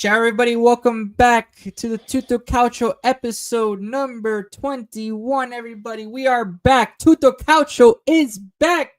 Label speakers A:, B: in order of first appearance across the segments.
A: Ciao, everybody. Welcome back to the Tutto Calcio episode number 21. Everybody, we are back. Tutto Calcio is back.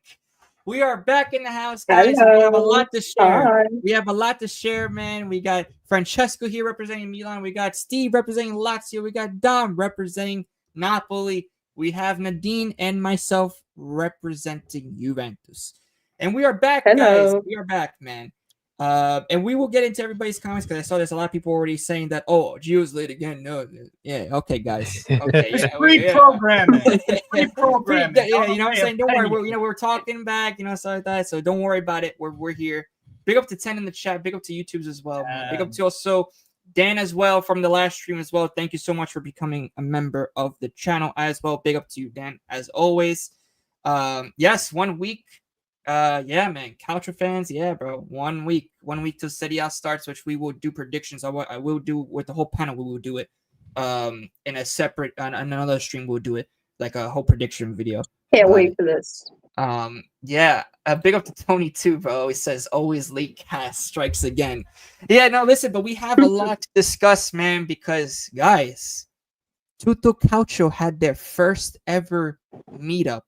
A: We are back in the house, guys, and we have a
B: Hello.
A: lot to share.
B: Hi.
A: We have a lot to share, man. We got Francesco here representing Milan. We got Steve representing Lazio. We got Dom representing Napoli. We have Nadine and myself representing Juventus. And we are back, guys.
B: Hello.
A: We are back, man. And we will get into everybody's comments because I saw there's a lot of people already saying that, oh, Gio's late again. No, yeah, okay, guys. Okay,
C: It's
A: yeah,
C: pre-programming. It's pre-programming.
A: yeah, you know what I'm saying? Don't worry. We're talking back, stuff like that. So don't worry about it. We're here. Big up to 10 in the chat. Big up to YouTube's as well. Man. Big up to also Dan as well from the last stream as well. Thank you so much for becoming a member of the channel as well. Big up to you, Dan, as always. Yes, 1 week. Yeah, man. Calcio fans, yeah, bro. 1 week till Serie A starts, which we will do predictions. I will do with the whole panel. We will do it in a separate on another stream. We'll do it like a whole prediction video.
B: Can't wait for this.
A: Yeah. Big up to Tony too, bro. He says always late cast strikes again. Yeah, no, listen, but we have a lot to discuss, man, because guys, Tutto Calcio had their first ever meetup.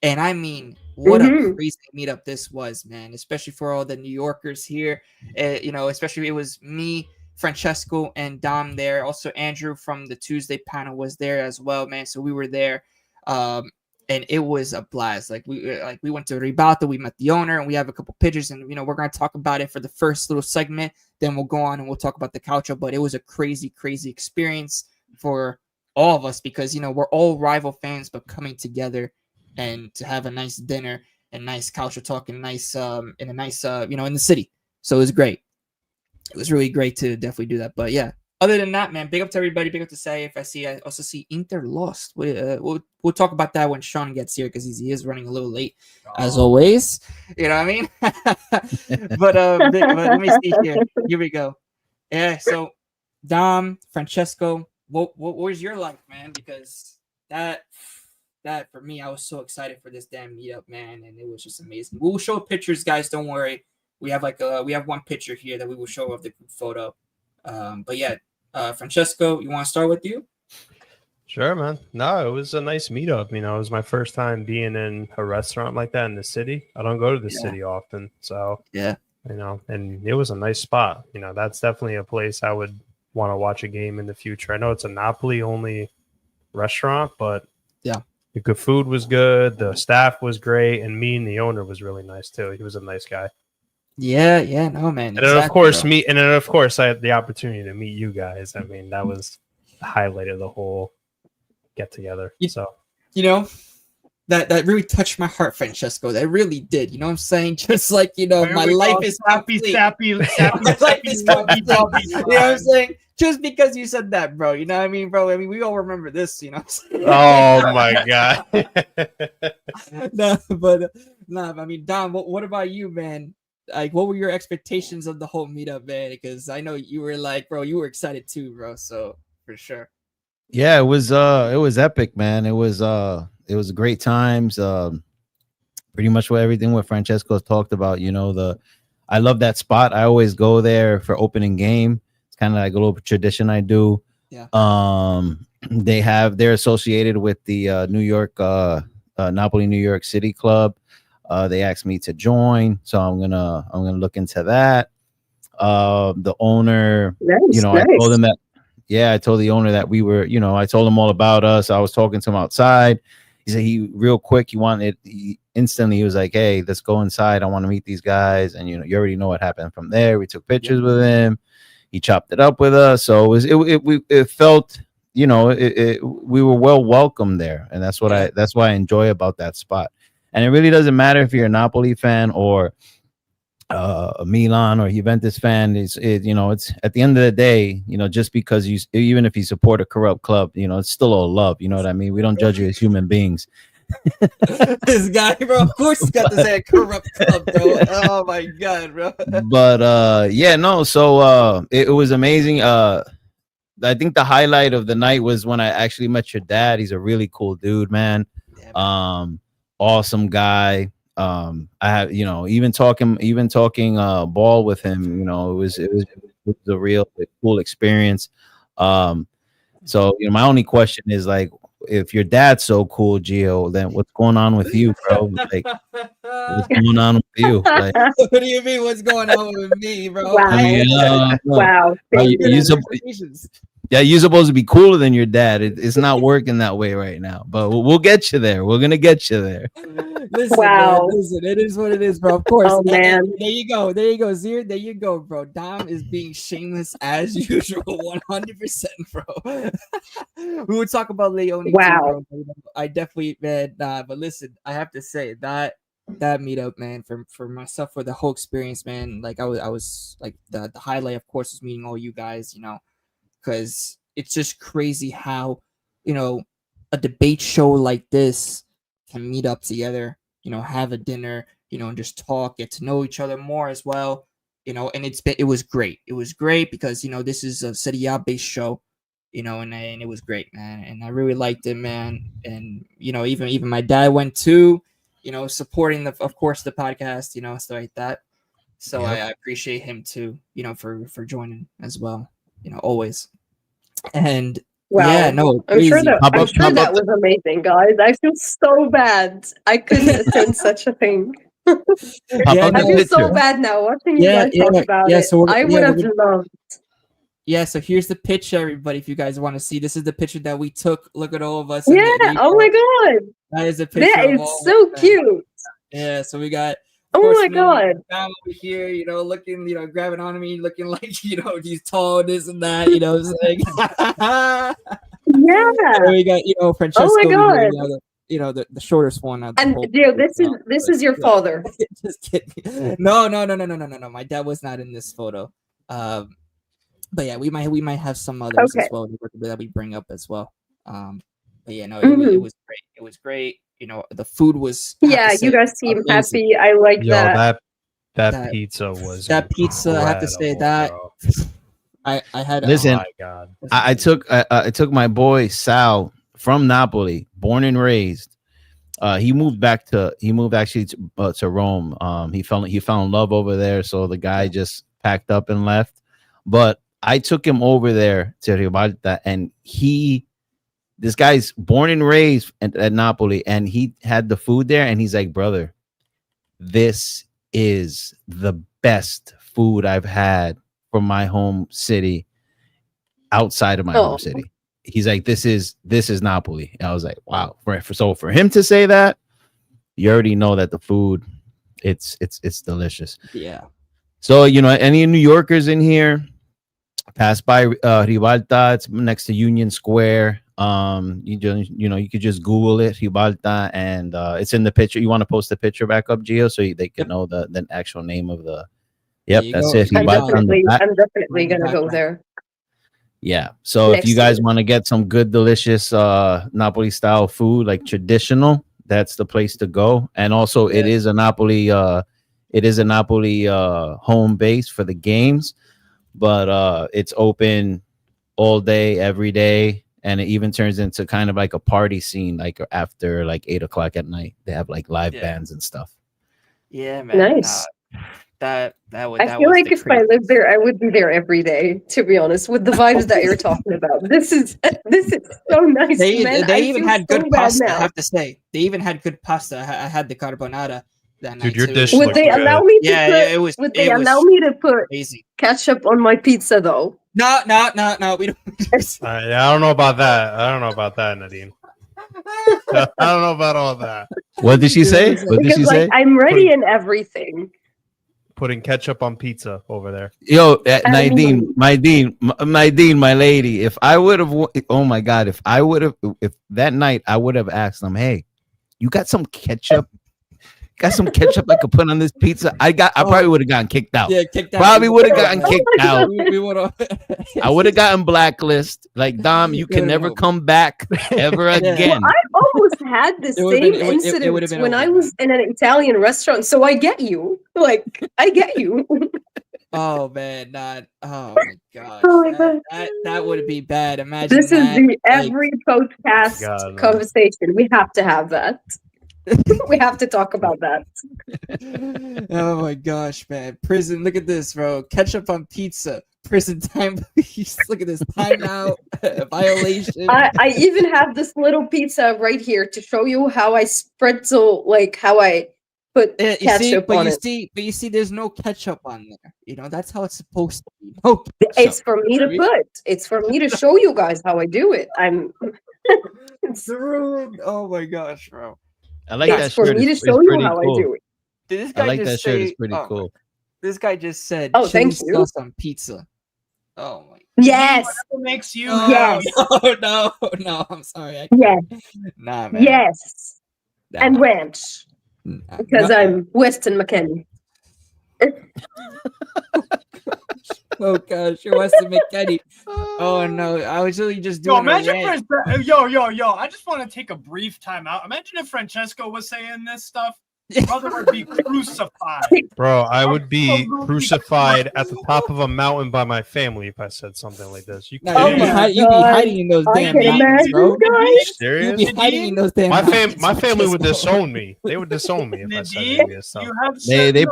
A: And I mean, what a crazy meetup this was, man, especially for all the New Yorkers here. Especially it was me, Francesco, and Dom there. Also, Andrew from the Tuesday panel was there as well, man. So we were there. And it was a blast. Like we went to Ribalta, we met the owner, and we have a couple pictures, and we're gonna talk about it for the first little segment. Then we'll go on and we'll talk about the Calcio. But it was a crazy experience for all of us because we're all rival fans, but coming together and to have a nice dinner and nice Calcio talk and nice in the city. So it was great. It was really great to definitely do that. But yeah, other than that, man, big up to everybody. Big up to Say. I also see Inter lost. We'll talk about that when Sean gets here because he is running a little late as always. You know what I mean? but let me see here. Here we go. Yeah. So Dom, Francesco, what was your life, man? Because that for me, I was so excited for this damn meetup, man, and it was just amazing. We will show pictures, guys. Don't worry. We have one picture here that we will show of the group photo. But yeah, Francesco, you want to start with you?
C: Sure, man. No, it was a nice meetup. It was my first time being in a restaurant like that in the city. I don't go to the city often, so
A: yeah,
C: and it was a nice spot. That's definitely a place I would want to watch a game in the future. I know it's a Napoli only restaurant, but
A: yeah.
C: The good food was good. The staff was great. And me and the owner was really nice, too. He was a nice guy.
A: Yeah, no, man.
C: And then, of course, I had the opportunity to meet you guys. I mean, that was the highlight of the whole get-together.
A: That really touched my heart, Francesco. That really did. You know what I'm saying? Just like, my life is complete.
C: Sappy.
A: My life is complete. You know what I'm saying? Just because you said that, bro. You know what I mean, bro? I mean, we all remember this,
C: Oh, my God.
A: I mean, Dom, what about you, man? Like, what were your expectations of the whole meetup, man? Because I know you were like, bro, you were excited too, bro. So, for sure.
D: Yeah, it was epic, man. It was great times. Pretty much everything what Francesco talked about. I love that spot. I always go there for opening game. It's kind of like a little tradition I do.
A: Yeah.
D: They're associated with the New York Napoli New York City Club. They asked me to join, so I'm gonna look into that. The owner,
B: Nice.
D: I told him that. Yeah, I told the owner that we were, I told him all about us. I was talking to him outside. He said he was like, hey, let's go inside. I want to meet these guys. And, you already know what happened from there. We took pictures with him. He chopped it up with us. So it felt, we were well welcome there. And that's why I enjoy about that spot. And it really doesn't matter if you're a Napoli fan or a Milan or Juventus fan. It's at the end of the day, just because even if you support a corrupt club, it's still all love. You know what I mean? We don't judge you as human beings.
A: This guy, bro, of course he's got to say a corrupt club, bro. Oh my God, bro.
D: But so it was amazing. I think the highlight of the night was when I actually met your dad. He's a really cool dude, man. Yeah, awesome guy. I have, even talking ball with him, it was It was a real cool experience. So my only question is like, if your dad's so cool, Gio, then what's going on with you, bro? Like, what's going on with you? Like,
A: What do you mean? What's going on with me, bro?
B: Wow.
D: I mean,
B: Wow.
D: yeah, you're supposed to be cooler than your dad. It's not working that way right now, but we'll get you there. We're gonna get you there.
A: Listen,
B: Wow.
A: man, listen, it is what it is, bro. Of course.
B: Oh, man.
A: There you go, Zir. There you go, bro. Dom is being shameless as usual, 100%, bro. We would talk about Leone
B: Wow.
A: too, bro. I definitely, man. But listen, I have to say that meetup, man, for myself, for the whole experience, man. Like I was like the highlight, of course, was meeting all you guys, because it's just crazy how a debate show like this can meet up together, have a dinner, and just talk, get to know each other more as well, and it was great. It was great because this is a Serie A based show, and it was great, man, and I really liked it, man. And even my dad went too, supporting of course the podcast, stuff like that. So
C: Yep.
A: I appreciate him too, for joining as well, always. And
B: Wow.
A: yeah, no,
B: I'm sure
A: crazy.
B: that was amazing, guys. I feel so bad. I couldn't attend such a thing.
D: Pop
A: Yeah,
D: up
B: I
D: the
B: feel so
D: picture.
B: bad now watching you
A: Yeah,
B: guys talk about it.
A: so
B: I would have loved.
A: Yeah, so here's the picture, everybody. If you guys want to see, this is the picture that we took. Look at all of us.
B: Yeah. Oh my god.
A: That is a picture.
B: That
A: of
B: is
A: all
B: so
A: of us, man.
B: cute.
A: Yeah, so we got.
B: Oh my god.
A: Down over here, looking, grabbing onto me, looking like, he's tall, this and that, it's like.
B: Yeah.
A: So we got, Francesco.
B: Oh my
A: here,
B: god.
A: the shortest one.
B: And Gio, this is your father.
A: Just kidding. No. My dad was not in this photo. But yeah, we might have some others
B: Okay.
A: as well that we bring up as well. But yeah, no,
B: Mhm.
A: it was great. It was great. The food was. I have
B: Yeah,
A: to say,
B: you guys seem
A: amazing.
B: happy. I like
C: Yo,
B: that.
C: that pizza was
A: That pizza. I have to say
C: incredible,
A: that.
C: bro.
A: I had.
D: Listen,
C: Oh my god.
D: I took my boy Sal from Napoli, born and raised. He moved actually to Rome. He fell in love over there, so the guy just packed up and left. But I took him over there to Ribalta, and this guy's born and raised at Napoli, and he had the food there, and he's like, brother, this is the best food I've had from my home city outside of my home city. He's like, this is Napoli. And I was like, wow. So for him to say that, you already know that the food, it's delicious.
A: Yeah.
D: So any New Yorkers in here, pass by Ribalta. It's next to Union Square. You could just Google it, Ribalta, and it's in the picture. You want to post the picture back up, Gio, so they can know the actual name of the. Yep, that's it.
B: I'm definitely gonna
A: back,
B: go
A: right.
B: there.
D: Yeah. So if you guys want to get some good, delicious Napoli style food, like traditional, that's the place to go. And also, it is a Napoli home base for the games, but it's open all day, every day. And it even turns into kind of like a party scene, like after like 8 o'clock at night. They have like live bands and stuff.
A: Yeah, man.
B: Nice.
A: I feel
B: like if I lived there, I would be there every day. To be honest, with the vibes that you're talking about, this is so nice.
A: They even had good pasta.
B: Now.
A: I have to say, they even had good pasta. I had the carbonara that night.
C: Dude, your
A: too.
C: dish
B: Would
C: looked
B: they
C: good.
B: allow me to
A: Yeah,
B: put?
A: it was.
B: Would they allow me to put
A: Crazy.
B: ketchup on my pizza though?
A: No. We don't.
C: Yeah, I don't know about that. Nadine. I don't know about all that.
D: What did she say? What did she say?
B: I'm ready in everything.
C: Putting ketchup on pizza over there.
D: Yo, Nadine, my lady. If I would have, oh my god, if that night I would have asked them, hey, you got some ketchup? Got some ketchup I could put on this pizza? I probably would have gotten kicked out.
A: Yeah, kicked out.
D: Probably would have gotten kicked out.
A: We would have.
D: I would have gotten blacklist. Like, Dom, you can never come back ever again.
B: Well, I almost had the same incident when I was in an Italian restaurant. So I get you. I get you.
A: Oh man, oh my gosh. That would be bad. Imagine
B: this is every podcast conversation. We have to have that. We have to talk about that.
A: Oh my gosh, man. Prison, look at this, bro. Ketchup on pizza. prison time. Look at this timeout violation.
B: I even have this little pizza right here to show you how I spritzel, like how I put ketchup on it.
A: But you see, there's no ketchup on there. You know, that's how it's supposed to be. No ketchup.
B: It's for me to put. It's for me to show you guys how I do it.
A: Oh my gosh, bro.
D: I like that
B: It's for
D: shirt.
B: me to
D: It's
B: show you
D: pretty
B: how
D: cool.
B: I do it.
A: This guy
D: I like
A: just
D: that shirt.
A: say,
D: It's pretty cool.
A: This guy just said,
B: Oh,
A: chili
B: thank you.
A: sauce on pizza. Oh my.
B: Yes.
E: Whatever makes you
B: Yes.
A: No, I'm sorry.
B: Yes.
A: Nah, man.
B: Yes.
A: Nah.
B: And ranch.
A: Nah.
B: Because I'm Weston McKennie.
A: Oh gosh, you're Weston McKennie. Oh no, I was really just doing a rant.
E: Yo, I just want to take a brief time out. Imagine if Francesco was saying this stuff. Brother would be crucified.
C: Bro, I would be crucified at the top of a mountain by my family if I said something like this. You
A: No,
C: can't.
A: you'd be hiding in those damn mountains, bro. You'd
C: Serious?
A: be hiding in those damn
C: My
A: mountains.
C: family would disown me. They would disown me if I said any of this stuff.
D: They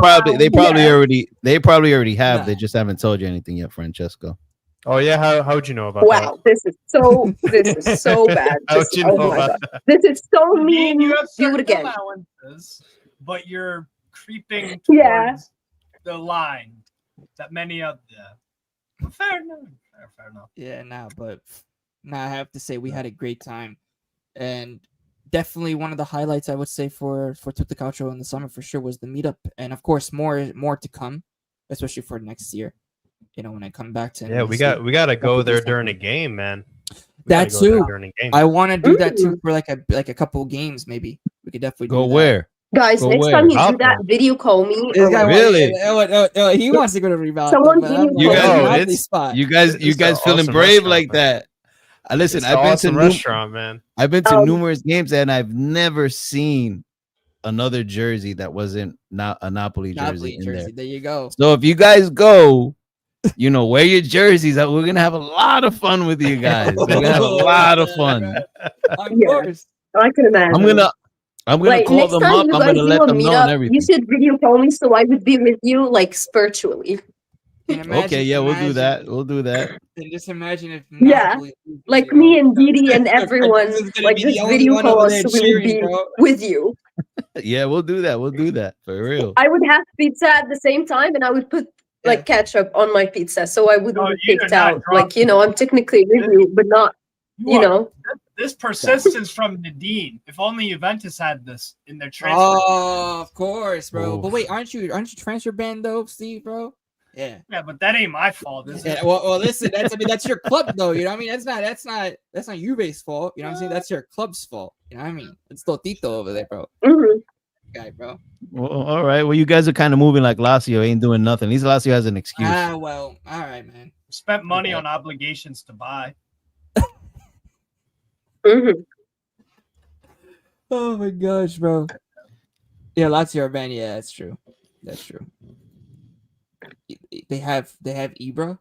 D: probably already have.
A: Nah.
D: They just haven't told you anything yet, Francesco.
C: Oh yeah, how would you know about
B: Wow, this is so bad.
C: How'd
B: Just-
C: you
B: oh
C: know
B: my
C: about
B: God. This is so mean.
E: You have
B: Do it
E: certain
B: again.
E: allowances, but you're creeping towards
B: Yeah.
E: the line that many of them. Fair enough. Fair enough.
A: Yeah, but I have to say we had a great time, and definitely one of the highlights I would say for Tutto Calcio in the summer for sure was the meetup, and of course more to come, especially for next year. You know, when I come back to
C: we got to go there during a game, man.
A: That too.
C: During a game.
A: I want to do that too for like a couple of games maybe. We could definitely
D: Go
A: do that.
D: where?
B: Guys,
D: Go
B: next
D: where?
B: time you do
C: Alpha.
B: that, video call me.
A: This
B: or
A: guy
B: like-
D: Really?
A: He wants to go to Rivaldo.
B: Someone
A: but
B: give
A: I'm
B: me
A: like,
B: one.
A: "Lovely
D: It's-
A: spot."
D: You guys
C: an
D: feeling
C: awesome
D: brave
C: restaurant,
D: like
C: man.
D: that? Listen,
C: It's
D: I've
C: an
D: been
C: awesome
D: to
C: restaurant, man.
D: I've been to
B: Um,
D: numerous games and I've never seen another jersey that wasn't not a Napoli jersey
A: Napoli
D: in
A: jersey. There you go.
D: there. So if you guys go, wear your jerseys. We're gonna have a lot of fun with you guys. We're gonna have a lot of fun.
A: Of
B: Yeah.
A: course.
B: I can imagine.
D: I'm gonna
B: Like
D: call
B: next
D: them
B: time
D: up.
B: you
D: I'm
B: guys
D: gonna
B: do
D: let
B: a
D: them know and
B: meetup,
D: everything.
B: you should video call me so I would be with you like spiritually.
A: And
D: Okay, yeah, we'll do
A: imagine-
D: that. We'll do that.
A: And just imagine if
B: Yeah,
A: Napoli,
B: Like me and Didi and everyone,
A: Francesco's gonna
B: like
A: be
B: just
A: the only
B: video
A: one
B: call
A: over
B: us
A: there
B: so we would
A: cheering,
B: be
A: bro.
B: with you.
D: Yeah, we'll do that. We'll do that for real.
B: I would have pizza at the same time and I would put like ketchup on my pizza so I wouldn't
E: No,
B: be
E: you're
B: kicked
E: not
B: out. Like,
E: dropping
B: I'm technically with you, but not,
E: You are-
B: know.
E: This persistence from Nadine. If only Juventus had this in their transfer.
A: Oh, of course, bro.
C: Oof.
A: But wait, aren't you transfer banned though, Steve, bro? Yeah.
E: Yeah, but that ain't my fault. Is
A: Yeah,
E: it?
A: well, listen, that's your club though. You know what I mean? That's not Juve's fault. You know what I'm saying? That's your club's fault. You know what I mean? It's Tutto over there, bro.
B: Mhm.
A: Guy, bro.
D: Well, all right. Well, you guys are kind of moving like Lazio. Ain't doing nothing. At least Lazio has an excuse.
A: Well, all right, man.
E: Spent money on obligations to buy.
B: Mhm.
A: Oh my gosh, bro. Yeah, Lazio are banned. Yeah, that's true. That's true. They have Ibra.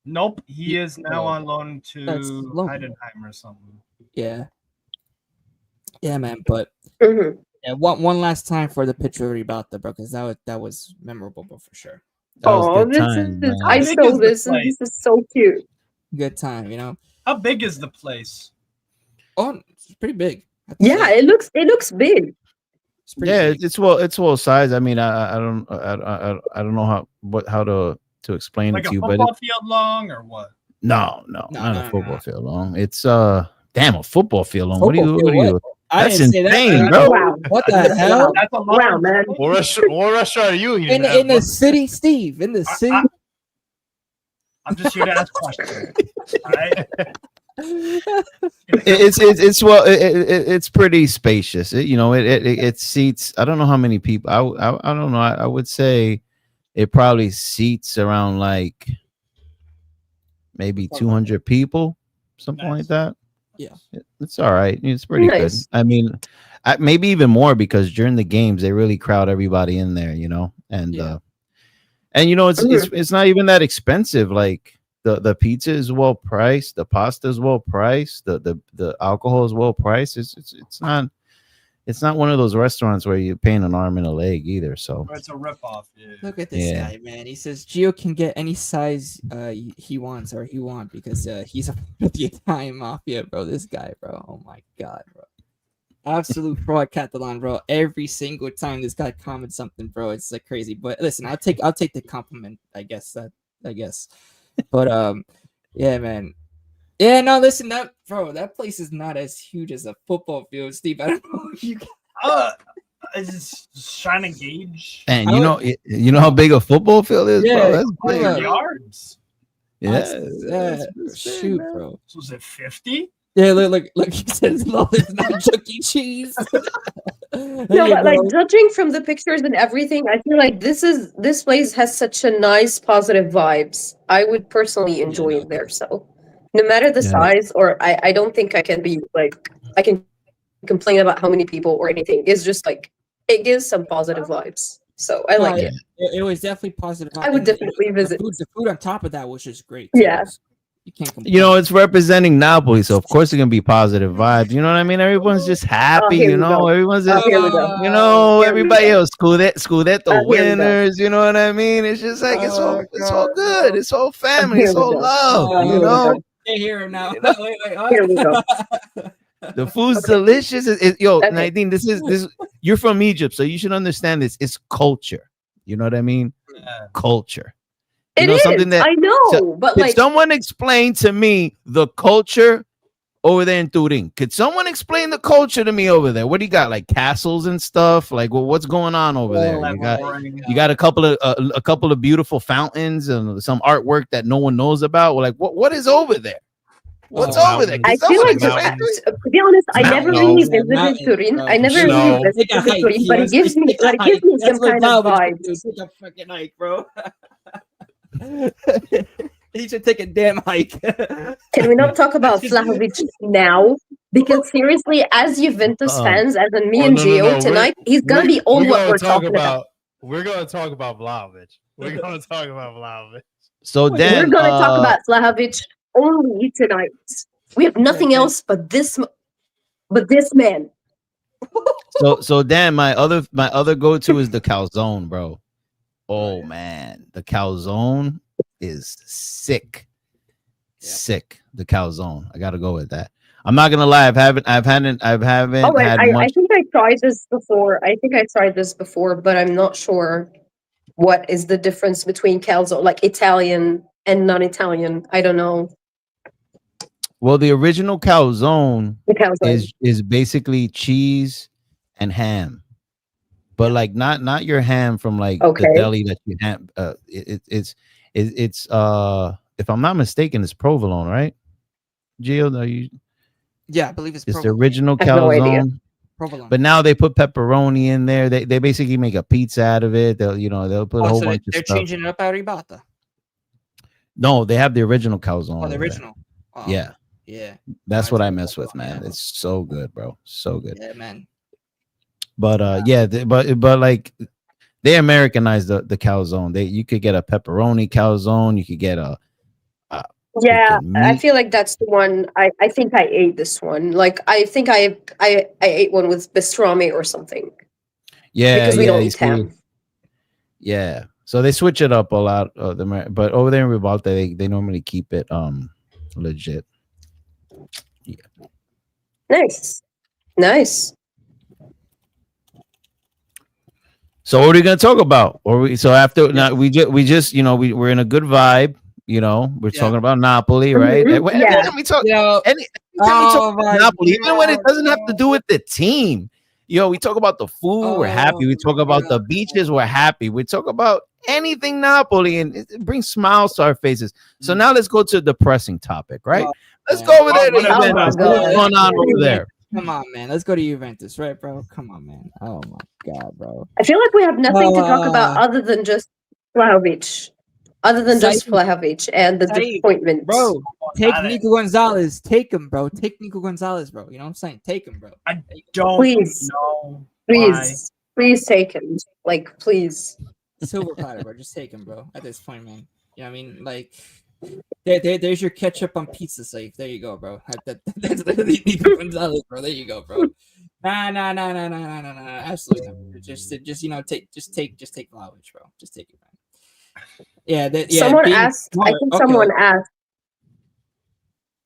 E: Nope, he is now
A: Oh,
E: on loan to
A: that's loan.
E: Heidenheim or something.
A: Yeah. Yeah, man. But
B: Mhm.
A: yeah, one last time for the picture about the bro, because that was memorable, bro, for sure.
D: That was
B: Oh,
D: good
B: this
D: time,
B: is
D: man.
B: I
E: How big
B: saw
E: is the
B: this and
E: place?
B: this is so cute.
A: Good time, you know.
E: How big is the place?
A: Oh, it's pretty big. I have to
B: Yeah,
A: say.
B: it looks big.
A: It's pretty
D: Yeah,
A: big.
D: it's well size. I mean, I don't know how to explain
E: Like
D: it
E: a
D: to you, but
E: football field long or what?
D: no,
A: No,
D: not a
A: no,
D: football
A: no.
D: field long. It's damn a football field long.
A: Football
D: What are
A: field,
D: you?
A: I
D: That's
A: didn't say that,
D: insane,
A: man.
D: bro.
B: Wow.
A: What the hell?
E: That's a lot.
B: Wow, man.
C: What restaurant are you eating at,
A: In the
C: bro?
A: city, Steve. In the city.
E: I'm just here to ask questions. All right?
D: It's pretty spacious. It seats. I don't know how many people. I don't know. I would say it probably seats around like maybe 200 people, something like
E: Nice.
D: that.
A: Yeah.
D: It's all right. It's pretty
B: Nice.
D: good. I mean, maybe even more because during the games they really crowd everybody in there, and
A: Yeah.
D: it's not even that expensive. Like the pizza is well priced, the pasta is well priced, the alcohol is well priced. It's not it's not one of those restaurants where you're paying an arm and a leg either. So
E: It's a ripoff. Yeah.
A: Look at this guy, man. He says Gio can get any size he wants because he's a part of the Italian mafia, bro. This guy, bro. Oh my god, bro. Absolute fraud, Catalan, bro. Every single time this guy comments something, bro, it's like crazy. But listen, I'll take the compliment. I guess. But yeah, man. Yeah, no, listen, that place is not as huge as a football field, Steve. I don't know if you.
E: Is just trying to gauge.
D: And you know how big a football field is, bro. That's big.
E: 100 yards.
D: Yeah,
A: shoot, bro.
E: So is it 50?
A: Yeah, look. He says, "No, it's not Chuck E. Cheese."
B: No, but like judging from the pictures and everything, I feel like this place has such a nice, positive vibes. I would personally enjoy it there. So, no matter the size, or I don't think I can be like I can complain about how many people or anything. It's just like it gives some positive vibes. So I like it.
A: It was definitely positive.
B: I would definitely visit.
A: The food on top of that was just great.
B: Yeah.
A: You can't complain.
D: You know, it's representing Napoli, so of course it's gonna be positive vibes. You know what I mean? Everyone's just happy.
B: Here we go.
D: Everyone's just,
B: Here we go.
D: everybody else Scudetto winners. You know what I mean? It's just like it's all good. It's all family. It's all love. You know.
A: They hear him now. Wait,
B: Here we go.
D: The food's delicious. Nadine, this is you're from Egypt, so you should understand this. It's culture. You know what I mean?
E: Yeah.
D: Culture.
B: It is.
D: Something that
B: I know, but like
D: someone explain to me the culture over there in Turin. Could someone explain the culture to me over there? What do you got? Like castles and stuff? Like what's going on over there? You got a couple of beautiful fountains and some artwork that no one knows about. Well, like what is over there? What's over there?
B: I feel like, to be honest, I never really visited Turin. I never really visited Turin, but it gives me some kind of vibes.
A: Take a fucking hike, bro. He should take a damn hike.
B: Can we not talk about Vlahovic now? Because seriously, as Juventus fans, as in me and Gio tonight, he's gonna be all what we're talking about.
C: We're gonna talk about Vlahovic.
D: So then
B: we're gonna talk about Vlahovic only tonight. We have nothing else but this man.
D: So Dan, my other go-to is the calzone, bro. Oh man, the calzone is sick. Sick. The calzone. I gotta go with that. I'm not gonna lie, I haven't
B: I think I tried this before. But I'm not sure what is the difference between calzone, like Italian and non-Italian. I don't know.
D: Well, the original calzone is basically cheese and ham. But like not your ham from like the deli that you have. It's if I'm not mistaken, it's provolone, right? Gio, are you?
A: Yeah, I believe it's
D: the original calzone.
A: Provolone.
D: But now they put pepperoni in there. They basically make a pizza out of it. They'll put a whole bunch of stuff.
A: They're changing it up at Ribata.
D: No, they have the original calzone.
A: Oh, the original.
D: Oh, yeah. That's what I mess with, man. It's so good, bro. So good.
A: Yeah, man.
D: But but like they Americanized the calzone. You could get a pepperoni calzone. You could get a
B: I feel like that's the one. I think I ate this one. Like I think I ate one with pastrami or something.
D: Yeah,
B: because we don't eat ham.
D: Yeah, so they switch it up a lot. But over there in Ribalta, they normally keep it legit. Yeah.
B: Nice.
D: So what are we gonna talk about? We're in a good vibe. We're talking about Napoli, right? Anytime we talk about Napoli, even when it doesn't have to do with the team, we talk about the food, we're happy. We talk about the beaches, we're happy. We talk about anything Napoli, and it brings smiles to our faces. So now let's go to the depressing topic, right? Let's go over there to Juventus. What's going on over there?
A: Come on, man. Let's go to Juventus, right, bro? Come on, man. Oh my god, bro.
B: I feel like we have nothing to talk about other than just Vlahovic. And the disappointment.
A: Bro, take Nico Gonzalez. Take him, bro. Take Nico Gonzalez, bro. You know what I'm saying? Take him, bro.
E: I don't know.
B: Please take him. Like, please.
A: Silver platter, bro. Just take him, bro. At this point, man. You know what I mean? Like, there's your ketchup on pizza safe. There you go, bro. That's Nico Gonzalez, bro. There you go, bro. Absolutely not. Just take Vlahovic, bro. Just take it, man. Yeah,
B: Someone
A: being
B: asked. I
A: smart.
B: think
A: Okay.
B: someone asked.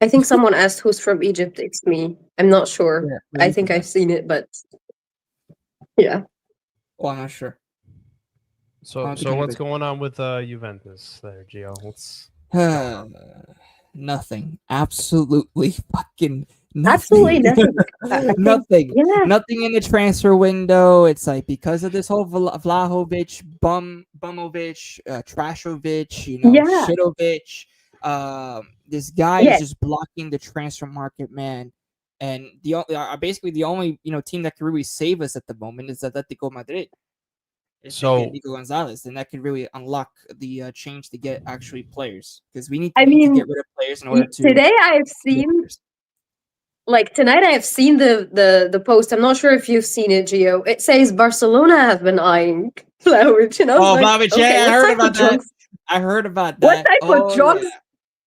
B: I think someone asked who's from Egypt. It's me. I'm not sure.
A: Yeah,
B: I think I've seen it, but yeah.
A: Well, I'm not sure. I
C: So
A: don't think
C: what's
A: anybody-
C: going on with Juventus there, Gio? What's
A: Nothing. Absolutely fucking nothing.
B: Absolutely nothing. I think-
A: Nothing.
B: Yeah.
A: Nothing in the transfer window. It's like because of this whole Vlahovic, Bumovic, Trashovic,
B: Yeah.
A: Shidovic. This guy
B: Yeah.
A: is just blocking the transfer market, man. And basically the only team that can really save us at the moment is Atletico Madrid. It's
C: So-
A: Nico Gonzalez, and that could really unlock the change to get actually players because we need
B: I
A: to
B: mean,
A: get rid of players in order to.
B: Today I've seen, like tonight I have seen the post. I'm not sure if you've seen it, Gio. It says Barcelona have been eyeing Vlahovic. And I was
A: Oh,
B: like,
A: Vlahovic,
B: okay,
A: yeah, I
B: what
A: heard
B: type of
A: about that.
B: drugs?
A: I heard about
B: What
A: that.
B: type of drugs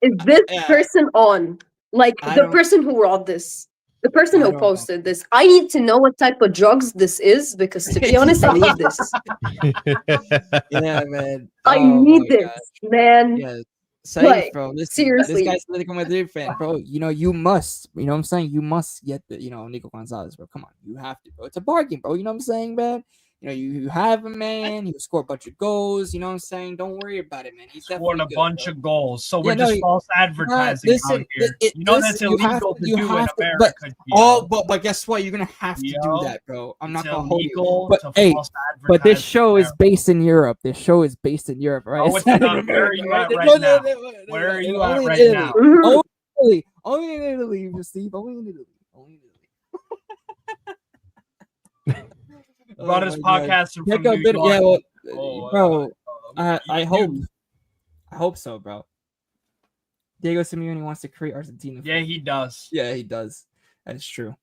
B: is this
A: Yeah.
B: person on? Like
A: I
B: the
A: don't-
B: person who wrote this, the person
A: I
B: who
A: don't know.
B: posted this. I need to know what type of drugs this is because, to be honest, I need this.
A: Yeah, man.
B: I
A: Oh
B: need
A: my
B: this,
A: gosh.
B: man.
A: Yeah. Safe,
B: Like,
A: bro. Listen,
B: seriously.
A: this guy's Atletico Madrid fan, bro. You must. You know what I'm saying? You must get the, Nico Gonzalez, bro. Come on, you have to, bro. It's a bargain, bro. You know what I'm saying, man? You have him, man. He'll score a bunch of goals. You know what I'm saying? Don't worry about it, man. He's
E: Scored a
A: definitely good,
E: bunch
A: bro.
E: of goals. So
A: Yeah,
E: we're
A: no,
E: just false advertising
A: listen,
E: out here.
A: it-
E: You know
A: listen,
E: that's
A: you have
E: illegal
A: to-
E: to
A: you
E: do in
A: have to-
E: America. Gio.
A: Oh, but guess what? You're gonna have to do
E: Yo,
A: that, bro. I'm
E: It's
A: not gonna hold you.
E: illegal
A: But
E: to
A: hey,
E: false
A: but this
E: advertise
A: show
E: in
A: is based in Europe. This show is based in Europe, right?
E: No, it's not. Where are you at right now? Where are you at right now?
B: Mhm.
A: Only in Italy, Steve. Only in Italy. Only in Italy.
E: Brought his
A: Oh my God.
E: podcast from
A: Pick
E: New
A: up
E: York.
A: bit, yeah, well,
E: Oh,
A: bro.
E: you
A: I hope.
E: do.
A: I hope so, bro. Diego Simeone wants to create Argentina.
E: Yeah, he does.
A: Yeah, he does. That is true.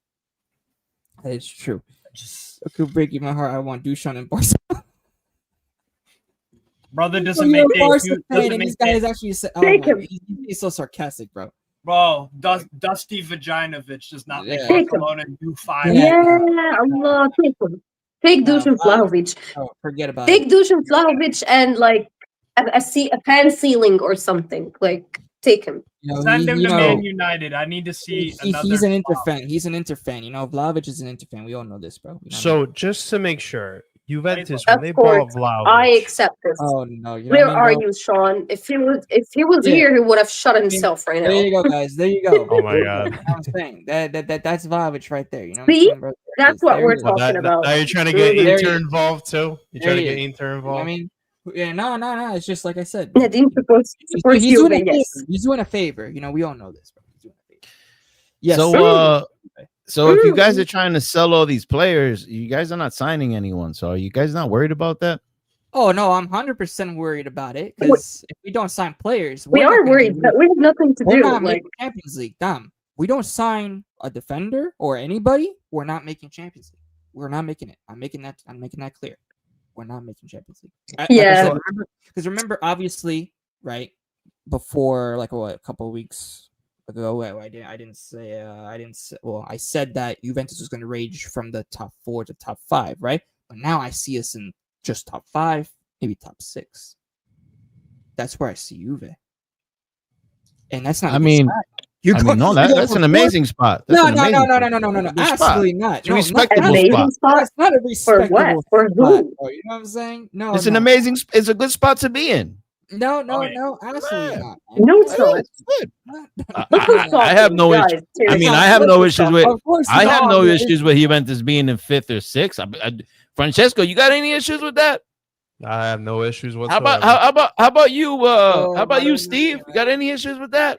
A: That is true.
E: Just
A: It could break my heart. I want Dusan and Barcelona.
E: brother doesn't
A: You're
E: make
A: a Barca
E: it.
A: fan,
E: Doesn't
A: and
E: make
A: this guy
E: it.
A: is actually. Oh
B: Take
A: my,
B: him.
A: he's so sarcastic, bro.
E: Bro, Dusty Vaginovic does not make
A: Yeah.
B: Take him.
E: Barcelona do five.
B: Yeah, Allah, take him. Take
A: No,
B: Dusan Vlahovic.
A: Oh, forget about
B: Take
A: it.
B: Dusan Vlahovic and like a fan ceiling or something. Like, take him.
E: Send him to Man United. I need to see another.
A: He's an Inter fan. He's an Inter fan. Vlahovic is an Inter fan. We all know this, bro.
C: So just to make sure, Juventus
B: Of
C: when they
B: course,
C: bought Vlahovic,
B: I accept this.
A: Oh no! You know
B: Where
A: what I
B: are
A: mean, bro?
B: you, Sean? If he was
A: Yeah.
B: here, he would have shut himself right
A: There you
B: now.
A: go, guys. There you go.
C: Oh my
A: You
C: God.
A: know what I'm saying that's Vlahovic right there. You know what
B: See?
A: I'm saying, bro?
B: That's what
A: There
B: we're
A: it is.
B: talking
C: Well,
B: about.
C: now you're trying to get
A: There
C: Inter
A: you-
C: involved too. You're trying to
A: There
C: get
A: you-
C: Inter
A: You know what I
C: involved.
A: mean, yeah, no. It's just like I said.
B: Nadim supports
A: He's
B: Juve,
A: doing a
B: yes.
A: favor. He's doing a favor. We all know this, bro. He's doing a favor. Yes.
D: So if you guys are trying to sell all these players, you guys are not signing anyone. So are you guys not worried about that?
A: Oh no, I'm 100% worried about it because if we don't sign players,
B: We
A: we're not
B: are
A: gonna
B: worried,
A: be-
B: but we have nothing to
A: We're
B: do.
A: not
B: Like,
A: making Champions League. Damn. We don't sign a defender or anybody. We're not making Champions League. We're not making it. I'm making that clear. We're not making Champions League.
B: Yeah.
A: Because remember, obviously, right before a couple of weeks ago, I didn't say. Well, I said that Juventus was going to range from the top 4 to top 5, right? But now I see us in just top 5, maybe top 6. That's where I see Juve. And that's not.
D: I mean, no, that's an amazing spot. That's
A: No.
D: an amazing spot.
A: Absolutely
D: spot.
A: not.
D: It's a respectable
B: amazing
D: spot.
B: spot
A: That's not a
B: for
A: respectable
B: what? For
A: spot,
B: who?
A: bro. You know what I'm saying? No,
D: It's an amazing. It's a good spot to be in.
A: No,
E: Okay.
A: absolutely
D: Yeah.
A: not.
B: No, it's not.
D: It's good.
B: Look who's talking,
D: I have no
B: guys.
D: issue. I
B: Seriously.
D: mean, I have no issues with.
A: Of course,
D: I have
A: not.
D: no issues with Juventus being in 5th or 6th. Francesco, you got any issues with that?
C: I have no issues
D: How
C: whatsoever.
D: about how about you?
A: Oh,
D: How about you,
A: my
D: Steve?
A: God.
D: You got any issues with that?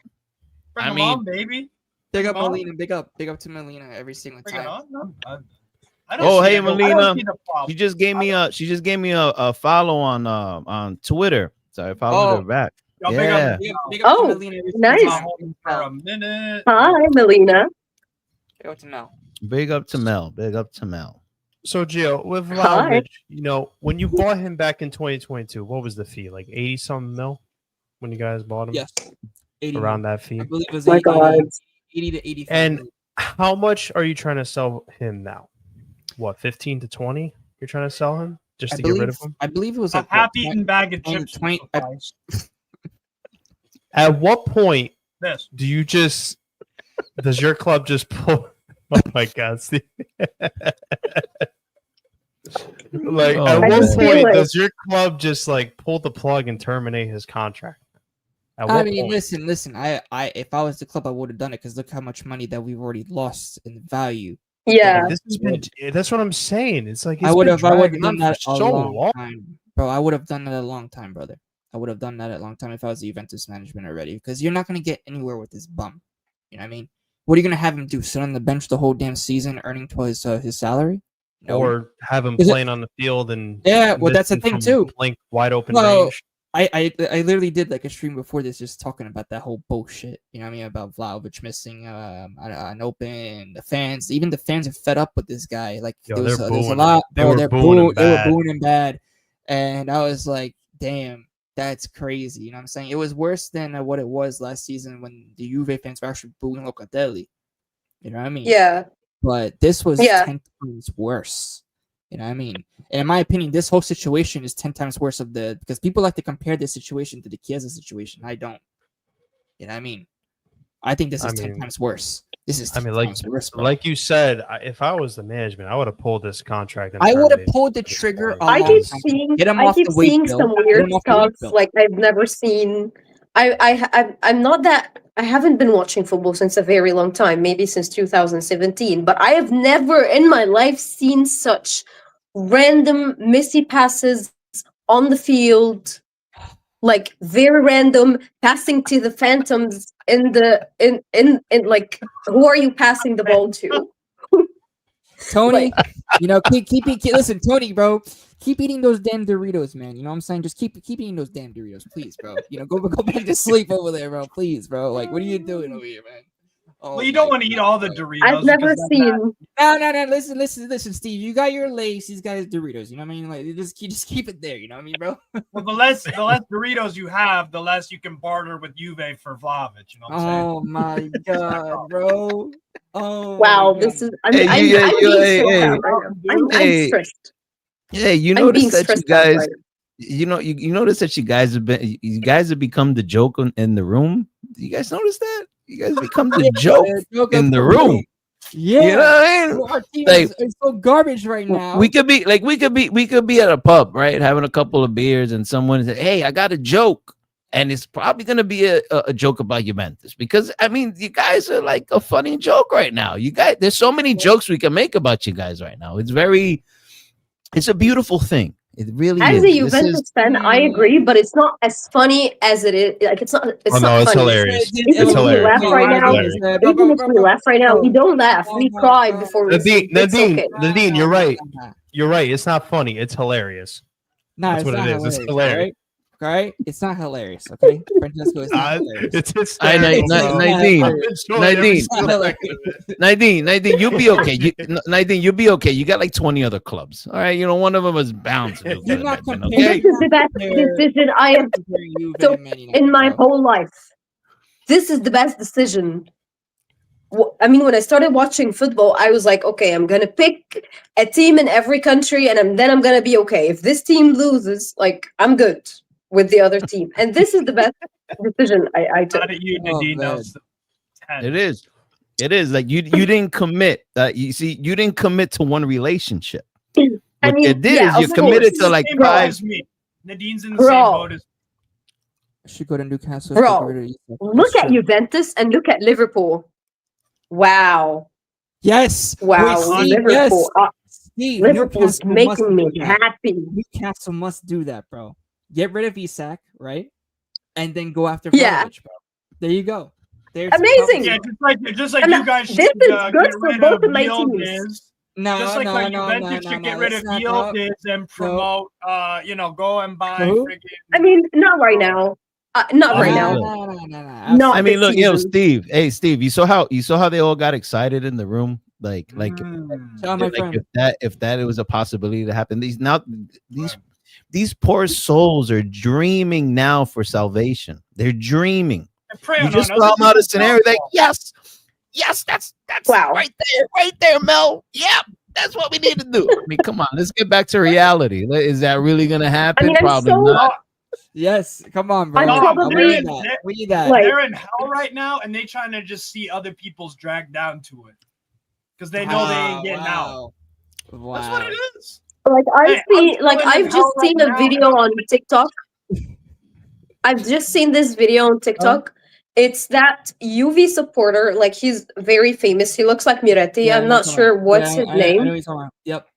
E: Bring
D: I
E: him
D: mean-
E: on, baby.
A: Big up
E: Come on.
A: Melina. Big up to Melina every single
E: Bring it
A: time.
E: on. No, I don't
D: Oh,
E: see
D: hey,
E: it. I don't
D: Melina.
E: see the problem.
D: She just gave me a follow on Twitter. So I followed her back.
E: Yo, big
D: Yeah.
E: up.
A: Big up
B: Oh,
A: to Melina every
B: nice.
A: single
E: I'm
A: time.
E: holding for a minute.
B: Hi, Melina.
A: Big up to Mel.
D: Big up to Mel. Big up to Mel.
C: So Gio, with
B: Hi.
C: Vlahovic, when you bought him back in 2022, what was the fee? Like 80 something mil when you guys bought him?
A: Yes. 80
C: Around that fee.
A: I believe it was
B: My
A: 80,
B: God.
A: 80 to 85.
C: And how much are you trying to sell him now? what, 15 to 20? You're trying to sell him just to get rid of him?
A: I believe it was
E: A
A: like
E: half-eaten bag of
A: 20,
E: chips.
A: 20
E: would suffice.
C: At what point
E: This.
C: do you just does your club just pull? Oh my God, Steve. Like
D: Oh,
C: at
B: I
C: what
B: just feel
C: point
B: like-
C: does your club just like pull the plug and terminate his contract? At
A: I
C: what
A: mean,
C: point?
A: listen. I, if I was the club, I would have done it because look how much money that we've already lost in value.
B: Yeah.
C: This has been, that's what I'm saying. It's like
A: I would have
C: dragging
A: done
C: on
A: that
C: for
A: a
C: so
A: long
C: long.
A: time, bro. I would have done that a long time, brother. I would have done that a long time if I was the Juventus management already. Because you're not gonna get anywhere with this bum. You know what I mean? What are you gonna have him do? Sit on the bench the whole damn season, earning twice his salary? No.
C: Or have him
A: Is it-
C: playing on the field and
A: Yeah, well, that's the
C: missing
A: thing,
C: from
A: too.
C: blank wide open
A: Well,
C: range.
A: I literally did like a stream before this, just talking about that whole bullshit. You know what I mean, about Vlahovic missing an open. The fans, even the fans, are fed up with this guy. Like
C: Yo,
A: there was
C: they're
A: there's a
C: booing
A: lot.
C: him. They
A: Bro,
C: were
A: they're
C: booing him
A: They were
C: bad.
A: booing him bad, and I was like, damn, that's crazy. You know what I'm saying? It was worse than what it was last season when the Juve fans were actually booing Locatelli. You know what I mean?
B: Yeah.
A: But this was
B: Yeah.
A: 10 times worse. You know what I mean? And in my opinion, this whole situation is 10 times worse because people like to compare this situation to the Chiesa situation. I don't. You know what I mean? I think this is 10 times worse. This is 10 times worse, bro.
C: Like you said, if I was the management, I would have pulled this contract. And
A: I would have
C: terminated
A: pulled the
C: it.
A: trigger a
B: I
A: long
B: keep
A: time.
B: seeing
A: Get him
B: I
A: off
B: keep
A: the weight
B: seeing
A: bill.
B: some
A: Get
B: weird
A: him off the weight
B: stuff
A: bill.
B: like I've never seen. I'm not that I haven't been watching football since a very long time, maybe since 2017, but I have never in my life seen such random missy passes on the field, like very random passing to the phantoms in like who are you passing the ball to?
A: Tony, you know, keep listen, Tony, bro, keep eating those damn Doritos, man. You know what I'm saying? Just keep eating those damn Doritos, please, bro. You know, go back to sleep over there, bro. Please, bro. Like, what are you doing over here, man? Oh
E: Well, you don't
A: my
E: want to eat
A: God,
E: all the
A: bro.
E: Doritos.
B: I've never
E: because then
B: seen.
A: No. Listen, Steve. You got your Lay's. He's got his Doritos. You know what I mean? Like, just keep it there. You know what I mean, bro?
E: Well, the less Doritos you have, the less you can barter with Juve for Vlahovic. You know what I'm saying?
A: Oh my God, bro. Oh
B: Wow,
A: my
B: this
A: God.
B: is. I'm
D: Hey,
B: being stressed out right now. I'm
D: hey.
B: stressed.
D: Yeah, you
B: I'm being
D: notice that you
B: stressed out
D: guys,
B: right
D: you notice that you guys have become the joke in the room. You guys notice that? You guys become the joke in the room.
A: Yeah,
D: You know what I mean?
A: Well, our team
D: Like,
A: is so garbage right now.
D: we could be at a pub, right, having a couple of beers, and someone said, "Hey, I got a joke," and it's probably gonna be a joke about Juventus because I mean, you guys are like a funny joke right now. You guys, there's so many jokes we can make about you guys right now. It's a beautiful thing. It really
B: As
D: is.
B: a
D: This
B: Juventus
D: is-
B: fan, I agree, but it's not as funny as it is. Like it's not. It's
C: Oh,
B: not
C: no, it's
B: funny.
C: hilarious.
B: Even
C: It's
B: if we
C: hilarious.
B: laugh right now,
C: Hilarious.
B: even if we laugh right now, we don't laugh. We cry before we sleep. It's okay.
C: Nadine, you're right. You're right. It's not funny. It's hilarious.
A: No,
C: That's
A: it's
C: what
A: not
C: it is. It's
A: hilarious.
C: hilarious.
A: Right? It's not hilarious. Okay, Francesco, it's not hilarious.
C: It's
D: I-
C: hysterical, bro.
D: Nadine,
C: I'm enjoying every
D: Nadine,
C: single second of it.
D: Nadine, you'll be okay. Nadine, you'll be okay. You got like 20 other clubs. All right, you know, one of them is bound to do
A: You're
D: good.
A: not
D: man,
A: comparing-
D: okay?
B: This is the best decision I have so in my whole life. This is the best decision. I mean, when I started watching football, I was like, okay, I'm gonna pick a team in every country, and then I'm gonna be okay. If this team loses, like I'm good with the other team, and this is the best decision I took.
E: Not at you, Nadine. That was 10.
D: It is like you didn't commit. You see, you didn't commit to one relationship.
B: I
D: What
B: mean,
D: you did
B: yeah,
D: is you
B: of
D: committed
B: course.
D: to like
E: Same boat
D: 5.
E: as me. Nadine's in the
B: Bro.
E: same boat as
A: I should go to Newcastle.
B: Bro, look at Juventus and look at Liverpool. Wow.
A: Yes.
B: Wow.
A: Wait, Steve,
B: Liverpool.
A: yes. Steve,
B: Liverpool's
A: Newcastle must
B: making me
A: do that.
B: happy.
A: Newcastle must do that, bro. Get rid of Isak, right? And then go after
B: Yeah.
A: Vlahovic, bro. There you go. There's
B: Amazing.
E: yeah, just like
B: And
E: you guys
B: this
E: should
B: is
E: get
B: good for
E: rid
B: both
E: of
B: of my
E: Gil
B: teams.
E: Diz.
A: No,
E: Just like
A: no,
E: how
A: no,
E: Juventus
A: no,
E: should
A: no,
E: get rid
A: let's
E: of
A: not
E: Gil
A: go.
E: Diz and promote, go and buy
A: Who?
E: friggin'
B: I mean, not right now. Not right
D: No,
B: now.
A: No.
B: Not
D: I mean,
B: this
D: look, yo,
B: season.
D: Steve. Hey, Steve, you saw how they all got excited in the room, like
A: Tell my
D: like
A: friend.
D: if that it was a possibility to happen. These poor souls are dreaming now for salvation. They're dreaming.
E: Pray
D: You
E: on
D: just
E: us.
D: saw them out of scenario like, yes, that's
B: Wow.
D: right there, Mel. Yep, That's what we need to do. I mean, come on, let's get back to reality. Is that really gonna happen?
B: I'm
D: Probably
B: so
D: not.
A: Yes, come on, bro.
B: I'm probably,
A: we need that. We need that.
B: like-
E: They're in hell right now, and they trying to just see other people's dragged down to it because they know they ain't getting out.
A: Wow.
E: That's what it is.
B: Like
E: Hey, I'm
B: I've
E: in
B: just
E: hell right
B: seen a
E: now,
B: video
E: and I'm-
B: on TikTok. I've just seen this video on TikTok. It's that UV supporter, like he's very famous. He looks like Miretti.
A: Yeah,
B: I'm not sure what's his
A: I
B: name.
A: know he's on. Yep.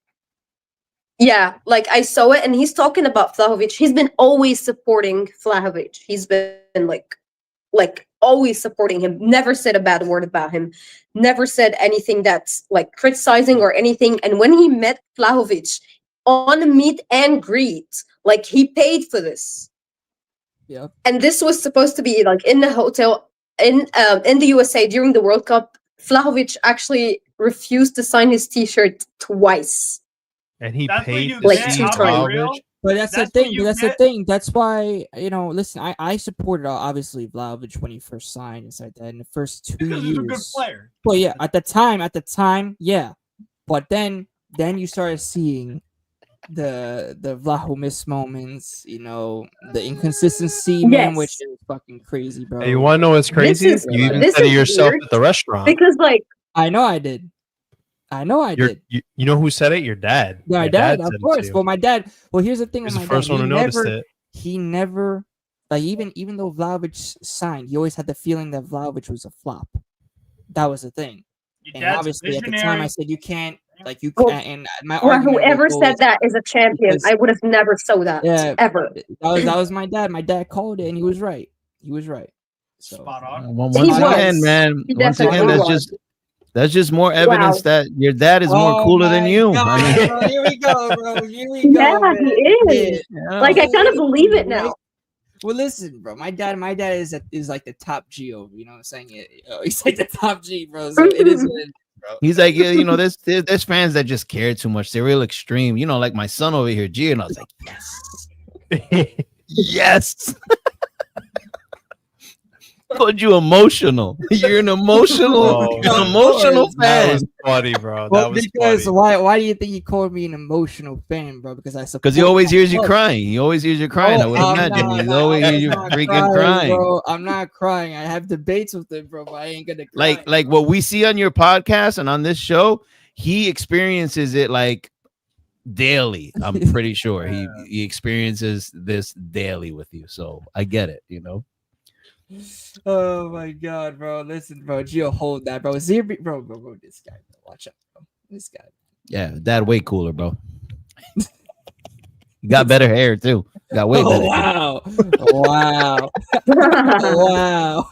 B: Yeah, like I saw it, and he's talking about Vlahovic. He's been always supporting Vlahovic. He's been like always supporting him. Never said a bad word about him. Never said anything that's like criticizing or anything. And when he met Vlahovic on a meet and greet, like he paid for this.
A: Yep.
B: And this was supposed to be like in the hotel in the USA during the World Cup. Vlahovic actually refused to sign his T-shirt twice.
C: And he
E: That's what
C: paid
E: you
C: to
B: Like,
E: get.
C: see
B: two
E: I'll be
B: times.
E: real.
A: But that's the
E: That's what
A: thing.
E: you
A: That's the
E: get.
A: thing. That's why, listen, I supported obviously Vlahovic when he first signed and like that in the first 2
E: Because
A: years.
E: he's a good player.
A: Well, yeah, at the time, yeah. But then you started seeing the Vlaho miss moments, the inconsistency, man,
B: Yes.
A: which is fucking crazy, bro.
C: Hey, you want to know what's crazy?
B: is-
C: You even
B: this
C: said it
B: is
C: yourself
B: weird
C: at the restaurant.
B: Because like
A: I know I did.
C: You know who said it? Your dad.
A: My
C: Your
A: dad, of
C: said it to
A: course.
C: you.
A: Well, my dad. Well, here's the thing
C: He's
A: with
C: the
A: my
C: first
A: dad.
C: one who noticed it.
A: He never, like, even though Vlahovic signed, he always had the feeling that Vlahovic was a flop. That was the thing.
E: Your
A: And
E: dad's
A: obviously, at the time,
E: visionary.
A: I said you can't, like, you
B: Well,
A: can't. And my
B: or
A: argument
B: whoever
A: was
B: said
A: always,
B: that is a champion.
A: because-
B: I would have never saw that
A: yeah,
B: ever.
A: that was my dad. My dad called it, and he was right. He was right. So
E: Spot on.
D: Once
B: He
D: again,
B: was.
D: man.
B: He
D: Once again,
B: definitely
D: that's just more evidence that your dad is more
A: Oh
D: cooler than
A: my
D: you.
A: God,
D: I mean,
A: bro, here we go, bro. Here we go.
B: Yeah,
A: man.
B: he is.
A: Yeah.
B: Like I kind of believe it
A: Right?
B: now.
A: Well, listen, bro. My dad is like the top G over. You know what I'm saying? He's like the top G, bro. So it is what it is, bro.
D: he's like, yeah, there's fans that just care too much. They're real extreme. Like my son over here, G, and I was like, yes, yes. Told you emotional. You're an emotional,
C: Oh,
D: you're an emotional
C: That
D: fan.
C: was funny, bro.
A: Well,
C: That was
A: because
C: funny.
A: why do you think he called me an emotional fan, bro? Because
D: Because he always hears you
A: cry.
D: crying. He always hears you crying. I would imagine. He always hears you freaking crying.
A: bro. I'm not crying. I have debates with him, bro. But I ain't gonna cry.
D: Like what we see on your podcast and on this show, he experiences it like daily. I'm pretty sure he experiences this daily with you. So I get it,
A: Oh my god, bro. Listen, bro. Gio, hold that, bro. Zero, bro. This guy, bro. Watch out, bro. This guy.
D: Yeah, dad way cooler, bro. Got better hair too. Got way better.
A: Wow. Wow. Wow.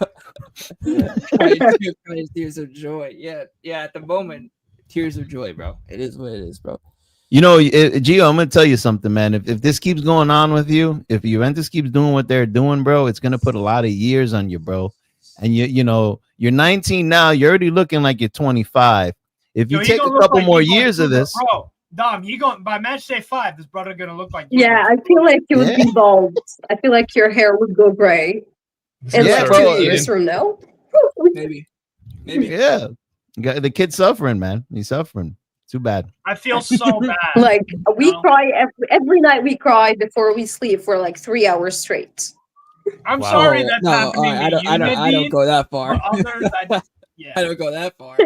A: Tears of joy. Yeah. At the moment, tears of joy, bro. It is what it is, bro.
D: Gio, I'm gonna tell you something, man. If this keeps going on with you, if Juventus keeps doing what they're doing, bro, it's gonna put a lot of years on you, bro. And you're 19 now. You're already looking like you're 25. If you take a couple more years of this,
E: bro. Dom, you going by match day 5? This brother gonna look like
B: Yeah, I feel like you would be bald. I feel like your hair would go gray. And
D: Yeah,
B: like
D: bro,
B: 2 years from now.
A: Maybe.
D: yeah, the kid's suffering, man. He's suffering. Too bad.
E: I feel so bad.
B: Like we
E: No.
B: cry every night. We cry before we sleep for like 3 hours straight.
E: I'm
C: Wow.
E: sorry that's
A: no,
E: happening
A: I
E: to you,
A: don't
E: Nadine,
A: go that
E: but
A: far.
E: others, yeah.
A: I don't go that far.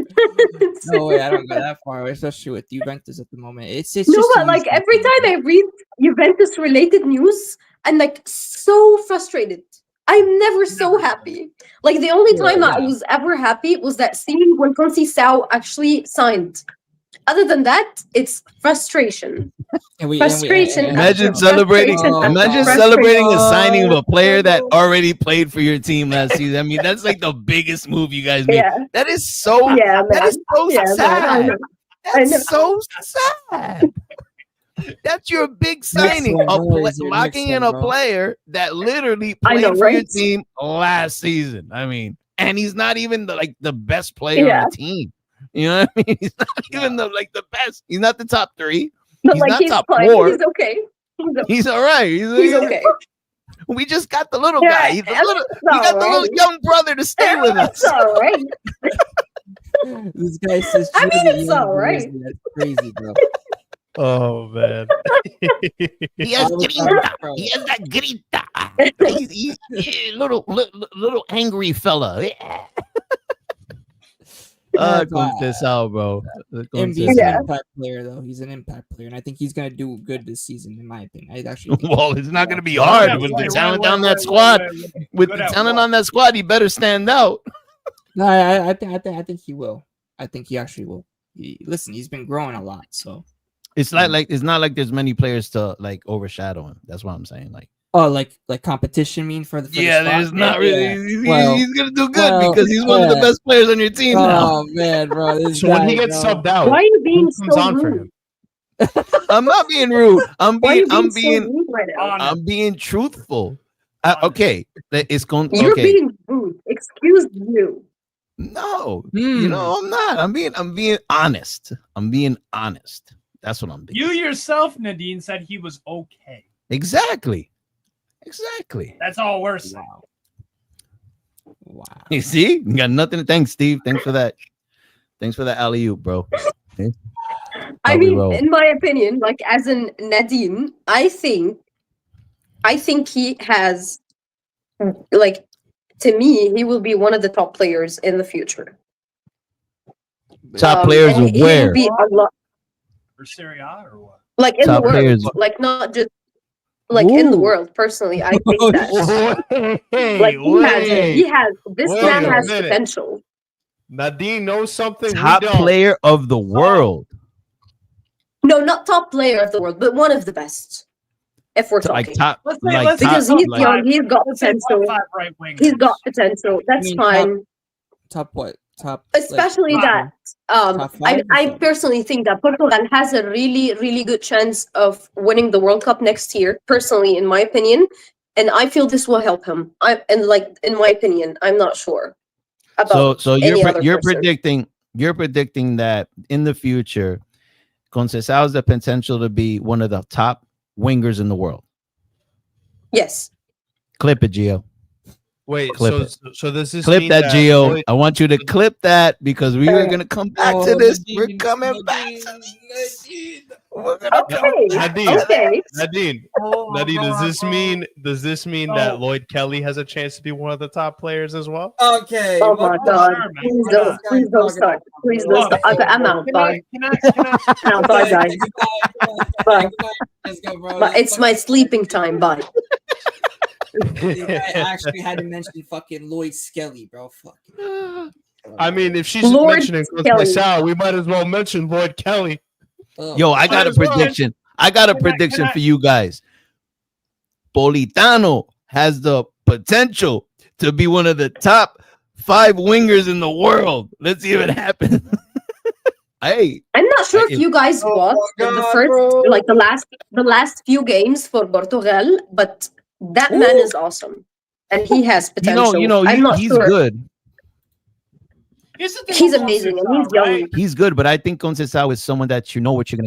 A: No way, I don't go that far, especially with Juventus at the moment. It's
B: No,
A: just
B: but like every time I read Juventus related news, I'm like so frustrated. I'm never so happy. Like the only time I was ever happy was that scene when Conceição actually signed. Other than that, it's frustration. Frustration.
D: Imagine
B: after
D: celebrating.
B: frustration after
D: Imagine
B: frustration.
D: celebrating a signing of a player that already played for your team last season. I mean, that's like the biggest move you guys made.
B: Yeah,
D: That is so.
B: yeah,
D: That
B: man.
D: is so
B: Yeah, man, I
D: sad.
B: know. I know.
D: That's so sad. That's your big signing, locking in a player that literally
B: I know,
D: played for your
B: right?
D: team last season. I mean, and he's not even the best player on the team. You know what I mean? He's not even the best. He's not the top 3.
B: But
D: He's
B: like
D: not
B: he's
D: top
B: fine.
D: 4.
B: He's okay.
D: He's all right.
B: He's okay.
D: We just got the little
B: Yeah,
D: guy. We got the little young brother to stay with us.
B: It's all right.
A: This guy says.
B: I mean,
A: Juve
B: it's
A: young
B: all right.
A: jersey. That's crazy, bro.
C: Oh man.
D: He has
A: Bro.
D: grinta. He has that grinta. He's little angry fella. Yeah. Contessao, bro.
A: MB is
B: Yeah.
A: an impact player, though. He's an impact player, and I think he's gonna do good this season, in my opinion. I actually think
D: Well, it's not going to be hard with the talent on that squad. With the talent on that squad, he better stand out.
A: No, I think he will. I think he actually will. Listen, he's been growing a lot, so
D: It's like it's not like there's many players to like overshadow him. That's what I'm saying. Like,
A: like competition mean for the the spot?
D: there's not really. He's gonna do good
A: Well,
D: because he's one of the best players on your team now.
A: Oh man, bro. This
C: So when
A: guy,
C: he gets
A: bro.
C: subbed out,
B: Why are you being
C: who comes
B: so
C: on for
B: rude?
C: him?
D: I'm not being rude. I'm
B: Why are you
D: being
B: being so rude right now?
D: I'm being truthful. Okay, it's going.
B: You're
D: Okay,
B: being rude. Excuse you.
D: no,
A: Hmm.
D: you know I'm not. I'm being honest. I'm being honest. That's what I'm being.
E: You yourself, Nadine, said he was okay.
D: Exactly.
E: That's all we're saying.
A: Wow.
D: You see, you got nothing. Thanks, Steve. Thanks for that. Thanks for that alley-oop, bro.
B: I
D: How we
B: mean,
D: roll.
B: in my opinion, like as in Nadine, I think he has, like, to me, he will be one of the top players in the future.
D: Top players
B: and
D: of
B: he will
D: where?
B: be a lot,
E: For Serie A or what?
B: like in
D: Top
B: the world,
D: players.
B: like not just like in the
A: Ooh.
B: world. Personally, I think
D: Oh,
B: that
C: Hey,
B: like he has this
C: wait
B: man
C: a
B: has
C: minute.
B: potential.
C: Nadine knows something.
D: Top
C: we don't.
D: player of the world.
B: No, not top player of the world, but one of the best. If we're
D: Like
B: talking,
D: top,
E: Let's say-
D: like
E: let's say
D: top,
B: because he's
D: like,
B: young, he's got
E: Let's say top
B: potential.
E: 5 right wingers.
B: He's got potential. That's
A: mean,
B: fine.
A: Top what? Top.
B: Especially
A: like,
B: that
A: top five or
B: I
A: something?
B: personally think that Portugal has a really, really good chance of winning the World Cup next year, personally, in my opinion. And I feel this will help him. In my opinion, I'm not sure about
D: so
B: any other
D: you're
B: person.
D: predicting that in the future, Conceição has the potential to be one of the top wingers in the world.
B: Yes.
D: Clip it, Gio.
C: Wait,
D: Clip
C: so does this
D: Clip
C: mean
D: that, Gio.
C: Lloyd-
D: I want you to clip that because we are gonna come back to this. We're
A: Nadine,
D: coming back.
A: Nadine.
D: We're gonna come
B: Okay.
C: Nadine,
B: Okay.
C: Nadine,
E: Oh,
C: Nadine, does
E: God,
C: this
E: bro.
C: mean
E: Oh.
C: that Lloyd Kelly has a chance to be one of the top players as well?
A: Okay.
B: Oh my
A: what the-
B: God.
E: sure, man.
B: Please
E: Why
B: don't.
E: not?
B: Please don't start. Please don't start. Okay, I'm out. Bye.
E: Can I
B: I'm out. Bye, guys. Bye.
A: Let's go, bro.
B: But it's my sleeping time. Bye.
A: I actually had to mention fucking Lloyd Skelly, bro. Fuck.
C: I mean, if she's
B: Lord
C: mentioning
B: Kelly.
C: Conceição, we might as well mention Lloyd Kelly.
A: Oh,
D: Yo, I got a
E: Might as well.
D: prediction. I got a
E: Can I-
D: prediction
E: can I-
D: for you guys. Politano has the potential to be one of the top 5 wingers in the world. Let's see if it happens. Hey,
B: I'm not sure if
D: If-
B: you guys
A: Oh
B: watched
A: my
B: the
A: God,
B: first,
A: bro.
B: like the last few games for Portugal, but that man is awesome, and he has potential. I'm not
D: he's
B: sure.
D: good.
E: Here's the thing
B: He's
E: about
B: amazing, and
E: Conceição,
B: he's young.
E: right?
D: He's good, but I think Conceição is someone that you know what you're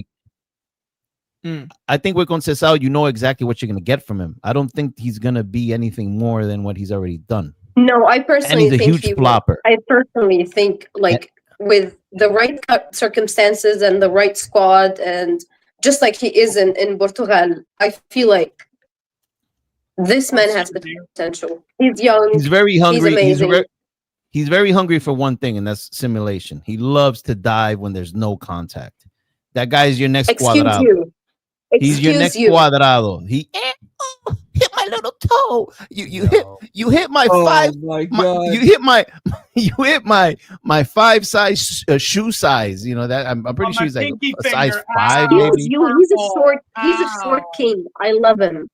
D: gonna. I think with Conceição, you know exactly what you're gonna get from him. I don't think he's gonna be anything more than what he's already done.
B: No, I
D: And
B: personally
D: he's a
B: think
D: huge
B: he will.
D: flopper.
B: I personally think, like, with the right circumstances and the right squad, and just like he is in Portugal, I feel like this man has potential. He's young.
D: He's very hungry.
B: amazing.
D: He's very hungry for one thing, and that's simulation. He loves to dive when there's no contact. That guy is your next
B: Excuse
D: Cuadrado.
B: you.
D: He's your next
B: Excuse you.
D: Cuadrado. He hit my little toe. You hit my
A: Oh
D: five.
A: my God.
D: You hit my 5 size shoe size. You know that I'm pretty
E: On
D: sure
E: my
D: he's like
E: pinky
D: a size
E: finger.
D: 5
E: Ow.
D: maybe.
B: He's a short. He's a short
E: Ow.
B: king. I love him.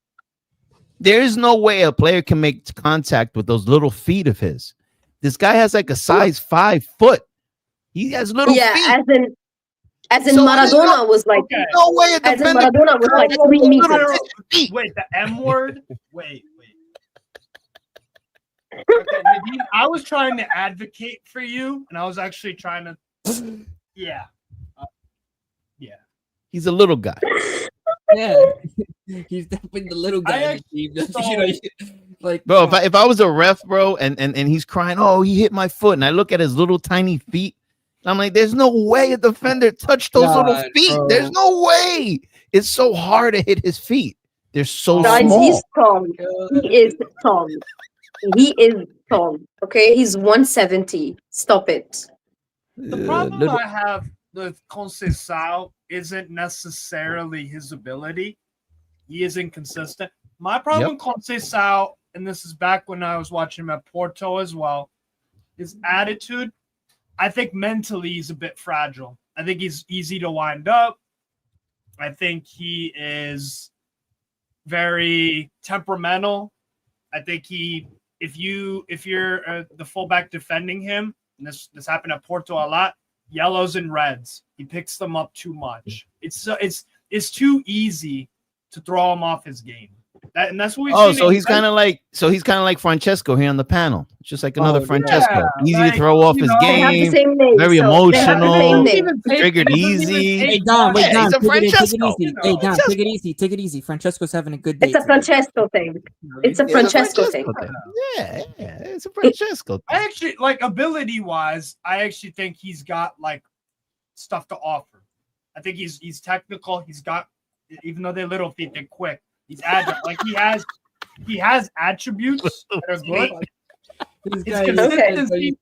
D: There is no way a player can make contact with those little feet of his. This guy has like a size 5 foot. He has little
B: Yeah,
D: feet.
B: as in
D: So
B: Maradona was like.
E: Okay.
D: No way a
B: As in
D: defender
B: Maradona was like 3 meters.
D: feet.
E: Wait, the M word? Wait. Okay, Nadine, I was trying to advocate for you, and I was actually trying to. Yeah.
D: He's a little guy.
A: Yeah. He's definitely the little guy on the team.
E: so-
A: You know, like,
D: Bro, if I was a ref, bro, and he's crying, oh, he hit my foot, and I look at his little tiny feet, I'm like, there's no way a defender touched those little feet.
A: Bro.
D: There's no way. It's so hard to hit his feet. They're so
B: Guys,
D: small.
B: he's tall. He is tall. He is tall. Okay, he's 170. Stop it.
E: The problem I have with Conceição isn't necessarily his ability. He is inconsistent. My problem with Conceição, and this is back when I was watching him at Porto as well, his attitude. I think mentally he's a bit fragile. I think he's easy to wind up. I think he is very temperamental. I think if you're the fullback defending him, and this happened at Porto a lot, yellows and reds. He picks them up too much. It's too easy to throw him off his game. That's what we've seen.
D: So he's kind of like Francesco here on the panel. It's just like another Francesco. Easy to throw off his game. Very emotional. Triggered easy.
A: Hey Dom, wait, Dom, take it easy. Take it easy. Francesco's having a good day.
B: It's a Francesco thing. It's a Francesco thing.
D: Yeah, it's a Francesco.
E: I actually like ability-wise. I actually think he's got like stuff to offer. I think he's technical. He's got, even though they're little feet, they're quick. He's agile. Like he has attributes that are good. It's consistency.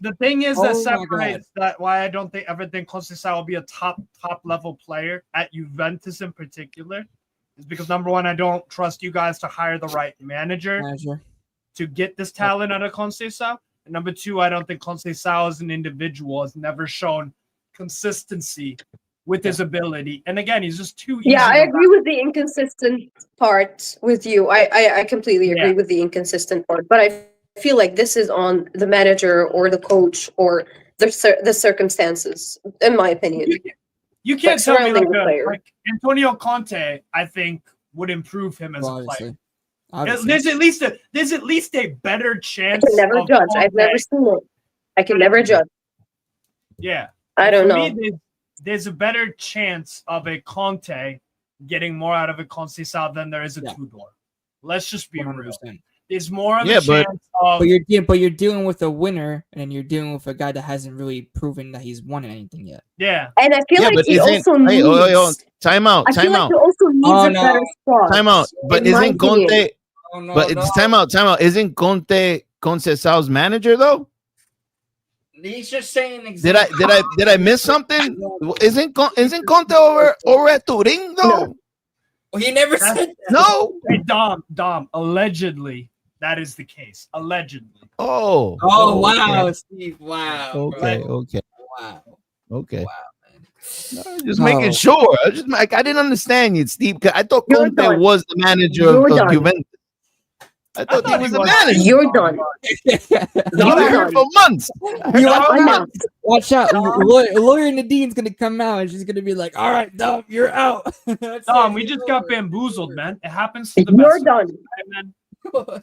E: The thing is that separates that why I don't ever think Conceição will be a top level player at Juventus in particular is because number one, I don't trust you guys to hire the right manager to get this talent out of Conceição. And number two, I don't think Conceição as an individual has never shown consistency with his ability. And again, he's just too easy.
B: Yeah, I agree with the inconsistent part with you. I completely agree with the inconsistent part. But I feel like this is on the manager or the coach or the circumstances, in my opinion.
E: You can't tell me like Antonio Conte, I think, would improve him as a player. There's at least a better chance.
B: I can never judge.
E: Conte.
B: I've never seen it. I can never judge.
E: Yeah.
B: I don't know.
E: There's a better chance of a Conte getting more out of a Conceição than there is a Tudor. Let's just be 100%. Real. There's more of a chance of.
A: But you're dealing with a winner, and you're dealing with a guy that hasn't really proven that he's won anything yet.
E: Yeah,
B: and I feel like he also needs.
D: Time out.
B: I feel like he also needs a better squad.
D: Time out. But isn't Conte? But it's time out. Isn't Conte Conceição's manager though?
A: He's just saying.
D: Did I miss something? Isn't Conte over at Turin though?
A: Well, he never said that.
D: No.
E: Hey, Dom. Allegedly, that is the case. Allegedly.
D: Oh,
A: wow,
D: okay.
A: Steve. Wow.
D: Okay.
A: Wow.
D: Okay.
A: Wow, man.
D: No, just making sure. I didn't understand you, Steve. I thought Conte was the manager of Juventus. I thought he was the manager.
B: You're done.
D: You're here for months.
A: Watch out. Lawyer Nadine's going to come out and she's going to be like, all right, Dom, you're out.
E: Dom, we just got bamboozled, man. It happens to the
B: You're
E: best.
B: Done.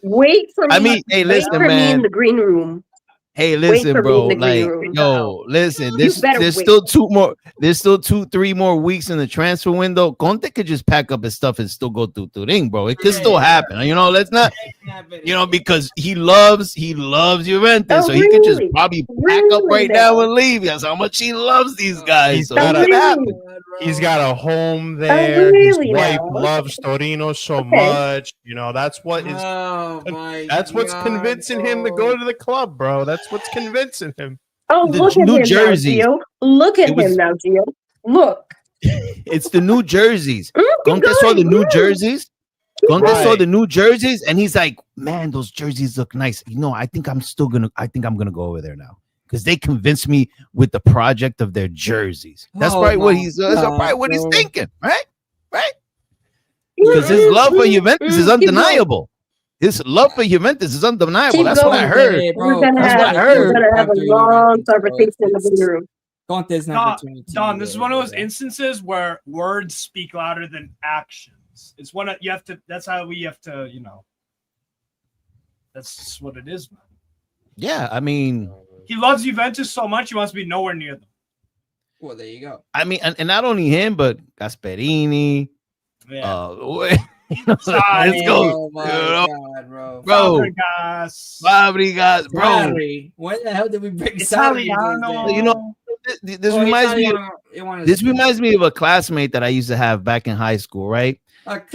B: Wait for me.
D: Hey, listen, man.
B: Me in the green room.
D: Hey, listen, bro. Like, listen. There's still 2-3 more weeks in the transfer window. Conte could just pack up his stuff and still go to Turin, bro. It could still happen. Let's not. Because he loves Juventus, so he could just probably pack up right now and leave. That's how much he loves these guys.
C: He's got a home there. His wife loves Torino so much. That's what is. That's what's convincing him to go to the club, bro. That's what's convincing him.
B: Oh, look at him now, Gio. Look at him now, Gio. Look.
D: It's the new jerseys. Conte saw the new jerseys. Conte saw the new jerseys, and he's like, "Man, those jerseys look nice." I think I'm gonna go over there now because they convinced me with the project of their jerseys. That's probably what he's. That's probably what he's thinking, right? Because his love for Juventus is undeniable. His love for Juventus is undeniable. That's what I heard.
B: We're gonna have a long conversation in the room.
A: Conte's number 22.
E: Don, this is one of those instances where words speak louder than actions. It's one you have to. That's how we have to. That's just what it is, man.
D: Yeah, I mean,
E: he loves Juventus so much he wants to be nowhere near them.
A: Well, there you go.
D: I mean, and not only him, but Gasperini.
E: Yeah.
D: Let's go.
A: Oh my God, bro.
E: Fabregas,
D: bro.
A: When the hell did we bring
E: Italiano?
D: this reminds me. This reminds me of a classmate that I used to have back in high school. Right?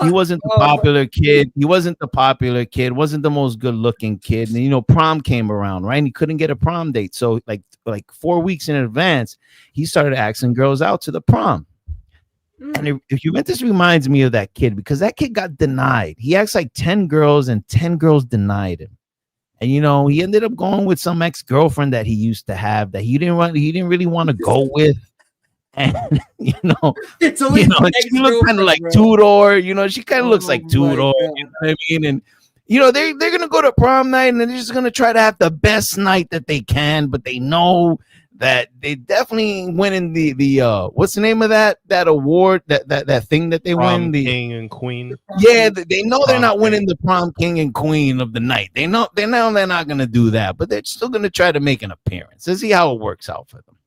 D: He wasn't the popular kid. He wasn't the popular kid. Wasn't the most good-looking kid. And prom came around, right? And he couldn't get a prom date. So like 4 weeks in advance, he started asking girls out to the prom. And Juventus reminds me of that kid because that kid got denied. He asked like 10 girls and 10 girls denied him. And he ended up going with some ex-girlfriend that he used to have that he didn't really want to go with. And she looks kind of like Tutto. She kind of looks like Tutto. You know what I mean? And they're gonna go to prom night and they're just gonna try to have the best night that they can, but they know that they definitely winning the what's the name of that award, that thing that they
C: prom
D: win, the
C: king and queen.
D: Yeah, they know they're not winning the prom king and queen of the night. They know they're not gonna do that, but they're still gonna try to make an appearance to see how it works out for them.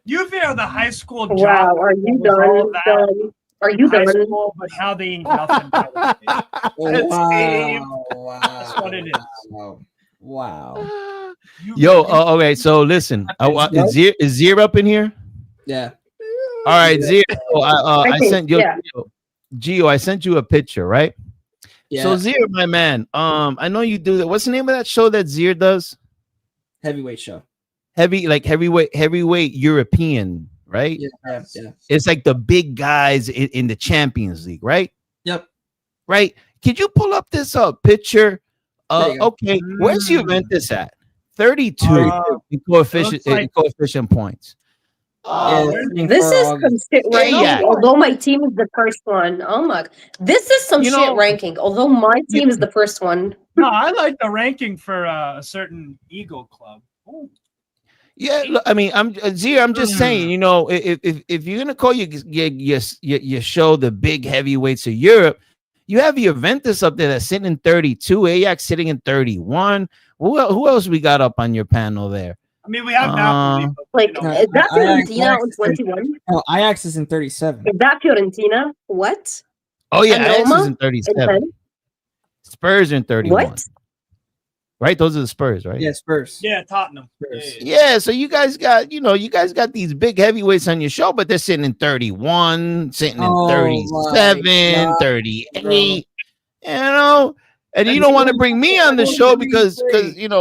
E: Juve are the high school.
B: Wow, are you done? Are you done?
E: School, but how they ain't nothing.
A: Wow.
E: That's what it is.
A: Wow.
D: Yo, okay. So listen, is Zier up in here?
A: Yeah.
D: All right, Zier. I sent you, Gio. I sent you a picture, right?
A: Yeah.
D: So Zier, my man. I know you do that. What's the name of that show that Zier does?
A: Heavyweight show.
D: Heavyweight European, right?
A: Yeah.
D: It's like the big guys in the Champions League, right?
A: Yep.
D: Right. Could you pull up this picture? Okay, where's Juventus at? 32 in coefficient points.
B: This is some shit ranking. Although my team is the first one. Oh my! This is some shit ranking. Although my team is the first one.
E: No, I like the ranking for a certain Eagle club. Ooh.
D: Yeah, look, I mean, I'm just saying, if you're gonna call your show the big heavyweights of Europe, you have Juventus up there that's sitting in 32, Ajax sitting in 31. Who else we got up on your panel there?
E: I mean, we have Napoli.
B: Is that Fiorentina on 21?
A: No, Ajax is in 37.
B: Is that Fiorentina? What?
D: Oh yeah, Ajax is in 37. Spurs are in 31.
B: What?
D: Right, those are the Spurs, right?
A: Yeah, Spurs.
E: Yeah, Tottenham.
A: Spurs.
D: Yeah, so you guys got these big heavyweights on your show, but they're sitting in 31, sitting in 37, 38. And you don't want to bring me on the show because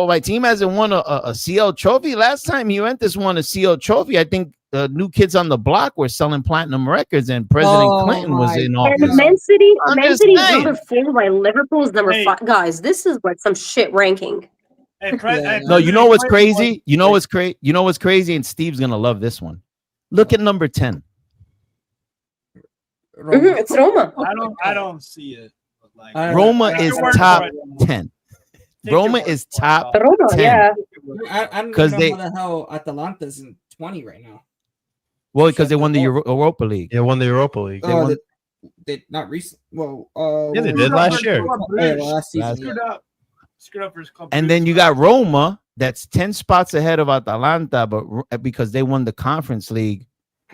D: my team hasn't won a CL trophy. Last time Juventus won a CL trophy, I think the New Kids on the Block were selling platinum records, and President Clinton was in office.
B: And Man City is number 4 while Liverpool is number 5. Guys, this is like some shit ranking.
D: No, you know what's crazy? You know what's crazy? And Steve's gonna love this one. Look at number 10.
B: It's Roma.
E: I don't see it.
D: Roma is top 10. Roma is top 10.
B: Yeah.
A: I don't know how the hell Atalanta's in 20 right now.
D: Well, because they won the Europa League.
C: They won the Europa League.
A: They not recent. Well,
C: yeah, they did last year.
A: Last season.
E: Screwed up for his club.
D: And then you got Roma, that's 10 spots ahead of Atalanta, but because they won the Conference League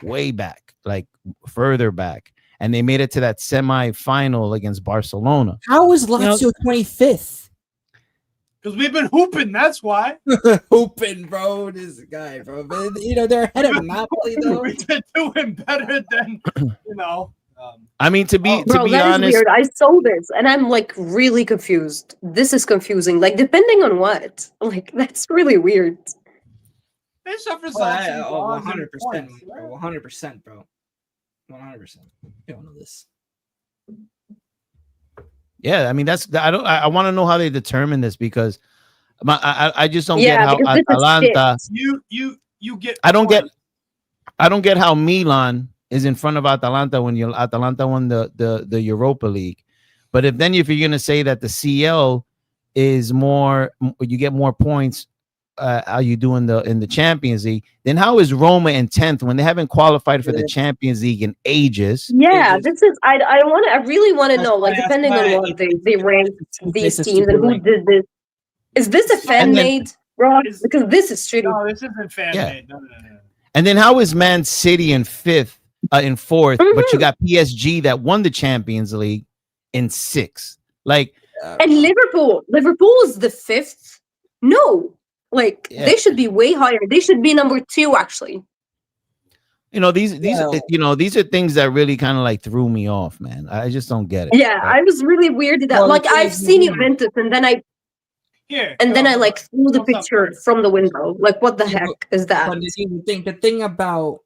D: way back, like further back, and they made it to that semi-final against Barcelona.
A: How is Lazio 25th?
E: Because we've been hooping, that's why.
A: Hooping, bro. This guy, bro. But, they're ahead of Napoli, though.
E: We've been doing better than,
D: I mean, to be
B: honest, is weird. I saw this and I'm like really confused. This is confusing. Like, depending on what? Like, that's really weird.
E: They suffer
A: 100%, 100%, bro. 100%. You don't know this.
D: Yeah, I mean I want to know how they determine this because I just don't get how Atalanta.
E: You get.
D: I don't get how Milan is in front of Atalanta when Atalanta won the Europa League, but if you're gonna say that the CL is more, you get more points. How you do in the Champions League? Then how is Roma in 10th when they haven't qualified for the Champions League in ages?
B: Yeah, this is. I really want to know. Like, depending on what they rank these teams and who did this. Is this a fan made, bro? Because this is shitty.
E: No, this isn't fan made. No.
D: And then how is Man City in 4th, but you got PSG that won the Champions League in 6th? Like,
B: and Liverpool is the 5th. No. Like they should be way higher. They should be number 2, actually.
D: These are things that really kind of like threw me off, man. I just don't get it.
B: Yeah, I was really weirded out. Like I've seen Juventus, and then I like threw the picture from the window. Like, what the heck is that?
A: But the thing about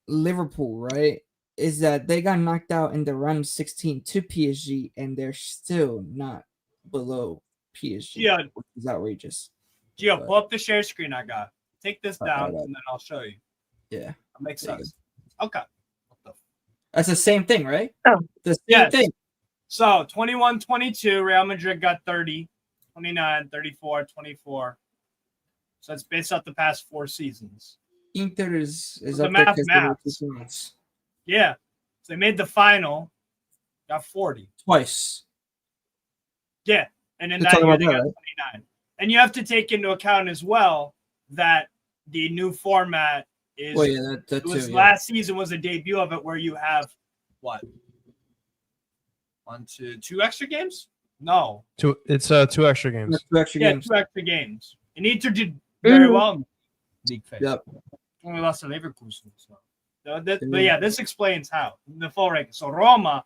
A: Liverpool, right, is that they got knocked out in the round of 16 to PSG, and they're still not below PSG.
E: Yeah,
A: which is outrageous.
E: Gio, pull up the share screen I got. Take this down, and then I'll show you.
A: Yeah,
E: that makes sense. Okay.
A: That's the same thing, right?
B: Oh,
A: the same thing.
E: So 21-22, Real Madrid got 30, 29, 34, 24. So it's based off the past 4 seasons.
A: Inter is
E: the
A: up there
E: math. Yeah. So they made the final, got 40.
A: Twice.
E: Yeah. And then that year they got 29. And you have to take into account as well that the new format is last season was a debut of it where you have what? 2 extra games? No.
C: 2 2 extra games.
A: That's 2 extra games.
E: 2 extra games. And Inter did very well in league phase.
A: Yep.
E: Only lost to Leverkusen. But yeah, this explains how. The full ranking. So Roma.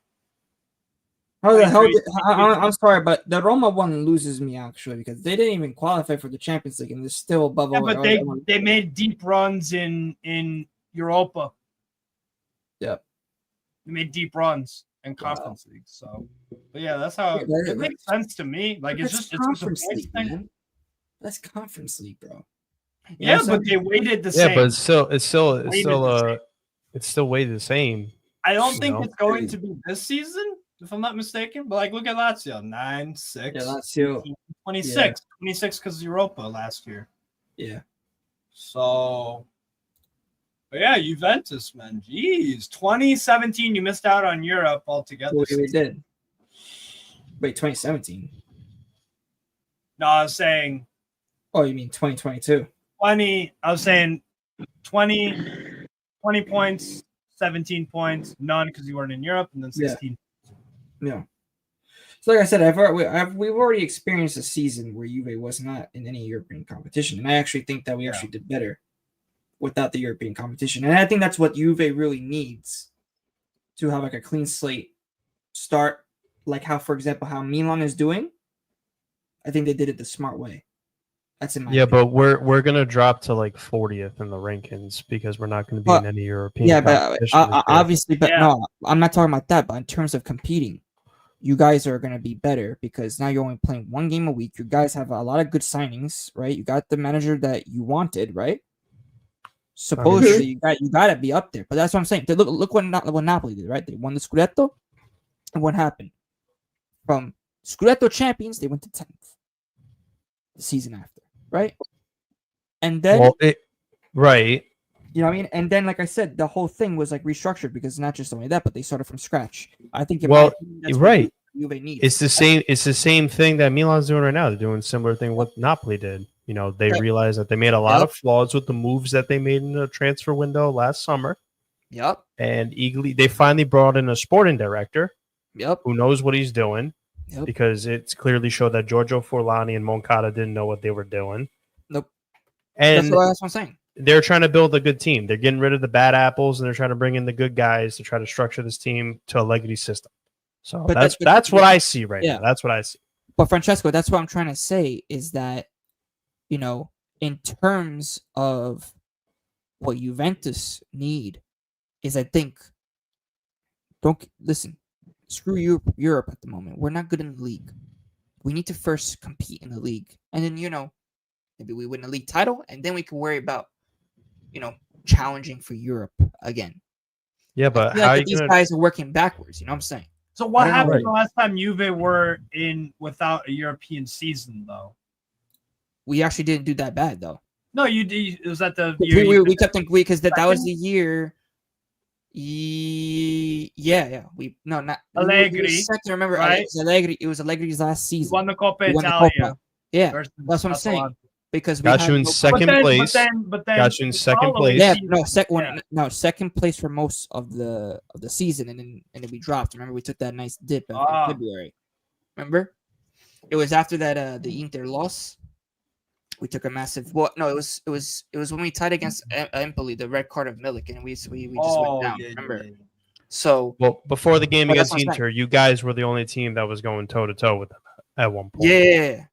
A: How the hell? I'm sorry, but the Roma one loses me actually because they didn't even qualify for the Champions League and they're still above.
E: Yeah, but they made deep runs in Europa.
A: Yep.
E: They made deep runs in Conference League. So, but yeah, that's how it makes sense to me. Like it's just
A: Conference
E: a
A: League, man. That's Conference League, bro.
E: Yeah, but they weighted the same.
C: Yeah, but it's still weighted the same.
E: I don't think it's going to be this season, if I'm not mistaken. But like, look at Lazio, 9, 6,
A: yeah, Lazio
E: 18, 26, 26 because Europa last year.
A: Yeah.
E: So, but yeah, Juventus, man. Jeez, 2017, you missed out on Europe altogether.
A: Well, we did. Wait, 2017.
E: No, I was saying.
A: Oh, you mean 2022?
E: I was saying 20 points, 17 points, none because you weren't in Europe, and then 16.
A: Yeah. So like I said, we've already experienced a season where Juve was not in any European competition, and I actually think that we actually did better without the European competition, and I think that's what Juve really needs to have like a clean slate start, like how, for example, how Milan is doing. I think they did it the smart way. That's in my opinion.
C: But we're gonna drop to like 40th in the rankings because we're not going to be in any European.
A: Yeah, but obviously, no, I'm not talking about that. But in terms of competing, you guys are going to be better because now you're only playing 1 game a week. You guys have a lot of good signings, right? You got the manager that you wanted, right? Supposedly, you got to be up there. But that's what I'm saying. Look what Napoli did, right? They won the Scudetto, and what happened? From Scudetto champions, they went to 10th the season after. Right, and then
C: right,
A: you know what I mean. And then, like I said, the whole thing was like restructured because not just only that, but they started from scratch. I think.
C: Well,
A: that's
C: right.
A: Juve needs.
C: It's the same. It's the same thing that Milan's doing right now. They're doing a similar thing what Napoli did. You know, they realized that they made a lot of flaws with the moves that they made in the transfer window last summer.
A: Yep.
C: And they finally brought in a sporting director.
A: Yep.
C: Who knows what he's doing. Yep. Because it's clearly showed that Giorgio Forlani and Moncada didn't know what they were doing.
A: Nope.
C: And
A: that's what I'm saying.
C: They're trying to build a good team. They're getting rid of the bad apples and they're trying to bring in the good guys to try to structure this team to a Allegri system. So that's what I see right now. That's what I see.
A: But Francesco, that's what I'm trying to say is that, you know, in terms of what Juventus need is, I think, don't listen. Screw Europe at the moment. We're not good in the league. We need to first compete in the league. And then, you know, maybe we win a league title and then we can worry about, you know, challenging for Europe again.
C: Yeah, but how
A: these guys are working backwards, you know what I'm saying?
E: So what happened the last time Juve were in without a European season though?
A: We actually didn't do that bad though.
E: No, you did. It was at the year
A: we kept thinking because that was the year. Yeah. We not
E: Allegri.
A: Remember,
E: right?
A: It was Allegri's last season.
E: He won the Coppa Italia.
A: Yeah, that's what I'm saying. Because we
C: got you in second place.
E: But then
C: got you in second place.
A: Yeah, second place for most of the season, and then we dropped. Remember, we took that nice dip in February. Remember, it was after that the Inter loss We took a massive. Well, no, it was when we tied against Empoli, the red card of Milik, and we just went down. Remember?
E: Yeah.
A: So
C: before the game
A: that's
C: against
A: what I'm
C: Inter, you guys were the only team that was going toe to toe with them at one point.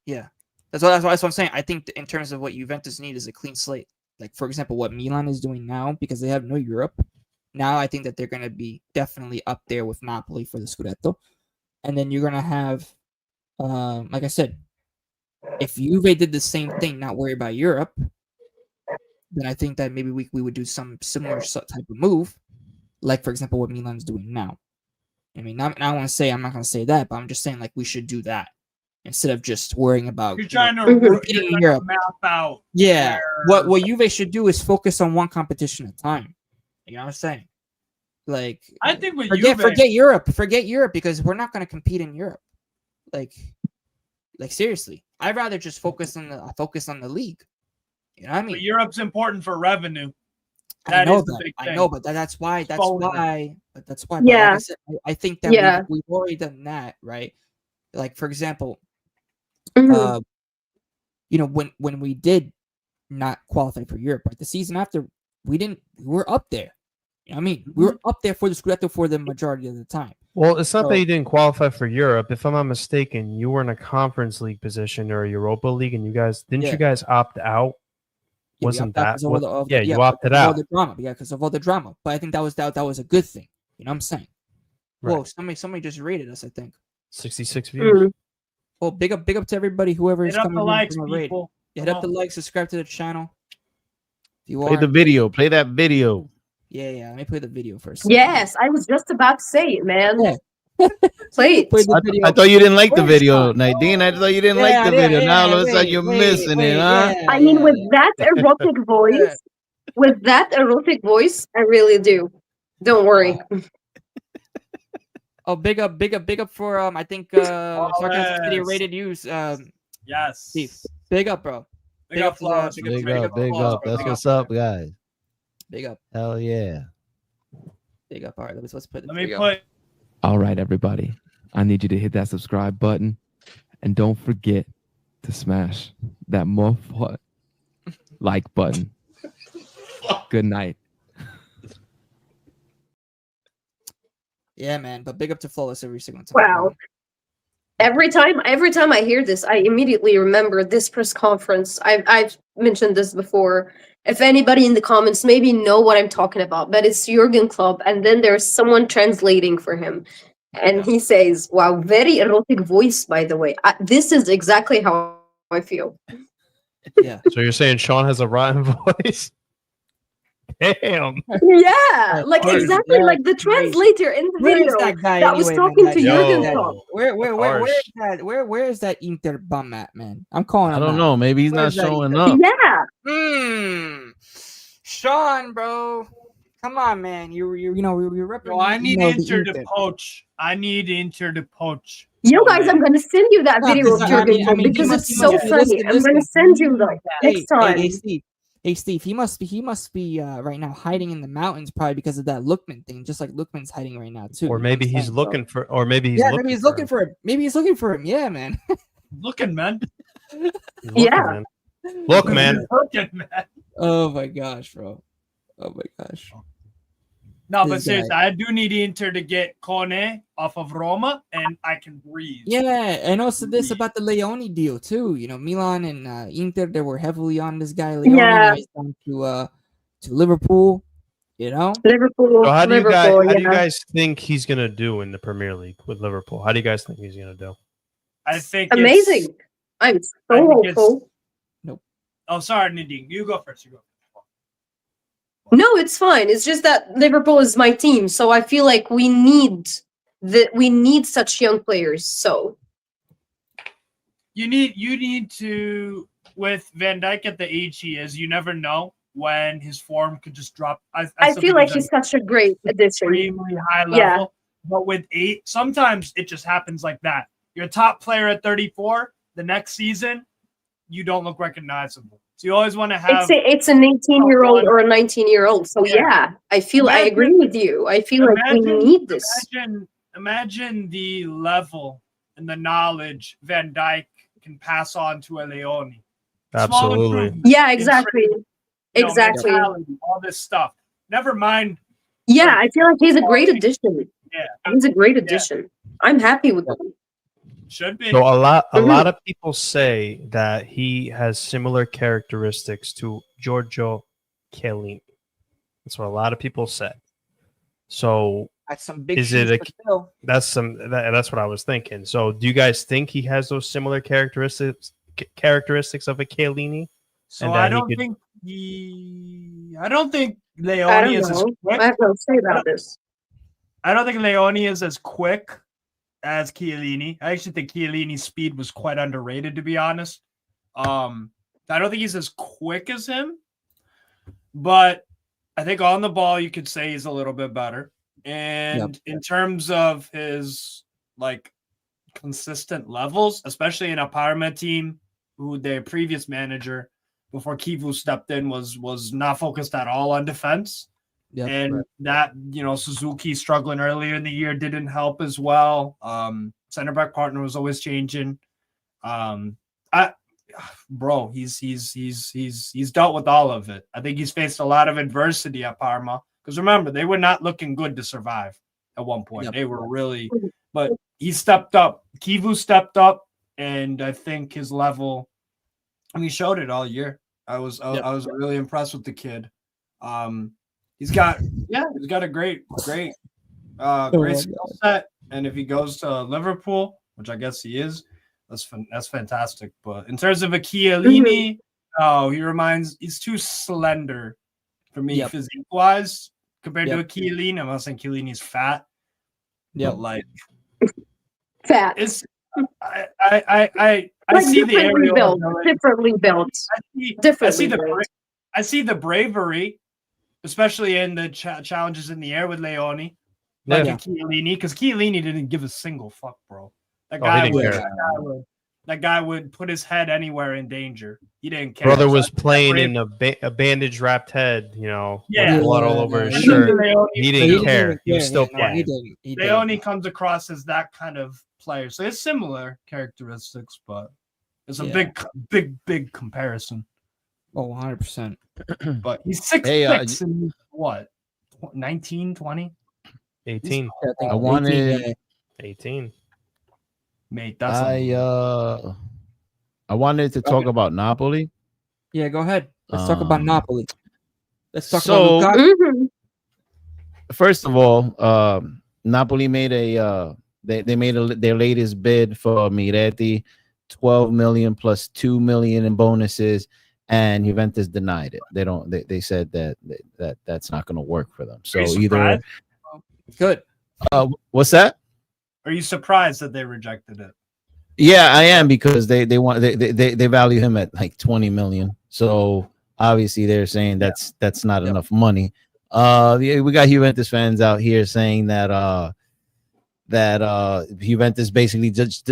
A: Yeah. That's what I'm saying. I think in terms of what Juventus need is a clean slate. Like for example, what Milan is doing now because they have no Europe. Now I think that they're going to be definitely up there with Napoli for the Scudetto, and then you're going to have, like I said, if Juve did the same thing, not worry about Europe, then I think that maybe we would do some similar type of move. Like, for example, what Milan's doing now. I mean, I'm not going to say that, but I'm just saying, like, we should do that instead of just worrying about
E: You're trying to
A: Europe.
E: map out.
A: Yeah. What Juve should do is focus on one competition at a time. You know what I'm saying? Like,
E: I think with
A: forget Europe because we're not going to compete in Europe. Like seriously, I'd rather just focus on the league. You know what I mean?
E: But Europe's important for revenue.
A: I know, but that's why.
E: Yeah.
A: Like I said, I think that we've already done that, right? Like for example, when we did not qualify for Europe, right? The season after, we were up there. You know what I mean? We were up there for the Scudetto for the majority of the time.
C: Well, it's not that you didn't qualify for Europe. If I'm not mistaken, you were in a Conference League position or a Europa League, and you guys opt out? Wasn't that? You opted out.
A: Because of all the drama. But I think that was a good thing. You know what I'm saying?
C: Right.
A: Whoa, somebody just rated us. I think
C: 66 views.
A: Well, big up to everybody, whoever is coming.
E: Hit up the likes, people.
A: Hit up the like, subscribe to the channel. If you
D: play the video. Play that video.
A: Yeah. Let me play the video first.
B: Yes, I was just about to say it, man.
A: Yeah.
B: Play it.
A: The video.
D: I thought you didn't like the video, Nadine. I thought you didn't like the video. Now all of a sudden you're missing it, huh?
B: I mean, with that erotic voice, I really do. Don't worry.
A: Oh, big up for I think Sarcastic City rated use.
E: Yes.
A: Steve. Big up, bro.
C: Big up. That's what's up, guys.
A: Big up.
D: Hell yeah.
A: Big up. All right, let's put the
E: video.
F: All right, everybody. I need you to hit that subscribe button and don't forget to smash that like button. Good night.
A: Yeah, man. But big up to Flawless every single time.
B: Wow. Every time I hear this, I immediately remember this press conference. I've mentioned this before. If anybody in the comments maybe know what I'm talking about, but it's Jurgen Klopp, and then there's someone translating for him, and he says, "Wow, very erotic voice, by the way." This is exactly how I feel.
A: Yeah.
C: So you're saying Sean has a rotten voice? Damn.
B: Yeah, like exactly like the translator in the video that was talking to Jurgen Klopp.
A: Where is that Inter bum at, man? I'm calling him.
D: I don't know. Maybe he's not showing up.
B: Yeah.
A: Sean, bro. Come on, man. You're representing.
E: I need Inter to poach.
B: You guys, I'm gonna send you that video of Jurgen Klopp because it's so funny. I'm gonna send you that next time.
A: Hey Steve, he must be right now hiding in the mountains probably because of that Lookman thing, just like Lookman's hiding right now too.
C: Or maybe he's looking for maybe he's looking for him.
A: Maybe he's looking for him. Yeah, man.
E: Looking, man.
B: Yeah.
C: Look, man.
E: Looking, man.
A: Oh my gosh, bro. Oh my gosh.
E: No, but seriously, I do need Inter to get Kone off of Roma, and I can breathe.
A: Yeah, and also this about the Leone deal too. You know, Milan and Inter, they were heavily on this guy. Leone, now he's down to Liverpool. You know,
B: Liverpool.
C: So how do you guys think he's gonna do in the Premier League with Liverpool? How do you guys think he's gonna do?
E: I think
B: amazing. I'm so hopeful.
A: Nope.
E: Oh, sorry, Nadine. You go first.
B: No, it's fine. It's just that Liverpool is my team, so I feel like we need such young players. So
E: you need to, with Van Dijk at the age he is, you never know when his form could just drop.
B: I feel like he's such a great addition.
E: Extremely high level, but with 8, sometimes it just happens like that. You're a top player at 34. The next season, you don't look recognizable. So you always want to have.
B: It's an 18-year-old or a 19-year-old. So I I agree with you. I feel like we need this.
E: Imagine the level and the knowledge Van Dijk can pass on to a Leone.
C: Absolutely.
B: Yeah, exactly. Exactly.
E: All this stuff. Never mind.
B: Yeah, I feel like he's a great addition.
E: Yeah,
B: he's a great addition. I'm happy with him.
E: Should be.
C: So a lot of people say that he has similar characteristics to Giorgio Chiellini. That's what a lot of people say. So
A: That's some big
C: is it
E: that's
C: what I was thinking. So do you guys think he has those similar characteristics of a Chiellini?
E: So I don't think Leone is as quick.
B: I have no say about this.
E: I don't think Leone is as quick as Chiellini. I actually think Chiellini's speed was quite underrated, to be honest. I don't think he's as quick as him, but I think on the ball you could say he's a little bit better. And in terms of his like consistent levels, especially in a Parma team who their previous manager before Kivu stepped in was not focused at all on defense. That, Suzuki struggling earlier in the year didn't help as well. Center back partner was always changing. He's dealt with all of it. I think he's faced a lot of adversity at Parma because remember, they were not looking good to survive at one point. They were really, but he stepped up. Kivu stepped up, and I think his level. He showed it all year. I was really impressed with the kid. He's got a great skill set, and if he goes to Liverpool, which I guess he is, that's fantastic. But in terms of a Chiellini, he's too slender for me physique wise compared to a Chiellini. I'm not saying Chiellini's fat, but like
B: fat.
E: It's I see the aerial
B: differently built.
E: I see the bravery, especially in the challenges in the air with Leone, like a Chiellini, because Chiellini didn't give a single fuck, bro. That guy would put his head anywhere in danger. He didn't care.
C: Brother was playing in a bandage wrapped head, with blood all over his shirt. He didn't care. He was still playing.
E: Leone comes across as that kind of player, so it's similar characteristics, but it's a big comparison.
A: Oh, 100%.
E: But he's 6'6" and what? 19, 20?
C: 18.
D: I wanted
C: 18.
E: Mate, that's
D: I wanted to talk about Napoli.
A: Yeah, go ahead. Let's talk about Napoli. Let's talk
D: about
A: Lukaku.
D: First of all, Napoli made they made their latest bid for Miretti, 12 million plus 2 million in bonuses, and Juventus denied it. They said that's not going to work for them. So either
A: good.
D: What's that?
E: Are you surprised that they rejected it?
D: Yeah, I am, because they value him at like 20 million. So obviously they're saying that's not enough money. We got Juventus fans out here saying that Juventus basically just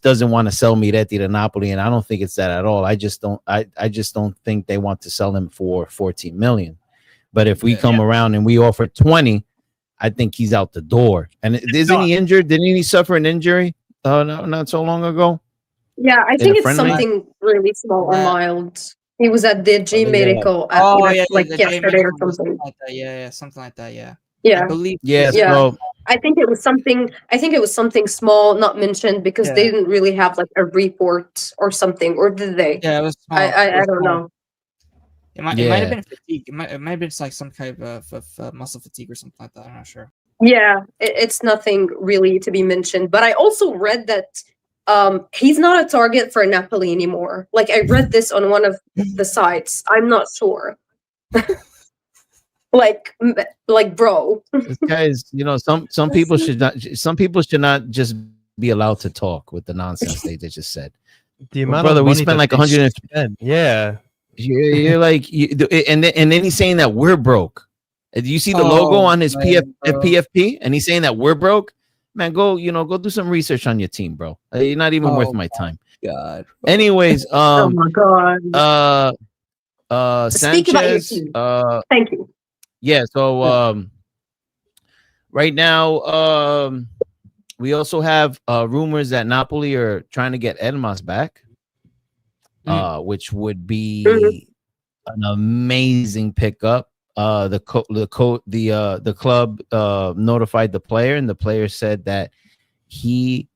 D: doesn't want to sell Miretti to Napoli, and I don't think it's that at all. I just don't think they want to sell him for 14 million. But if we come around and we offer 20, I think he's out the door. And isn't he injured? Didn't he suffer an injury not so long ago?
B: Yeah, I think it's something really small or mild. He was at the G medical yesterday or something.
A: Something like that. Yeah.
B: Yeah.
A: I believe.
D: Yeah. So
B: I think it was something small, not mentioned, because they didn't really have like a report or something, or did they?
A: Yeah, it was small.
B: I don't know.
A: It might have been fatigue. It might have been like some kind of muscle fatigue or something like that. I'm not sure.
B: Yeah, it's nothing really to be mentioned. But I also read that he's not a target for Napoli anymore. Like, I read this on one of the sites. I'm not sure. like, bro.
D: This guy is, some people should not just be allowed to talk with the nonsense they just said. Brother, we spent like 100.
C: Yeah.
D: You're like, and then he's saying that we're broke. Do you see the logo on his PFP? And he's saying that we're broke. Man, go do some research on your team, bro. You're not even worth my time.
A: God.
D: Anyways,
B: oh my God.
D: Sanchez.
B: About your team. Thank you.
D: Yeah. So right now, we also have rumors that Napoli are trying to get Elmas back. which would be an amazing pickup. The club notified the player, and the player said that he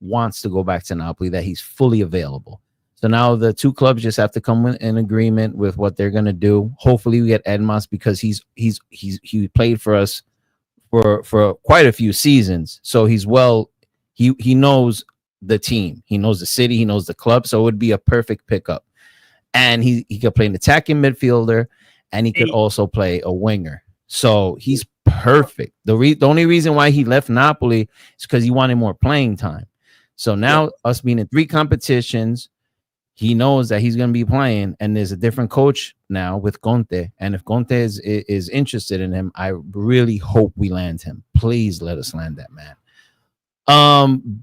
D: wants to go back to Napoli, that he's fully available. So now the two clubs just have to come in agreement with what they're gonna do. Hopefully we get Edmas, because he played for us for quite a few seasons. So he knows the team, he knows the city, he knows the club. So it would be a perfect pickup. And he could play an attacking midfielder, and he could also play a winger. So he's perfect. The only reason why he left Napoli is because he wanted more playing time. So now us being in 3 competitions, he knows that he's going to be playing, and there's a different coach now with Conte. And if Conte is interested in him, I really hope we land him. Please let us land that man.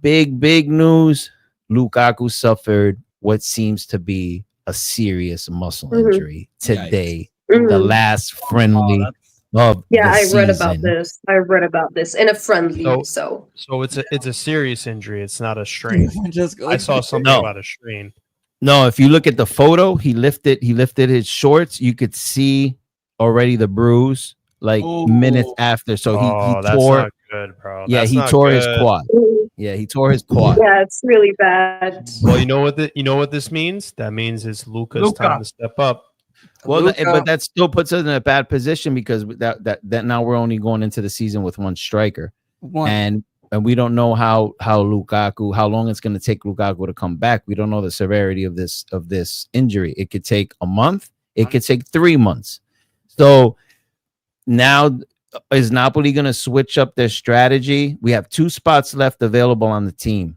D: Big news. Lukaku suffered what seems to be a serious muscle injury today. The last friendly of the
B: I read
D: season.
B: about this in a friendly. So
C: it's a serious injury. It's not a strain. I saw something about a strain.
D: No, if you look at the photo, he lifted his shorts. You could see already the bruise like minutes after. So he
C: that's
D: tore.
C: Not good, bro.
D: Yeah,
C: that's
D: he tore his quad. Yeah, he tore his quad.
B: Yeah, it's really bad.
C: Well, you know what this means? That means it's Luka's time to step up.
D: Well, but that still puts us in a bad position, because that now we're only going into the season with one striker, and we don't know how long it's going to take Lukaku to come back. We don't know the severity of this injury. It could take a month. It could take 3 months. So now, is Napoli going to switch up their strategy? We have 2 spots left available on the team.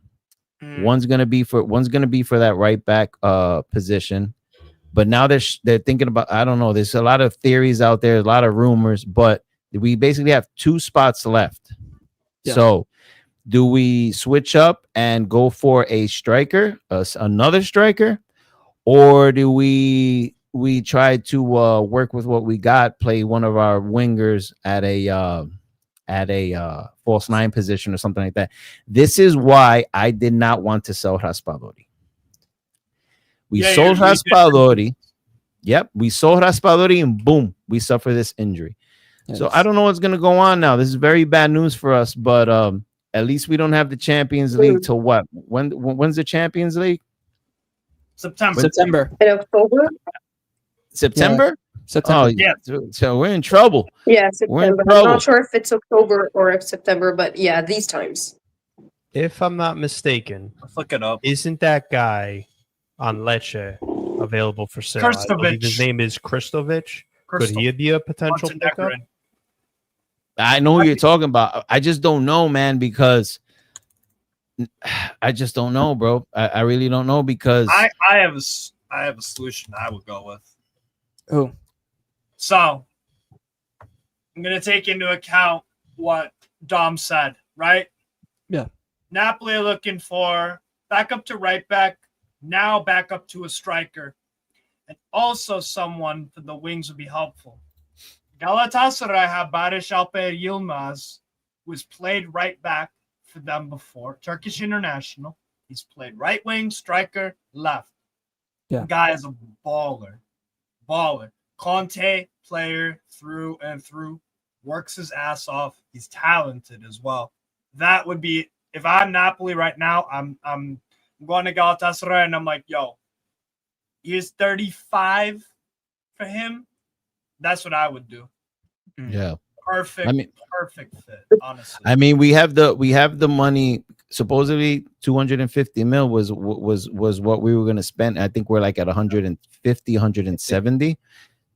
D: One's going to be for that right back position. But now they're thinking about, I don't know, there's a lot of theories out there, a lot of rumors, but we basically have 2 spots left. Yeah. So do we switch up and go for a striker, another striker, or do we try to work with what we got, play one of our wingers at a false 9 position or something like that? This is why I did not want to sell Raspadori. We sold Raspadori. Yep, we sold Raspadori, and boom, we suffer this injury. Yes. So I don't know what's going to go on now. This is very bad news for us, but at least we don't have the Champions League till what? When's the Champions League?
A: September.
B: In October?
D: September?
A: Yeah. September.
C: Yeah.
D: So we're in trouble.
B: Yeah, September. I'm not sure if it's October or if September, but yeah, these times.
C: If I'm not mistaken,
E: let's look it up.
C: Isn't that guy on Lecce available for sale? I believe his name is Kristovic. Could he be a potential pickup?
D: I know who you're talking about. I just don't know, man, because I just don't know, bro. I really don't know, because
E: I have a solution I would go with.
A: Oh.
E: So I'm gonna take into account what Dom said, right?
A: Yeah.
E: Napoli are looking for backup to right back, now back up to a striker, and also someone for the wings would be helpful. Galatasaray have Barış Alper Yilmaz, who's played right back for them before, Turkish international. He's played right wing, striker, left.
A: Yeah.
E: The guy is a baller. Conte player through and through, works his ass off. He's talented as well. That would be, if I'm Napoli right now, I'm going to Galatasaray and I'm like, yo, here's 35 for him. That's what I would do.
D: Yeah.
E: Perfect fit, honestly.
D: I mean, we have the money. Supposedly 250 mil was what we were going to spend. I think we're like at 150, 170,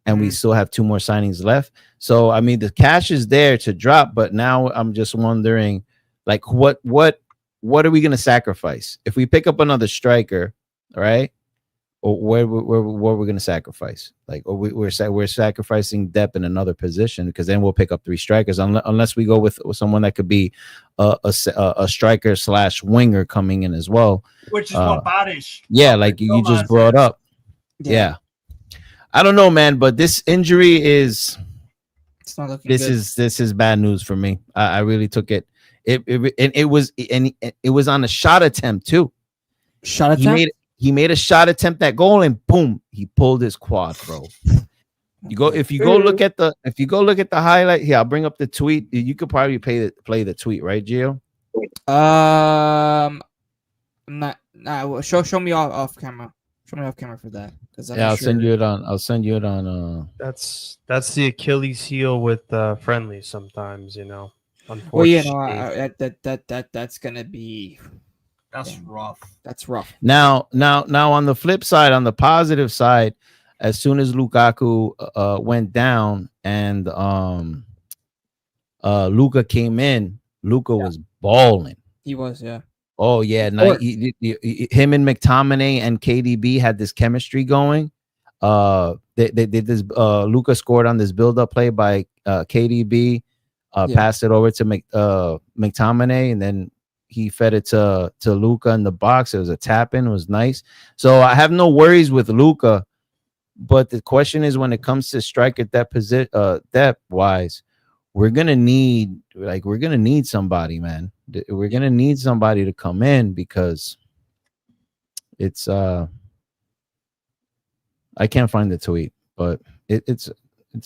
D: and we still have 2 more signings left. So I mean, the cash is there to drop, but now I'm just wondering, like, what are we going to sacrifice if we pick up another striker, right? Or where we're going to sacrifice, like, or we're sacrificing depth in another position, because then we'll pick up 3 strikers, unless we go with someone that could be a striker / winger coming in as well,
E: which is what Barış.
D: Yeah, like you just brought up. Yeah. I don't know, man, but this injury is.
A: It's not looking
D: this
A: good.
D: This is bad news for me. I really took it. It was on a shot attempt too.
A: Shot attempt.
D: He made a shot attempt at goal, and boom, he pulled his quad, bro. If you go look at the highlight here, I'll bring up the tweet. You could probably play the tweet, right, Gio?
A: Show me off camera. Show me off camera for that.
D: I'll send you it on.
C: That's the Achilles heel with friendly sometimes, you know.
A: Unfortunately, that's gonna be.
E: That's rough.
A: That's rough.
D: Now, on the flip side, on the positive side, as soon as Lukaku went down and Luka came in, Luka was balling.
A: He was, yeah.
D: Oh yeah, him and McTominay and KDB had this chemistry going. They did this. Luka scored on this build-up play by KDB. Passed it over to McTominay, and then he fed it to Luka in the box. It was a tap in. It was nice. So I have no worries with Luka, but the question is when it comes to striker depth wise, we're gonna need somebody, man. We're gonna need somebody to come in because it's I can't find the tweet, but it's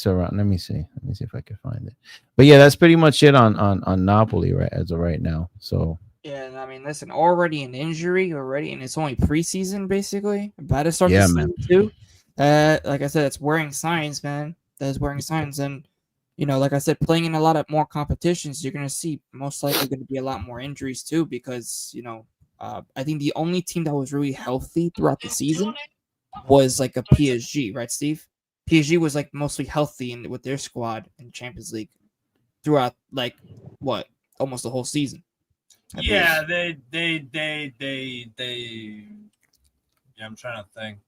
D: around. Let me see if I can find it. But yeah, that's pretty much it on Napoli right as of right now. So
A: yeah, and I mean, listen, already an injury already, and it's only preseason basically. About to start the season too. Like I said, it's wearing signs, man. That's wearing signs, and you know, like I said, playing in a lot of more competitions, you're gonna see most likely going to be a lot more injuries too, because you know, I think the only team that was really healthy throughout the season was like a PSG, right, Steve? PSG was like mostly healthy with their squad in Champions League throughout like what almost the whole season.
E: Yeah, they. Yeah, I'm trying to think.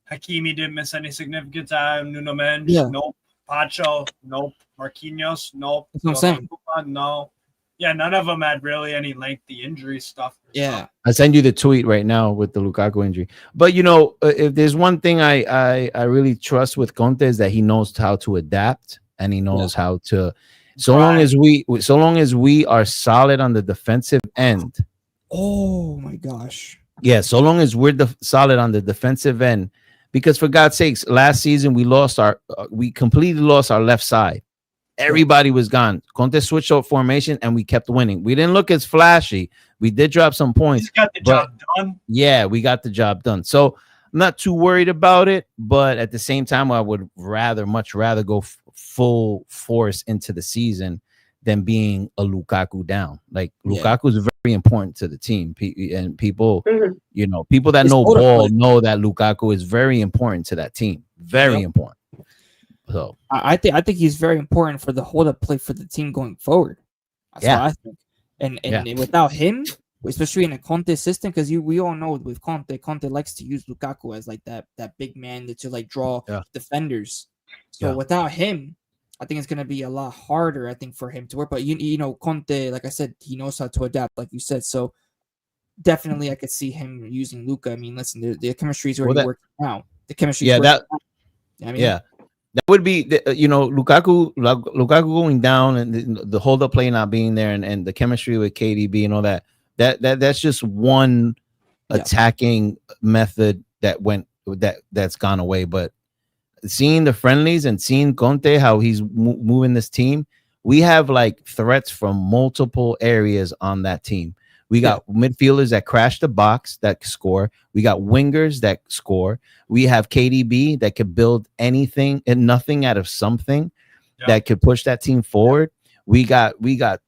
E: Hakimi didn't miss any significant time. Nuno Mendes, nope. Pacho, nope. Marquinhos, nope.
A: That's what I'm saying.
E: No. Yeah, none of them had really any lengthy injury stuff.
A: Yeah.
D: I send you the tweet right now with the Lukaku injury. But you know, if there's one thing I really trust with Conte is that he knows how to adapt and he knows how to. So long as we are solid on the defensive end.
A: Oh my gosh.
D: Yeah, so long as we're solid on the defensive end, because for God's sakes, last season we completely lost our left side. Everybody was gone. Conte switched up formation and we kept winning. We didn't look as flashy. We did drop some points.
E: He's got the job done.
D: Yeah, we got the job done. So I'm not too worried about it, but at the same time, I would much rather go full force into the season than being a Lukaku down. Like Lukaku is very important to the team, and people, you know, people that know ball know that Lukaku is very important to that team. Very important. So
A: I think he's very important for the hold up play for the team going forward. That's what I think. And without him, especially in a Conte system, because we all know with Conte likes to use Lukaku as like that big man to like draw defenders. So without him, I think it's gonna be a lot harder, I think, for him to work. But you know, Conte, like I said, he knows how to adapt, like you said. So definitely I could see him using Luka. I mean, listen, the chemistry is already working now. The chemistry
D: that would be, you know, Lukaku going down and the hold up play not being there and the chemistry with KDB and all that. That's just one attacking method that's gone away. But seeing the friendlies and seeing Conte, how he's moving this team, we have like threats from multiple areas on that team. We got midfielders that crash the box that score. We got wingers that score. We have KDB that could build anything and nothing out of something that could push that team forward. We got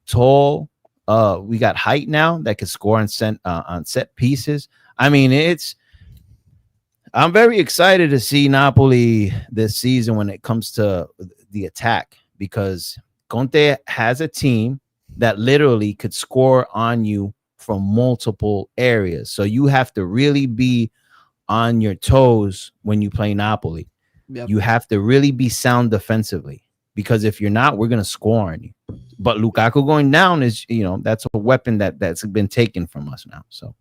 D: tall. We got height now that could score on set pieces. I mean, I'm very excited to see Napoli this season when it comes to the attack, because Conte has a team that literally could score on you from multiple areas. So you have to really be on your toes when you play Napoli. You have to really be sound defensively, because if you're not, we're going to score on you. But Lukaku going down is, you know, that's a weapon that's been taken from us now. So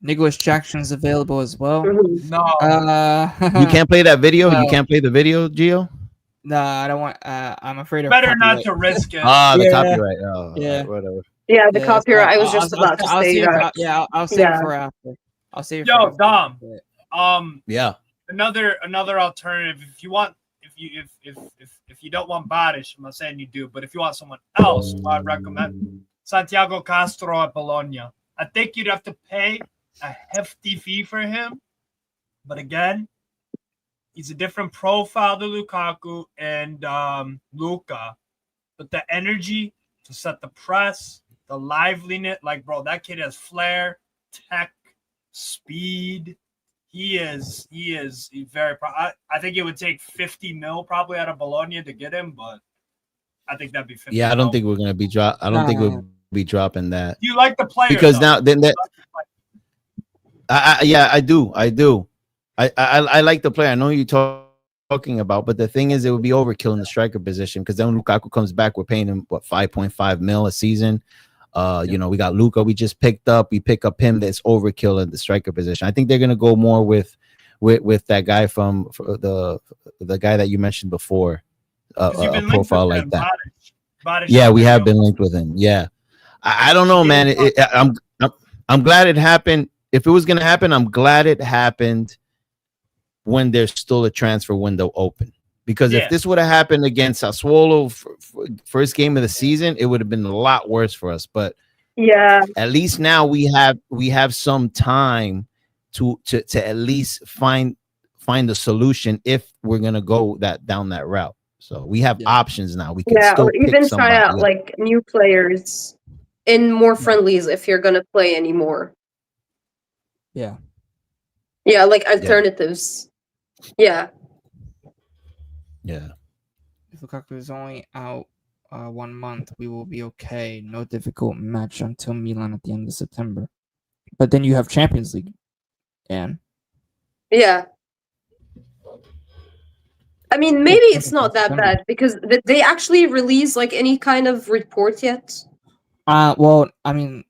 A: Nicholas Jackson's available as well.
E: No,
D: you can't play that video. You can't play the video, Gio.
A: No, I don't want. I'm afraid of
E: better not to risk it.
D: The copyright. Oh,
A: yeah,
D: whatever.
B: Yeah, the copyright. I was just about to say that.
A: I'll save it for after. I'll say it.
E: Yo, Dom.
D: Yeah.
E: Another alternative. If you want, if you don't want Barish, I'm not saying you do, but if you want someone else, I'd recommend Santiago Castro at Bologna. I think you'd have to pay a hefty fee for him, but again, he's a different profile to Lukaku and Luka, but the energy to set the press, the liveliness, like, bro, that kid has flair, tech, speed. He is very. I think it would take 50 mil probably out of Bologna to get him, but I think that'd be 50.
D: Yeah, I don't think we're gonna be I don't think we'll be dropping that.
E: You like the player
D: because
E: though.
D: now then that. I do. I like the player. I know you're talking about, but the thing is, it would be overkill in the striker position because then when Lukaku comes back, we're paying him 5.5 mil a season. You know, we got Luka. We just picked up. We pick up him. That's overkill in the striker position. I think they're gonna go more with that guy from the guy that you mentioned before. A profile like that. Badish, yeah, we have been linked with him. Yeah, I don't know, man. I'm glad it happened. If it was gonna happen, I'm glad it happened when there's still a transfer window open. Because if this would have happened against Sassuolo first game of the season, it would have been a lot worse for us. But at least now we have some time to at least find a solution if we're gonna go down that route. So we have options now. We can still
B: or even try out like new players in more friendlies if you're gonna play anymore.
A: Yeah,
B: like alternatives. Yeah.
A: If Lukaku is only out 1 month, we will be okay. No difficult match until Milan at the end of September. But then you have Champions League, and I mean, maybe it's not that bad because did they actually release like any kind of report yet? Well, I mean,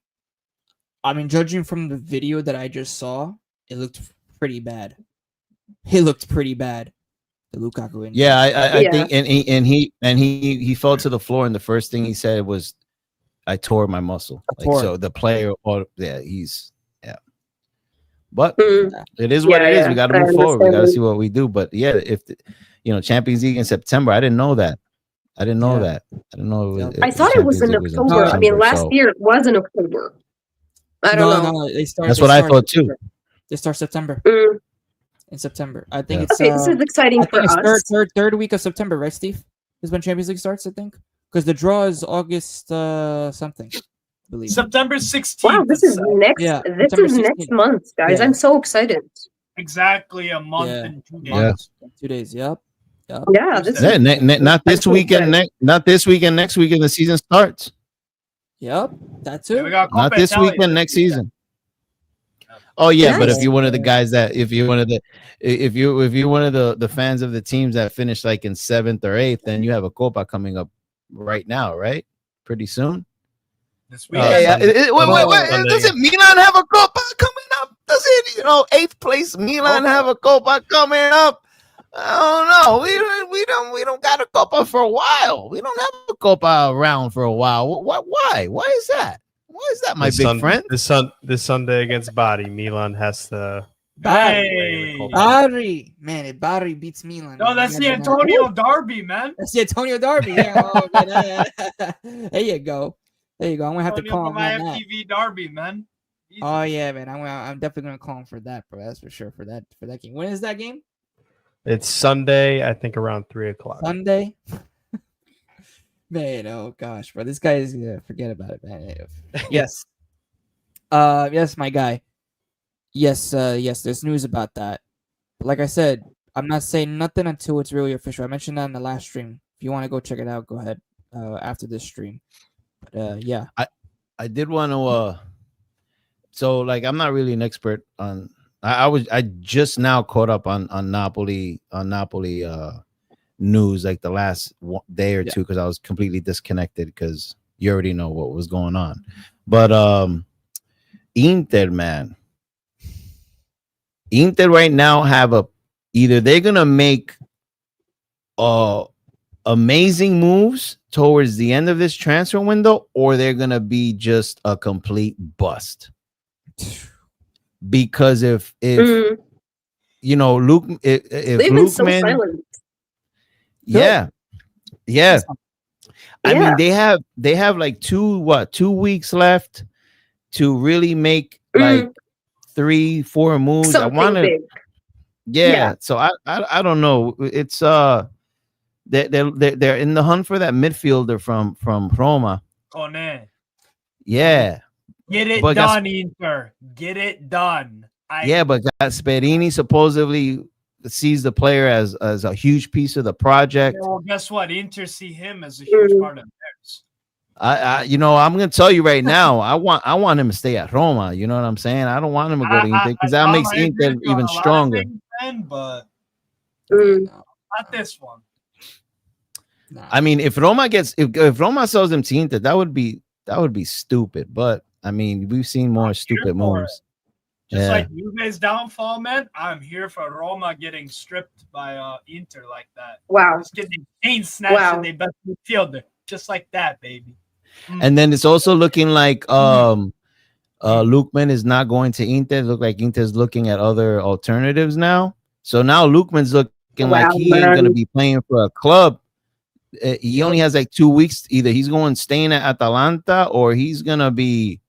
A: judging from the video that I just saw, it looked pretty bad. The Lukaku injury.
D: Yeah, I think, and he fell to the floor, and the first thing he said was, "I tore my muscle." So the player, but it is what it is. We got to move forward. We got to see what we do. But if Champions League in September, I didn't know that. I didn't know that. I didn't know.
B: I thought it was in October. I mean, last year it was in October. I don't know.
A: No,
D: that's what I thought too.
A: They start September. In September, I think it's
B: okay. This is exciting for us.
A: Third week of September, right, Steve? Is when Champions League starts, I think, because the draw is August something. I believe
E: September 16th.
B: Wow, this is next. This is next month, guys. I'm so excited.
E: Exactly a month and 2 days.
A: 2 days. Yep.
B: Yeah,
D: not this weekend. Not this weekend. Next weekend the season starts.
A: Yep, that too.
D: Not this weekend. Next season. Oh yeah, but if you're one of the guys if you're one of the fans of the teams that finished like in 7th or 8th, then you have a Copa coming up right now, right? Pretty soon.
E: This week.
D: Wait, doesn't Milan have a Copa coming up? Does it? 8th place Milan have a Copa coming up? I don't know. We don't got a Copa for a while. We don't have a Copa around for a while. Why? Why is that? Why is that, my big friend?
C: This Sunday against Bari, Milan has to.
A: Bari, man, if Bari beats Milan.
E: No, that's the Antonio Derby, man.
A: That's the Antonio Derby. Yeah, there you go. I'm gonna have to call him
E: my FTV Derby, man.
A: Easy. Oh yeah, man. I'm definitely gonna call him for that, bro. That's for sure. For that game. When is that game?
C: It's Sunday, I think around 3:00.
A: Sunday. Man, oh gosh, bro, this guy is gonna forget about it, man. Yes, yes, my guy. Yes, there's news about that. But like I said, I'm not saying nothing until it's really official. I mentioned that in the last stream. If you want to go check it out, go ahead. After this stream. But yeah,
D: I did want to. So like, I'm not really an expert on. I just now caught up on Napoli news like the last day or two because I was completely disconnected because you already know what was going on. But Inter right now have either they're gonna make amazing moves towards the end of this transfer window, or they're gonna be just a complete bust. because if you know Luke, if
B: They've been so silent.
D: Yeah. I mean, they have like 2 weeks left to really make like 3-4 moves.
B: Something
D: I want to,
B: big.
D: So I don't know. It's they're in the hunt for that midfielder from Roma.
E: Kone.
D: Yeah.
E: Get it done, Inter. Get it done.
D: But Gasperini supposedly sees the player as a huge piece of the project.
E: Well, guess what? Inter see him as a huge part of theirs.
D: I'm gonna tell you right now, I want him to stay at Roma. You know what I'm saying? I don't want him to go to Inter because that makes Inter even stronger.
E: But not this one.
D: I mean, if Roma if Roma sells him to Inter, that would be stupid. But I mean, we've seen more stupid moves.
E: Just like Juve's downfall, man. I'm here for Roma getting stripped by Inter like that.
B: Wow.
E: Just getting chain snatched and they best midfielder. Just like that, baby.
D: And then it's also looking like Lookman is not going to Inter. Look like Inter's looking at other alternatives now. So now Lookman's looking like he ain't gonna be playing for a club. He only has like 2 weeks. Either he's staying at Atalanta or he's gonna be.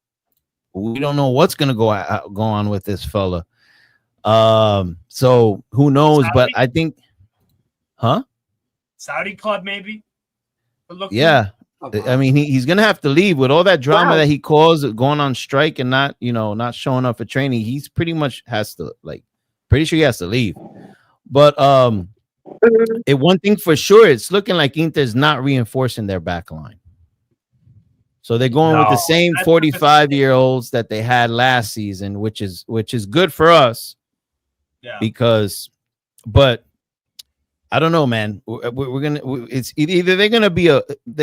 D: We don't know what's gonna go on with this fella. So who knows?
E: Saudi?
D: But I think,
E: Saudi club maybe.
D: Yeah. I mean, he's gonna have to leave with all that drama that he caused, going on strike and not showing up for training. He's pretty much has to pretty sure he has to leave. But one thing for sure, it's looking like Inter's not reinforcing their back line. So they're going with the same 45-year-olds that they had last season, which is good for us. Yeah. But I don't know, man. It's either they're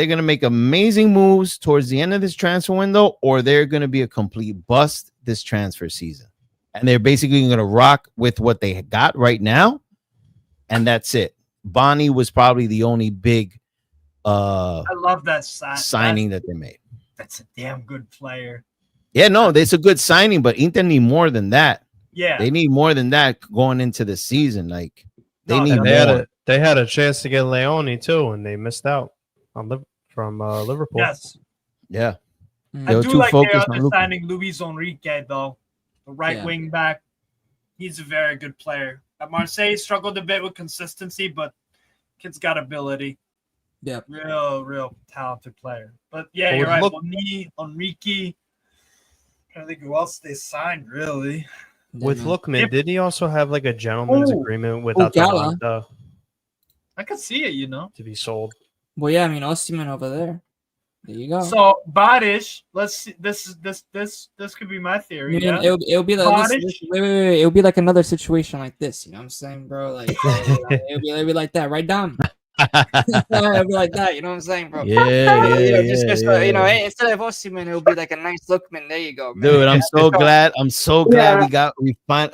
D: gonna make amazing moves towards the end of this transfer window, or they're gonna be a complete bust this transfer season, and they're basically gonna rock with what they got right now, and that's it. Bonnie was probably the only big
E: I love that
D: signing that they made.
E: That's a damn good player.
D: Yeah, no, it's a good signing, but Inter need more than that.
E: Yeah,
D: they need more than that going into the season. Like they need
C: more. They had a chance to get Leone too, and they missed out on from Liverpool.
E: Yes.
D: Yeah.
E: I do like they're signing Luis Enrique, though. The right wing back. He's a very good player. At Marseille, struggled a bit with consistency, but kid's got ability.
A: Yeah.
E: Real talented player. But yeah, you're right. Boni, Enrique. I don't think who else they signed, really.
C: With Lookman, did he also have like a gentleman's agreement with Atalanta?
E: I could see it,
C: to be sold.
A: Well, yeah, I mean, Osimhen over there. There you go.
E: So Badish, let's see. This could be my theory.
A: Yeah, it'll be like wait. It'll be like another situation like this. You know what I'm saying, bro? Like it'll be like that, right, Dom? It'll be like that. You know what I'm saying, bro?
D: Yeah.
A: Instead of Osimhen, it'll be like a nice Lookman. There you go, man.
D: Dude. I'm so glad. we find.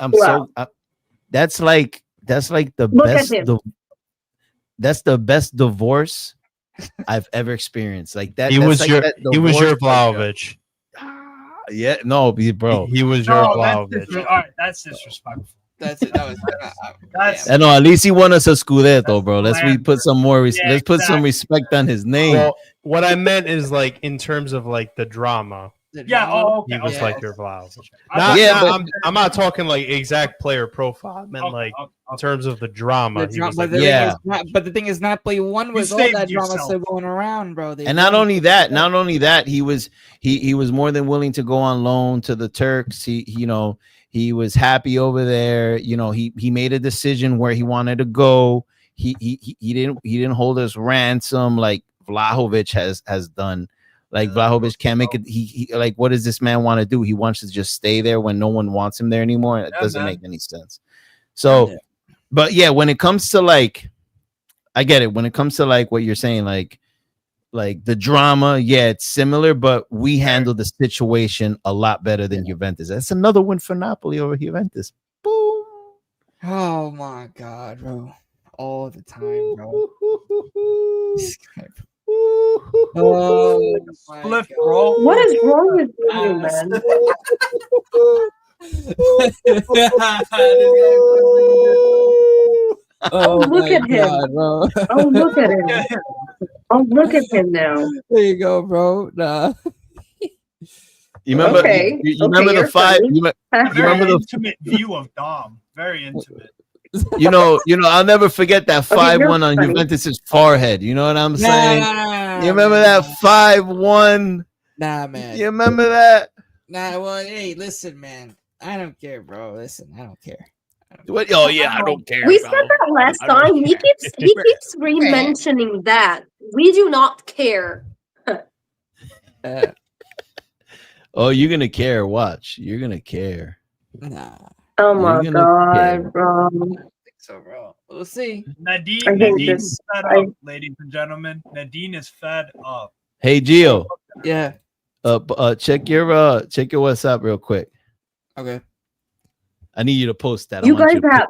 D: That's like the best. That's the best divorce I've ever experienced. Like that.
C: He was your Vlahovic.
D: Yeah, no, bro.
C: He was your Vlahovic.
E: All right, that's disrespectful.
A: That's it.
D: I know. At least he won us a Scudetto, bro. Let's put some more. Let's put some respect on his name.
C: Well, what I meant is like in terms of like the drama.
E: Yeah. Oh, okay.
C: He was like your Vlahovic. I'm not talking like exact player profile. I meant like in terms of the drama.
A: But the thing is, Napoli won with all that drama still going around, bro.
D: And not only that, he was more than willing to go on loan to the Turks. He was happy over there. He made a decision where he wanted to go. He didn't hold us ransom like Vlahovic has done. Like Vlahovic can't make it. He like, what does this man want to do? He wants to just stay there when no one wants him there anymore. It doesn't make any sense. So, but yeah, when it comes to like, I get it. When it comes to like what you're saying, like the drama, yeah, it's similar, but we handled the situation a lot better than Juventus. That's another win for Napoli over Juventus. Boom.
A: Oh my God, bro. All the time, bro.
E: Split, bro.
B: What is wrong with you, man? Oh, look at him.
A: bro.
B: Oh, look at him. Oh, look at him now.
A: There you go, bro. Nah.
D: You remember?
B: Okay.
D: You remember the five? You remember the
E: intimate view of Dom? Very intimate.
D: you know. I'll never forget that 5-1 on
B: funny.
D: Juventus's forehead. You know what I'm saying?
A: Nah,
D: You remember that 5-1?
A: Nah, man.
D: You remember that?
A: Nah, well, hey, listen, man. I don't care, bro. Listen, I don't care.
D: What? Oh yeah, I don't care.
B: We
D: bro.
B: said that last time. He keeps re-mentioning that. We do not care.
D: Oh, you're gonna care. Watch, you're gonna care.
A: Nah.
B: Oh my
D: You're gonna care.
B: god, bro.
A: I don't think so, bro. We'll see.
E: Nadine is fed up, ladies and gentlemen. Nadine is fed up.
D: Hey, Gio.
A: Yeah.
D: Check your WhatsApp real quick.
A: Okay.
D: I need you to post that.
B: You guys have
D: I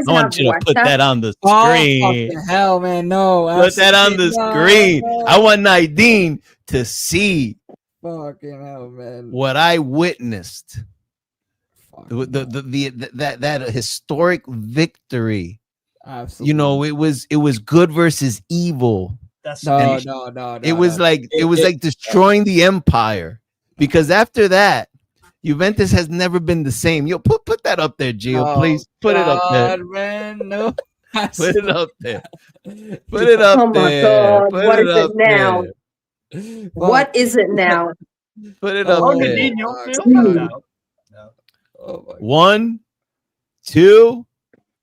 D: want you to put
B: WhatsApp?
D: that on the
A: Oh,
D: screen.
A: fucking hell, man. No.
D: Put that on the screen.
A: No.
D: I want Nadine to see
A: Fucking hell, man.
D: what I witnessed.
A: Fuck.
D: That historic victory.
A: Absolutely.
D: You know, it was good versus evil.
E: That's
A: No.
D: It was like destroying the empire, because after that, Juventus has never been the same. Yo, put that up there, Gio, please. Put it up there.
A: Man, no.
D: Put it up there. Put it up
B: Oh my
D: there.
B: god,
D: Put
B: what
D: it
B: is
D: up
B: it now?
D: there.
B: What is it now?
D: Put it up
A: Oh,
D: there.
E: Nadine, you don't feel
B: Hmm.
E: that. No.
A: Oh my
D: 1, 2,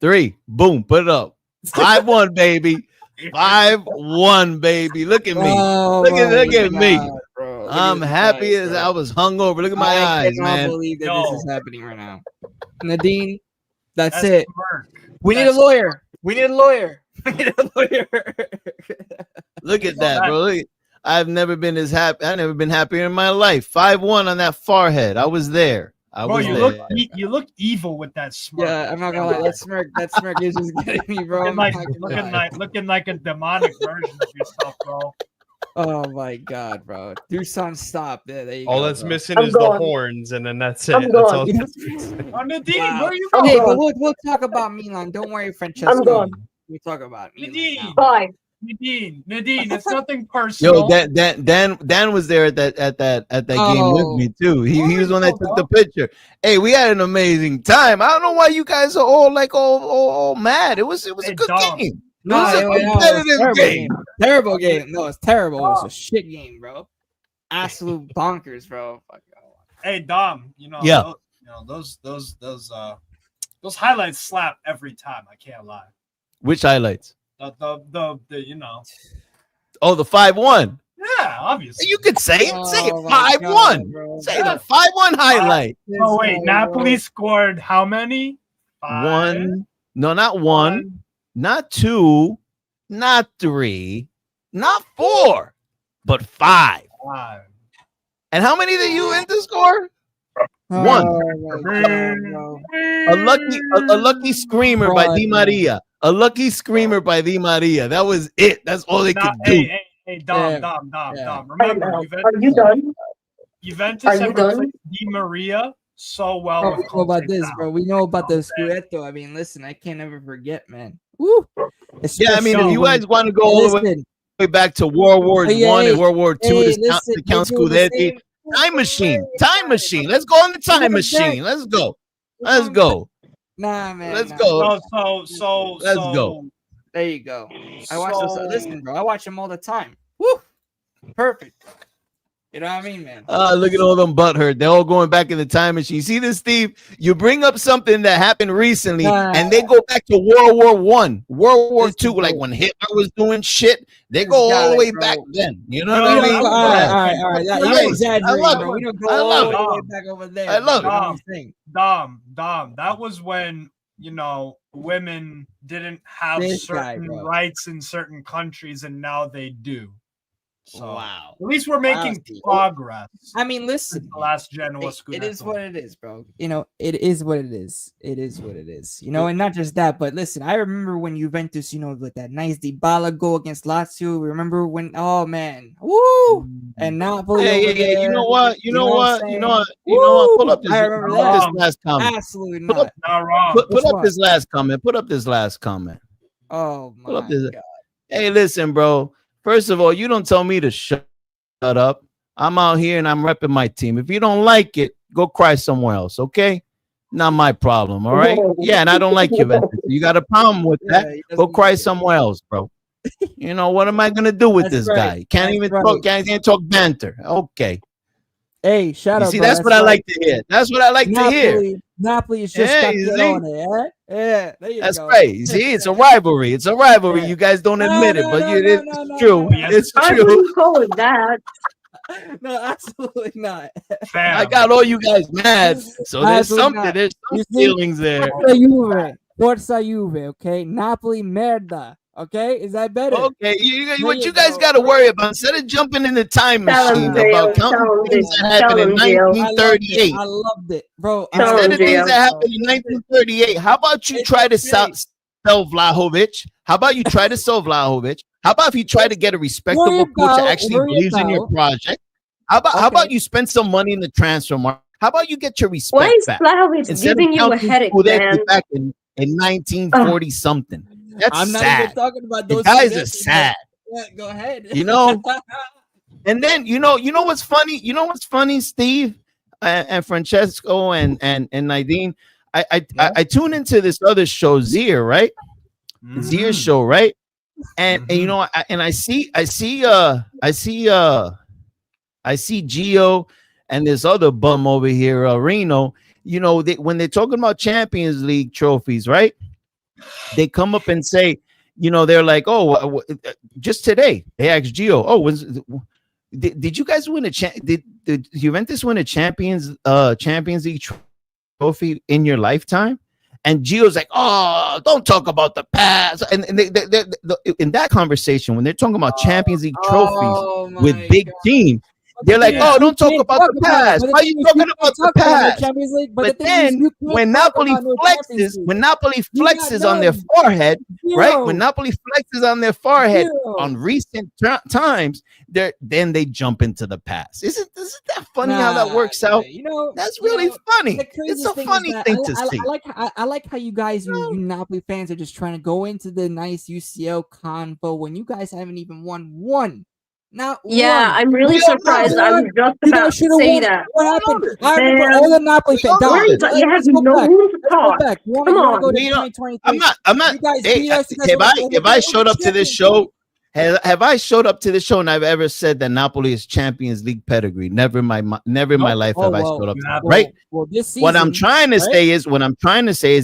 D: 3. Boom. Put it up. 5-1, baby. 5-1, baby. Look at me.
A: Oh
D: Look at
A: my
D: me.
A: God, bro. Look at
D: I'm
A: this
D: happy
A: guy,
D: as
A: bro.
D: I was hungover. Look at my eyes,
A: cannot
D: man.
A: believe that
E: Yo.
A: this is happening right now. Nadine, that's
E: That's
A: it.
E: smirk.
A: We need a lawyer. We need a lawyer. We need a lawyer.
D: Look at that, bro. Look, I've never been as happy. I've never been happier in my life. 5-1 on that forehead. I was there.
E: Bro, you look evil with that smirk.
A: Yeah, I'm not gonna lie. That smirk is just getting me, bro.
E: Looking like a demonic version of yourself, bro.
A: Oh my god, bro. Dusan, stop. There you
C: All
A: go,
C: that's
A: bro.
C: missing
B: I'm
C: is
B: gone.
C: the horns, and then that's it.
B: I'm
C: That's
B: gone.
C: all that's missing.
E: Oh, Nadine,
A: Wow.
E: where are you
A: Okay,
E: from?
A: but we'll talk about Milan. Don't worry, Francesco.
B: I'm gone.
A: We'll talk about Milan
E: Nadine.
A: now.
B: Bye.
E: Nadine, it's nothing personal.
D: Yo, Dan was there at that game with me too. He was the one that took the picture. Hey, we had an amazing time. I don't know why you guys are all mad. It was a good game. It was a competitive game.
A: Terrible game. No, it's terrible. It was a shit game, bro. Absolute bonkers, bro. Fuck.
E: Hey, Dom,
D: Yeah.
E: those highlights slap every time. I can't lie.
D: Which highlights?
E: The
D: Oh, the 5-1.
E: yeah, obviously.
D: You could say it. Say it.
A: Oh my
D: 5-1.
A: God, bro.
D: Say the 5-1 highlight.
E: Oh wait, Napoli scored how many?
D: 1. No, not 1. Not 2. Not 3. Not 4. But 5.
E: 5.
D: And how many did you enter score? 1. A lucky screamer by Di Maria. A lucky screamer by Di Maria. That was it. That's all they could do.
E: Hey, Dom. Remember,
B: Are you done?
E: Juventus
B: Are you
E: have
B: done?
E: replaced Di Maria so well.
A: Oh, we know about this, bro. We know about the Scudetto. I mean, listen, I can't ever forget, man. Woo.
D: Yeah, I mean, if you guys want to go all the way back to World War I and World War II to count Scudetti, time machine. Let's go on the time machine. Let's go.
A: Nah, man.
D: Let's go.
E: So
D: Let's go.
A: There you go. I watch those. Listen, bro. I watch them all the time. Woo. Perfect. You know what I mean, man?
D: Look at all them butthurt. They're all going back in the time machine. See this, Steve? You bring up something that happened recently, and they go back to World War I, World War II, like when Hitler was doing shit. They go all the way back then. You know what I mean?
A: All right. You're exaggerating, bro. We don't go all the way back over there.
D: I love it.
E: Dom. That was when women didn't have certain rights in certain countries, and now they do. So
A: wow.
E: At least we're making progress.
A: I mean, listen,
E: the last Genoa
A: it is what it is, bro. You know, it is what it is. It is what it is. You know, and not just that, but listen, I remember when Juventus, you know, with that nice Dybala goal against Lazio. Remember when? Oh man, woo! And Napoli.
D: Hey, you know what? You know what? Pull up this.
A: I remember that.
D: This last comment.
A: Absolutely not.
E: Not wrong.
D: Put up this last comment. Put up this last comment.
A: Oh my
D: Pull up this.
A: God.
D: Hey, listen, bro. First of all, you don't tell me to shut up. I'm out here and I'm repping my team. If you don't like it, go cry somewhere else, okay? Not my problem, all right? Yeah, and I don't like Juventus. You got a problem with that? Go cry somewhere else, bro. You know, what am I going to do with this guy? Can't even talk, can't talk banter. Okay.
A: Hey, shout out.
D: See, that's what I like to hear. That's what I like to hear.
A: Napoli is just got to get on it. Yeah, there you
D: that's
A: go.
D: right. You see, it's a rivalry. It's a rivalry. You guys don't admit it, but it's true. It's true.
B: I wouldn't call it that.
A: No, absolutely not.
D: I got all you guys mad. So there's something. There's some feelings there.
A: Forza Juve, okay? Napoli merda. Okay, is that better?
D: Okay, what you guys got to worry about, instead of jumping in the time machine about counting things that happened in 1938.
A: I loved it, bro.
D: Instead of things that happened in 1938, how about you try to sell Vlahovic? How about you try to sell Vlahovic? How about if you try to get a respectable coach that actually believes in your project? How about you spend some money in the transfer market? How about you get your respect
B: Why is
D: back?
B: Vlahovic giving you a headache, man?
D: Back in 1940 something. That's
A: I'm not
D: sad.
A: even talking about those
D: guys are sad.
A: Yeah, go ahead.
D: You know, and then you know what's funny. You know what's funny, Steve and Francesco and Nadine. I tune into this other show, Zier, right? Zier show, right? And you know, I see Gio and this other bum over here, Reno. You know, when they're talking about Champions League trophies, right? They come up and say, you know, they're like, oh, just today they asked Gio, did you guys win did Juventus win a Champions League trophy in your lifetime? And Gio's like, oh, don't talk about the past. And they, in that conversation, when they're talking about Champions League trophies with big teams, they're like, oh, don't talk about the past. Why are you talking about the past? But then when Napoli flexes on their forehead, right? When Napoli flexes on their forehead on recent times, then they jump into the past. Isn't that funny how that works out?
A: You know,
D: that's really funny. It's a funny thing to see.
A: I like how you guys, you Napoli fans, are just trying to go into the nice UCL convo when you guys haven't even won one.
B: I'm really surprised. I was just about to say that.
A: What happened? All the Napoli fans.
B: You have no room to talk. Come on.
D: I'm not. If I showed up to this show, have I showed up to this show and I've ever said that Napoli is Champions League pedigree? Never in my life have I showed up. Right.
A: Well, this season,
D: what I'm trying to say is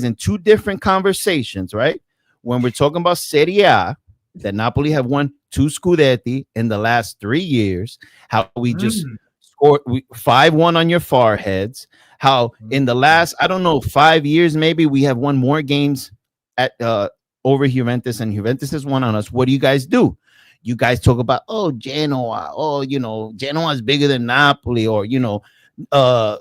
D: in two different conversations. Right. When we're talking about Serie A, that Napoli have won 2 Scudetti in the last 3 years, how we just scored 5-1 on your foreheads, how in the last, I don't know, 5 years, maybe we have won more games at over Juventus and Juventus has won on us. What do? You guys talk about, Genoa, Genoa is bigger than Napoli, or,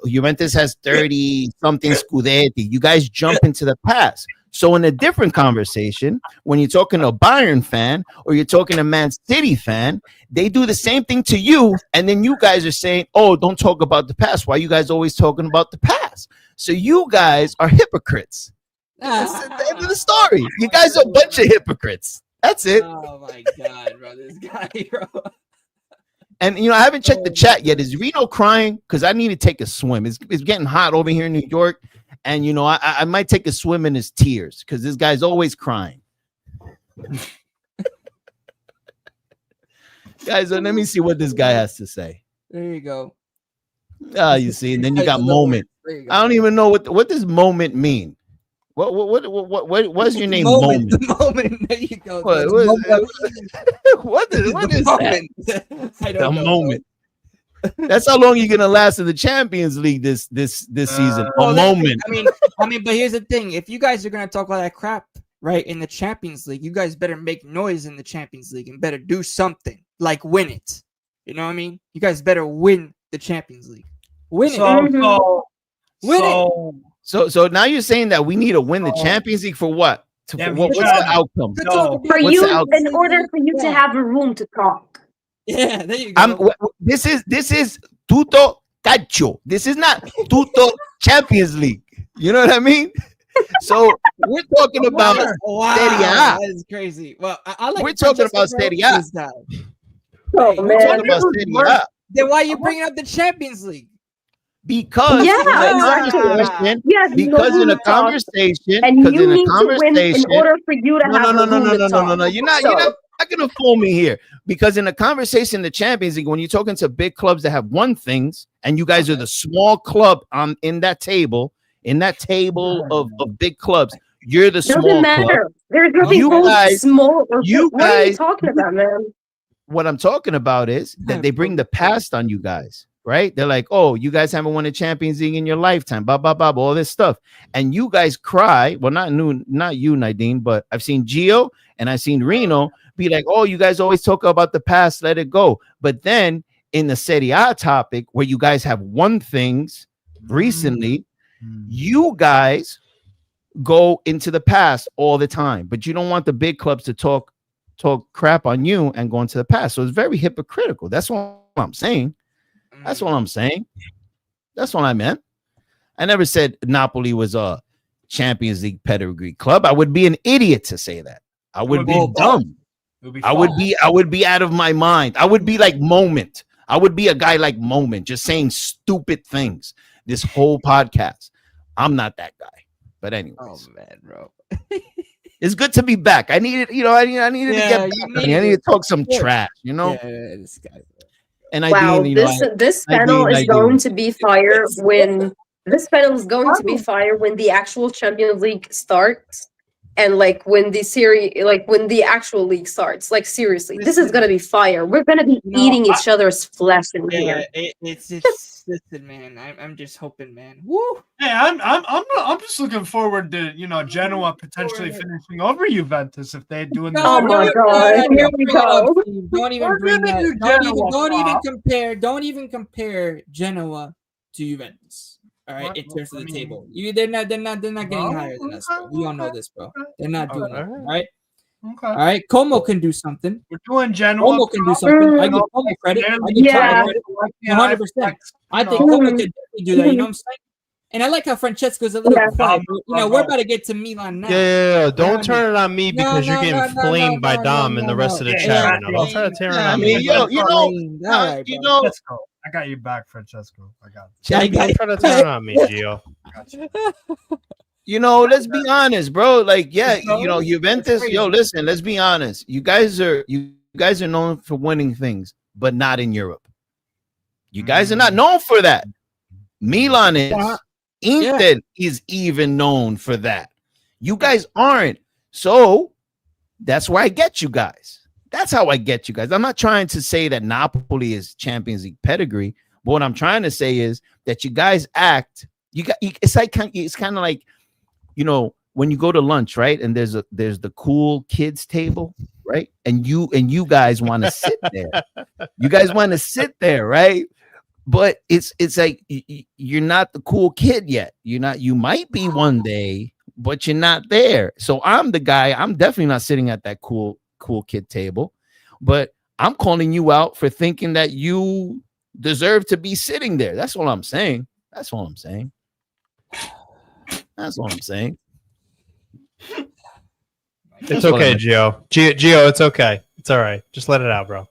D: Juventus has 30 something Scudetti. You guys jump into the past. So in a different conversation, when you're talking to a Bayern fan or you're talking to a Man City fan, they do the same thing to you. And then you guys are saying, oh, don't talk about the past. Why are you guys always talking about the past? So you guys are hypocrites. That's the end of the story. You guys are a bunch of hypocrites. That's it.
A: Oh, my God, bro. This guy, bro.
D: And, I haven't checked the chat yet. Is Reno crying? Because I need to take a swim. It's getting hot over here in New York. And, I might take a swim in his tears because this guy's always crying. Guys, let me see what this guy has to say.
A: There you go.
D: You see, and then you got moment. I don't even know what does moment mean. What's your name? Moment.
A: The moment. There you go.
D: What is that?
A: I don't know.
D: Moment. That's how long you're gonna last in the Champions League this season. A moment.
A: I mean, but here's the thing: if you guys are gonna talk all that crap, right, in the Champions League, you guys better make noise in the Champions League and better do something like win it. You know what I mean? You guys better win the Champions League. Win it. Win it.
D: So now you're saying that we need to win the Champions League for what? What's the outcome?
B: For you, in order for you to have a room to talk.
A: Yeah, there you go.
D: This is Tutto Calcio. This is not Tutto Champions League. You know what I mean? So we're talking about Serie A.
A: That is crazy. Well, I like
D: we're talking about Serie A.
B: Oh,
D: we're talking about Serie A.
A: Then why are you bringing up the Champions League?
D: Because
B: in a
D: conversation,
B: and you need to win in order for you to have a room to talk.
D: No. You're not gonna fool me here. Because in a conversation, the Champions League, when you're talking to big clubs that have won things, and you guys are the small club in that table of big clubs, you're the small
B: Doesn't matter.
D: Club.
B: There's nothing small. What are you talking about, man?
D: What I'm talking about is that they bring the past on you guys. Right? They're like, oh, you guys haven't won a Champions League in your lifetime, blah, blah, blah, all this stuff. And you guys cry. Well, not you, Nadine, but I've seen Gio and I've seen Reno be like, oh, you guys always talk about the past, let it go. But then in the Serie A topic, where you guys have won things recently, you guys go into the past all the time, but you don't want the big clubs to talk crap on you and go into the past. So it's very hypocritical. That's what I'm saying. That's what I'm saying. That's what I meant. I never said Napoli was a Champions League pedigree club. I would be an idiot to say that. I would be dumb. I would be out of my mind. I would be like Moment. I would be a guy like Moment, just saying stupid things this whole podcast. I'm not that guy. But anyways.
A: Oh man, bro.
D: It's good to be back. I needed to get back. I need to talk some trash,
A: Yeah, this guy.
D: And
B: this panel is going to be fire when the actual Champions League starts, and like when the actual league starts. Like seriously, this is gonna be fire. We're gonna be eating each other's flesh in here.
A: It's listen, man. I'm just hoping, man. Woo!
E: Hey, I'm just looking forward to Genoa potentially finishing over Juventus if they're doing.
B: Oh my god! Here we go.
A: Don't even bring that. Don't even compare Genoa to Juventus. All right, in terms of the table, they're not getting higher than us. Bro. We all know this, bro. They're not doing it. All right.
E: Okay.
A: All right. Como can do something.
E: We're doing Genoa.
A: Como can do something. I give Como credit. 100%. I think Como can definitely do that. You know what I'm saying? And I like how Francesco's a little quiet. We're about to get to Milan now.
C: Yeah. Don't turn it on me because you're getting flamed by Dom and the rest of the chat. Don't try to turn it on me.
E: I got you back, Francesco. I got
C: you. Don't try to turn it on me, Gio.
D: Let's be honest, bro. Like, Juventus. Listen, let's be honest. You guys are known for winning things, but not in Europe. You guys are not known for that. Milan is. Inter is even known for that. You guys aren't. So that's where I get you guys. That's how I get you guys. I'm not trying to say that Napoli is Champions League pedigree, but what I'm trying to say is that you guys act. It's kind of like, when you go to lunch, right? And there's the cool kids table, right? And you guys want to sit there. You guys want to sit there, right? But it's like you're not the cool kid yet. You might be one day, but you're not there. So I'm the guy. I'm definitely not sitting at that cool kid table, but I'm calling you out for thinking that you deserve to be sitting there. That's all I'm saying. That's all I'm saying.
C: It's okay, Gio. Gio, it's okay. It's all right. Just let it out, bro.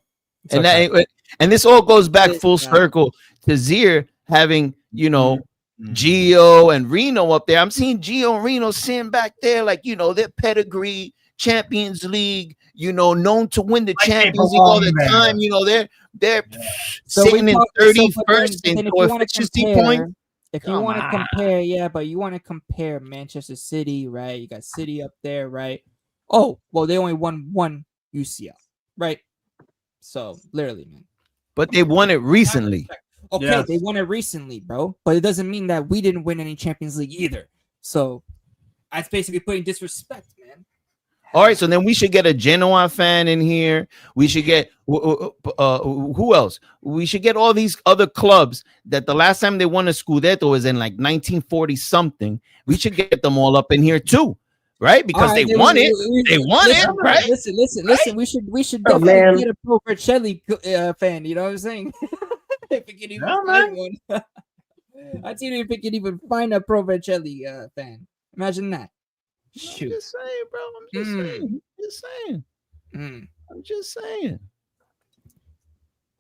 D: And this all goes back full circle to Zier having, Gio and Reno up there. I'm seeing Gio and Reno sitting back there like, their pedigree, Champions League, known to win the Champions League all the time. They're sitting in 31st in efficiency point.
A: If you want to compare, but you want to compare Manchester City, right? You got City up there, right? Oh, well, they only won one UCL, right? So literally, man.
D: But they won it recently.
A: Okay, they won it recently, bro. But it doesn't mean that we didn't win any Champions League either. So that's basically putting disrespect, man.
D: All right, so then we should get a Genoa fan in here. We should get who else? We should get all these other clubs that the last time they won a Scudetto was in like 1940 something. We should get them all up in here too, right? Because they won it. They won it, right?
A: Listen. We should definitely get a Pro Vercelli fan. You know what I'm saying? If we can even find one. I see if we can even find a Pro Vercelli fan. Imagine that. Shoot.
D: I'm just saying, bro.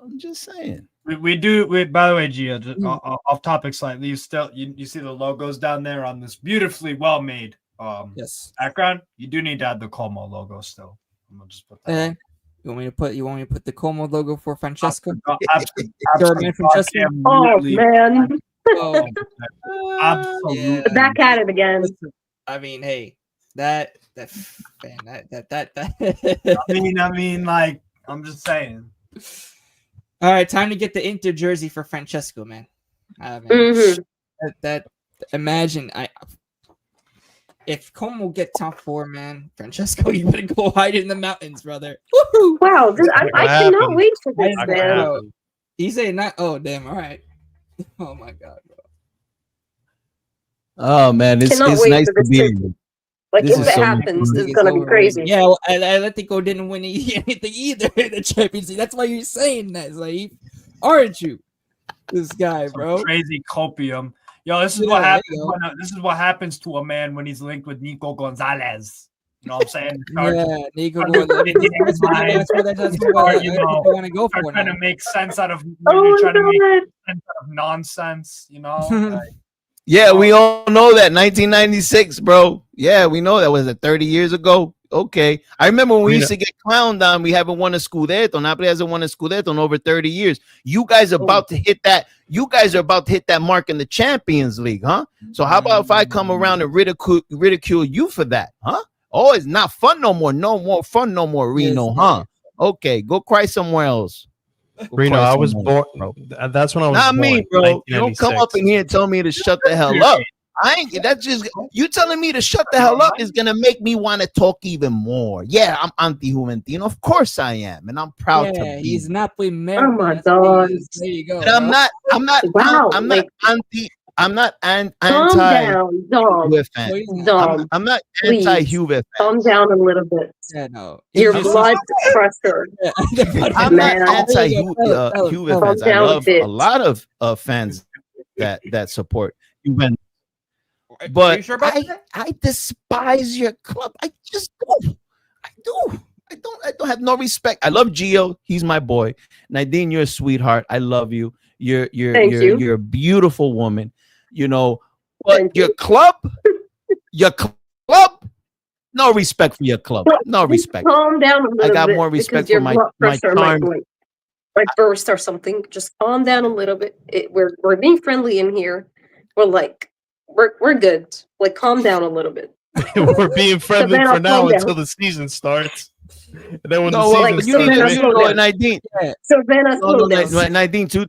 D: I'm just saying.
E: We do. By the way, Gio, just off topic slightly. You see the logos down there on this beautifully well made background. You do need to add the Como logo still. I'm gonna just put that.
A: You want me to put the Como logo for Francesco?
E: Absolutely.
B: Oh man.
A: Oh,
E: absolutely.
B: Back at it again.
A: I mean, hey, that.
E: I mean, like, I'm just saying.
A: All right, time to get the Inter jersey for Francesco, man. Imagine if Como get top 4, man, Francesco, you better go hide in the mountains, brother. Woo-hoo!
B: Wow, I cannot wait for this, man.
A: He's saying not. Oh, damn! All right. Oh my god, bro.
D: Oh man, it's nice to be here.
B: Like, if it happens, it's gonna be crazy.
A: Yeah, well, Atletico didn't win anything either in the Champions League. That's why you're saying that, like, aren't you? This guy, bro.
E: Crazy copium. Yo, this is what happens. This is what happens to a man when he's linked with Nico Gonzalez. You know what I'm saying?
A: Yeah, Nico Gonzalez. That's what I want to go for.
E: Trying to make sense out of trying to make sense out of nonsense. You know. Like,
D: yeah, we all know that 1996, bro. Yeah, we know that was 30 years ago. Okay, I remember when we used to get clowned on. We haven't won a Scudetto. Napoli hasn't won a Scudetto in over 30 years. You guys are about to hit that. You guys are about to hit that mark in the Champions League, huh? So how about if I come around and ridicule you for that, huh? Oh, it's not fun no more. No more fun no more, Reno, huh? Okay, go cry somewhere else.
C: Reno, I was born. Bro. That's when I was
D: not
C: born.
D: Me, bro. You don't come up in here and tell me to shut the hell up. I ain't. That's just you telling me to shut the hell up is gonna make me want to talk even more. Yeah, I'm anti-Juventino. Of course I am, and I'm proud to be.
A: He's Napoli man.
B: Oh my god.
A: There you go.
D: But I'm not.
B: Wow,
D: I'm not anti. I'm not anti
B: Juve
D: fan. I'm not anti-Juve fan.
B: Calm down a little bit.
A: Yeah, no.
B: Your blood pressure.
D: I'm not anti-Juve fans. I love a lot of fans that support Juve. But sure I despise your club. I just do. I don't have no respect. I love Gio. He's my boy. Nadine, you're a sweetheart. I love you. You're a beautiful woman. You know, but your club, no respect for your club. No respect.
B: Calm down a little bit.
D: I got more respect for my charm.
B: Like burst or something. Just calm down a little bit. We're being friendly in here. We're good. Like, calm down a little bit.
C: We're being friendly for now until the season starts. And then when the season starts,
D: Nadine.
B: Savannah, slow down.
D: Nadine, two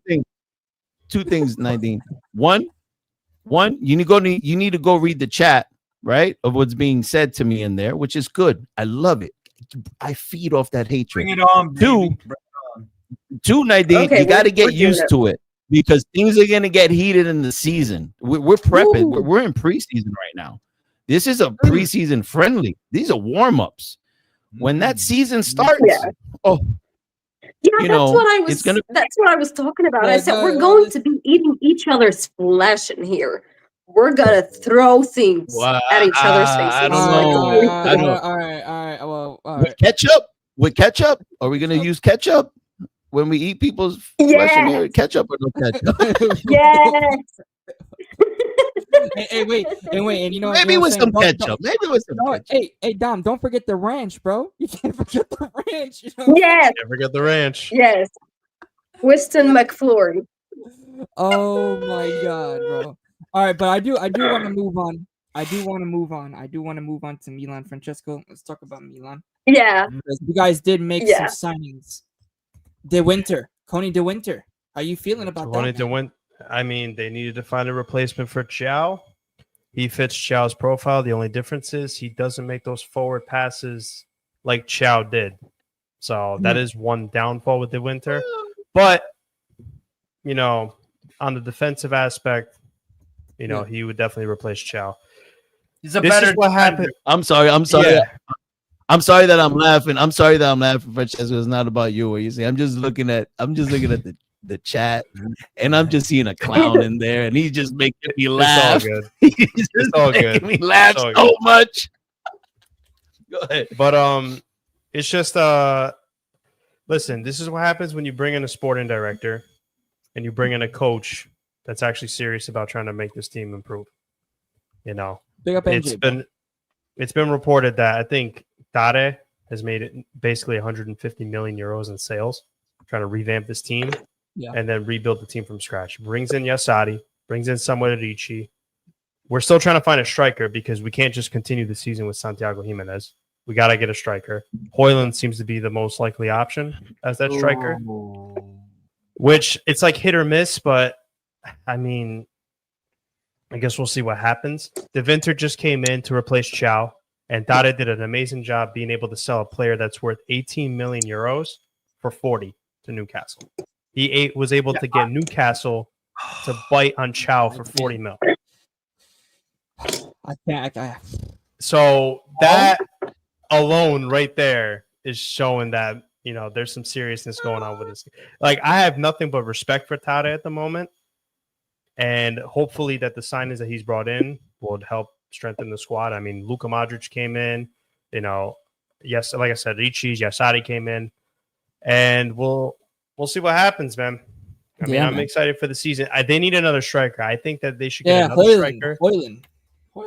D: things, Nadine. One, you need to go read the chat, right, of what's being said to me in there, which is good. I love it. I feed off that hatred.
E: Bring it on, baby.
D: Two, Nadine, you got to get used to it. Because things are going to get heated in the season. We're prepping. We're in preseason right now. This is a preseason friendly. These are warm-ups. When that season starts,
B: that's what I was talking about. I said we're going to be eating each other's flesh in here. We're gonna throw things at each other's faces.
D: I don't know.
A: All right. Well, all right.
D: With ketchup, are we gonna use ketchup? When we eat people's flesh in here, ketchup or no ketchup?
B: Yes.
A: Hey, wait, and you know
D: maybe with some ketchup.
A: Hey, Dom, don't forget the ranch, bro. You can't forget the ranch. You know?
B: Yes.
C: Never get the ranch.
B: Yes. Weston McFlurry.
A: Oh my god, bro. All right, but I do want to move on. I do want to move on to Milan. Francesco, let's talk about Milan.
B: Yeah.
A: Because you guys did make some signings. Coney De Winter. How you feeling about that?
C: I mean, they needed to find a replacement for Chow. He fits Chao's profile. The only difference is he doesn't make those forward passes like Chao did. So that is one downfall with the winter. But, you know, on the defensive aspect, you know, he would definitely replace Chao.
E: He's a better
C: what happened.
D: I'm sorry. Yeah. I'm sorry that I'm laughing. Francesco. It's not about you. What you say? I'm just looking at the chat, and I'm just seeing a clown in there, and he's just making me laugh.
C: It's all good.
D: Me laugh so much. Go ahead.
C: But it's just listen. This is what happens when you bring in a sporting director, and you bring in a coach that's actually serious about trying to make this team improve. You know,
A: Big up NJ,
C: it's been reported that I think Dade has made it basically 150 million euros in sales, trying to revamp this team and then rebuild the team from scratch. Brings in Yasadi, brings in Samuel Ricci. We're still trying to find a striker because we can't just continue the season with Santiago Jimenez. We got to get a striker. Hoyland seems to be the most likely option as that striker, which it's like hit or miss, but I mean, I guess we'll see what happens. De Winter just came in to replace Chao, and Dade did an amazing job being able to sell a player that's worth 18 million euros for 40 to Newcastle. He was able to get Newcastle to bite on Chao for 40 mil.
A: I can't.
C: So that alone right there is showing that, you know, there's some seriousness going on with this. Like, I have nothing but respect for Tade at the moment. And hopefully that the signings that he's brought in would help strengthen the squad. I mean, Luka Modric came in, you know, yes, like I said, Ricci, Yasadi came in, and we'll see what happens, man. I mean, I'm excited for the season. They need another striker. I think that they should get another striker.
A: Hoyland.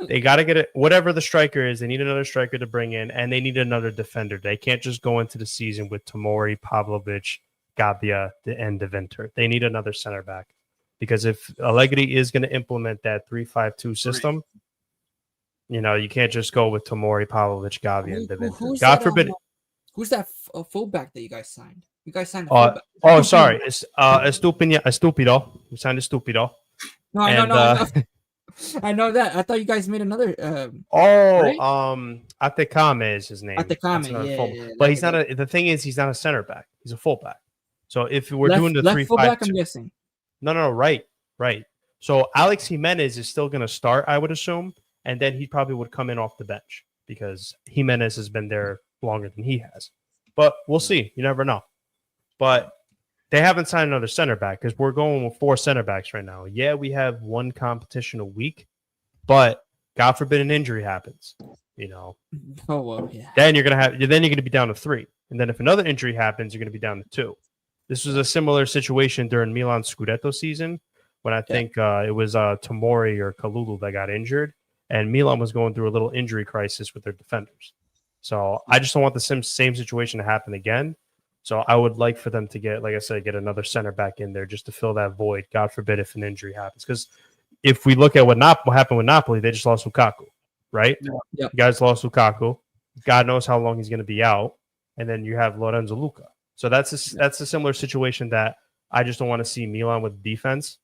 C: They got to get it. Whatever the striker is, they need another striker to bring in, and they need another defender. They can't just go into the season with Tomori, Pavlovic, Gabia, and De Winter. They need another center back. Because if Allegri is going to implement that 3-5-2 system, you know, you can't just go with Tomori, Pavlovic, Gavi, and De Winter. God forbid.
A: Who's that fullback that you guys signed? You guys signed a fullback.
C: Sorry. It's Estupido. We signed Estupido.
A: No, I know. I know that. I thought you guys made another.
C: Atekame is his name.
A: Atekame,
C: but he's not a. The thing is, he's not a center back. He's a fullback. So if we're doing the 3-5-2,
A: fullback, I'm guessing.
C: No, right. So Alex Jimenez is still going to start, I would assume, and then he probably would come in off the bench because Jimenez has been there longer than he has. But we'll see. You never know. But they haven't signed another center back because we're going with 4 center backs right now. Yeah, we have one competition a week, but God forbid an injury happens. You know.
A: Oh well, yeah.
C: Then you're gonna be down to 3, and then if another injury happens, you're gonna be down to 2. This was a similar situation during Milan's Scudetto season when I think it was Tomori or Kalulu that got injured, and Milan was going through a little injury crisis with their defenders. So I just don't want the same situation to happen again. So I would like for them to get, like I said, get another center back in there just to fill that void. God forbid if an injury happens. Because if we look at what happened with Napoli, they just lost Lukaku, right?
A: Yeah.
C: You guys lost Lukaku. God knows how long he's going to be out. And then you have Lorenzo Luca. So that's a similar situation that I just don't want to see Milan with defense.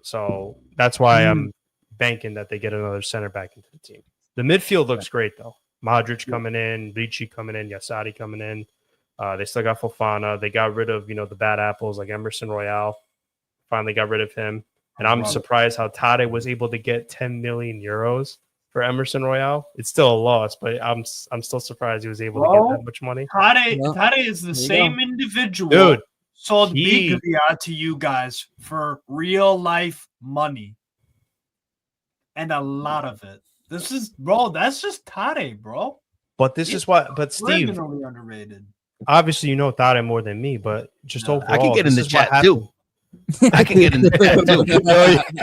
C: So that's why I'm banking that they get another center back into the team. The midfield looks great, though. Modric coming in, Ricci coming in, Yasadi coming in. They still got Fofana. They got rid of, the bad apples like Emerson Royale. Finally got rid of him. And I'm surprised how Tade was able to get 10 million euros for Emerson Royale. It's still a loss, but I'm still surprised he was able to get that much money.
E: Tade is the same individual.
C: Dude,
E: sold Biglia to you guys for real life money. And a lot of it. That's just Tade, bro.
C: But Steve,
E: criminally underrated.
C: Obviously, you know Tade more than me, but just overall,
D: I can get in the chat too. I can get in the chat too.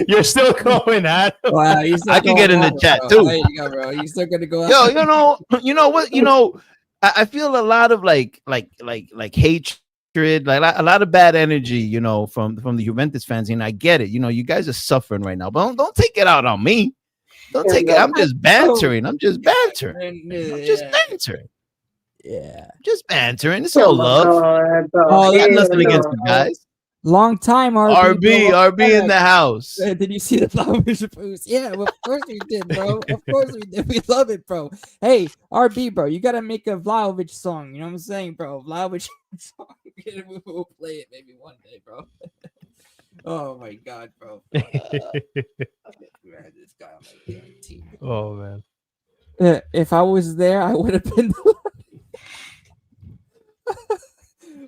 C: You're still going at him.
A: Wow,
D: I can get in the chat too.
A: There you go, bro. You still gonna go?
D: Yo, you know what? I feel a lot of like hatred, like a lot of bad energy, from the Juventus fans, and I get it. You guys are suffering right now, but don't take it out on me. Don't take it. I'm just bantering. Yeah, just bantering. It's all love.
B: God, bro.
D: Got nothing against you guys.
A: Long time,
D: RB in the house.
A: Did you see the Vlahovic post? Yeah, well, of course we did, bro. Of course we did. We love it, bro. Hey, RB, bro, you gotta make a Vlahovic song. You know what I'm saying, bro? Vlahovic song. We'll play it maybe one day, bro. Oh my god, bro. Man, this guy on my damn team.
C: Oh man.
A: If I was there, I would have been.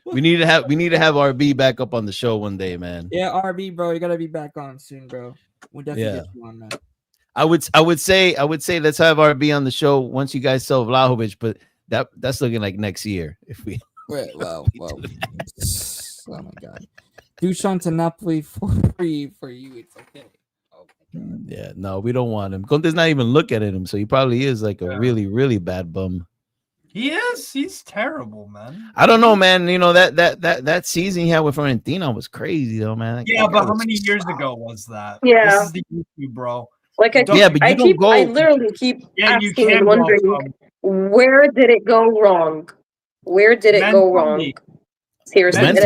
D: We need to have RB back up on the show one day, man.
A: Yeah, RB, bro, you gotta be back on soon, bro. We'll definitely get you on, man.
D: I would say let's have RB on the show once you guys sell Vlahovic, but that's looking like next year if we.
A: Well. Oh my god. Dusan to Napoli for free for you. It's okay. Oh my god.
D: Yeah, no, we don't want him. Conte's not even looking at him, so he probably is like a really, really bad bum.
E: He is. He's terrible, man.
D: I don't know, man. You know that season he had with Fiorentina was crazy, though, man. Like,
E: yeah, but how many years ago was that?
B: Yeah,
E: this is the issue, bro.
B: Like I literally keep asking and wondering, where did it go wrong? Where did it go wrong? Seriously, and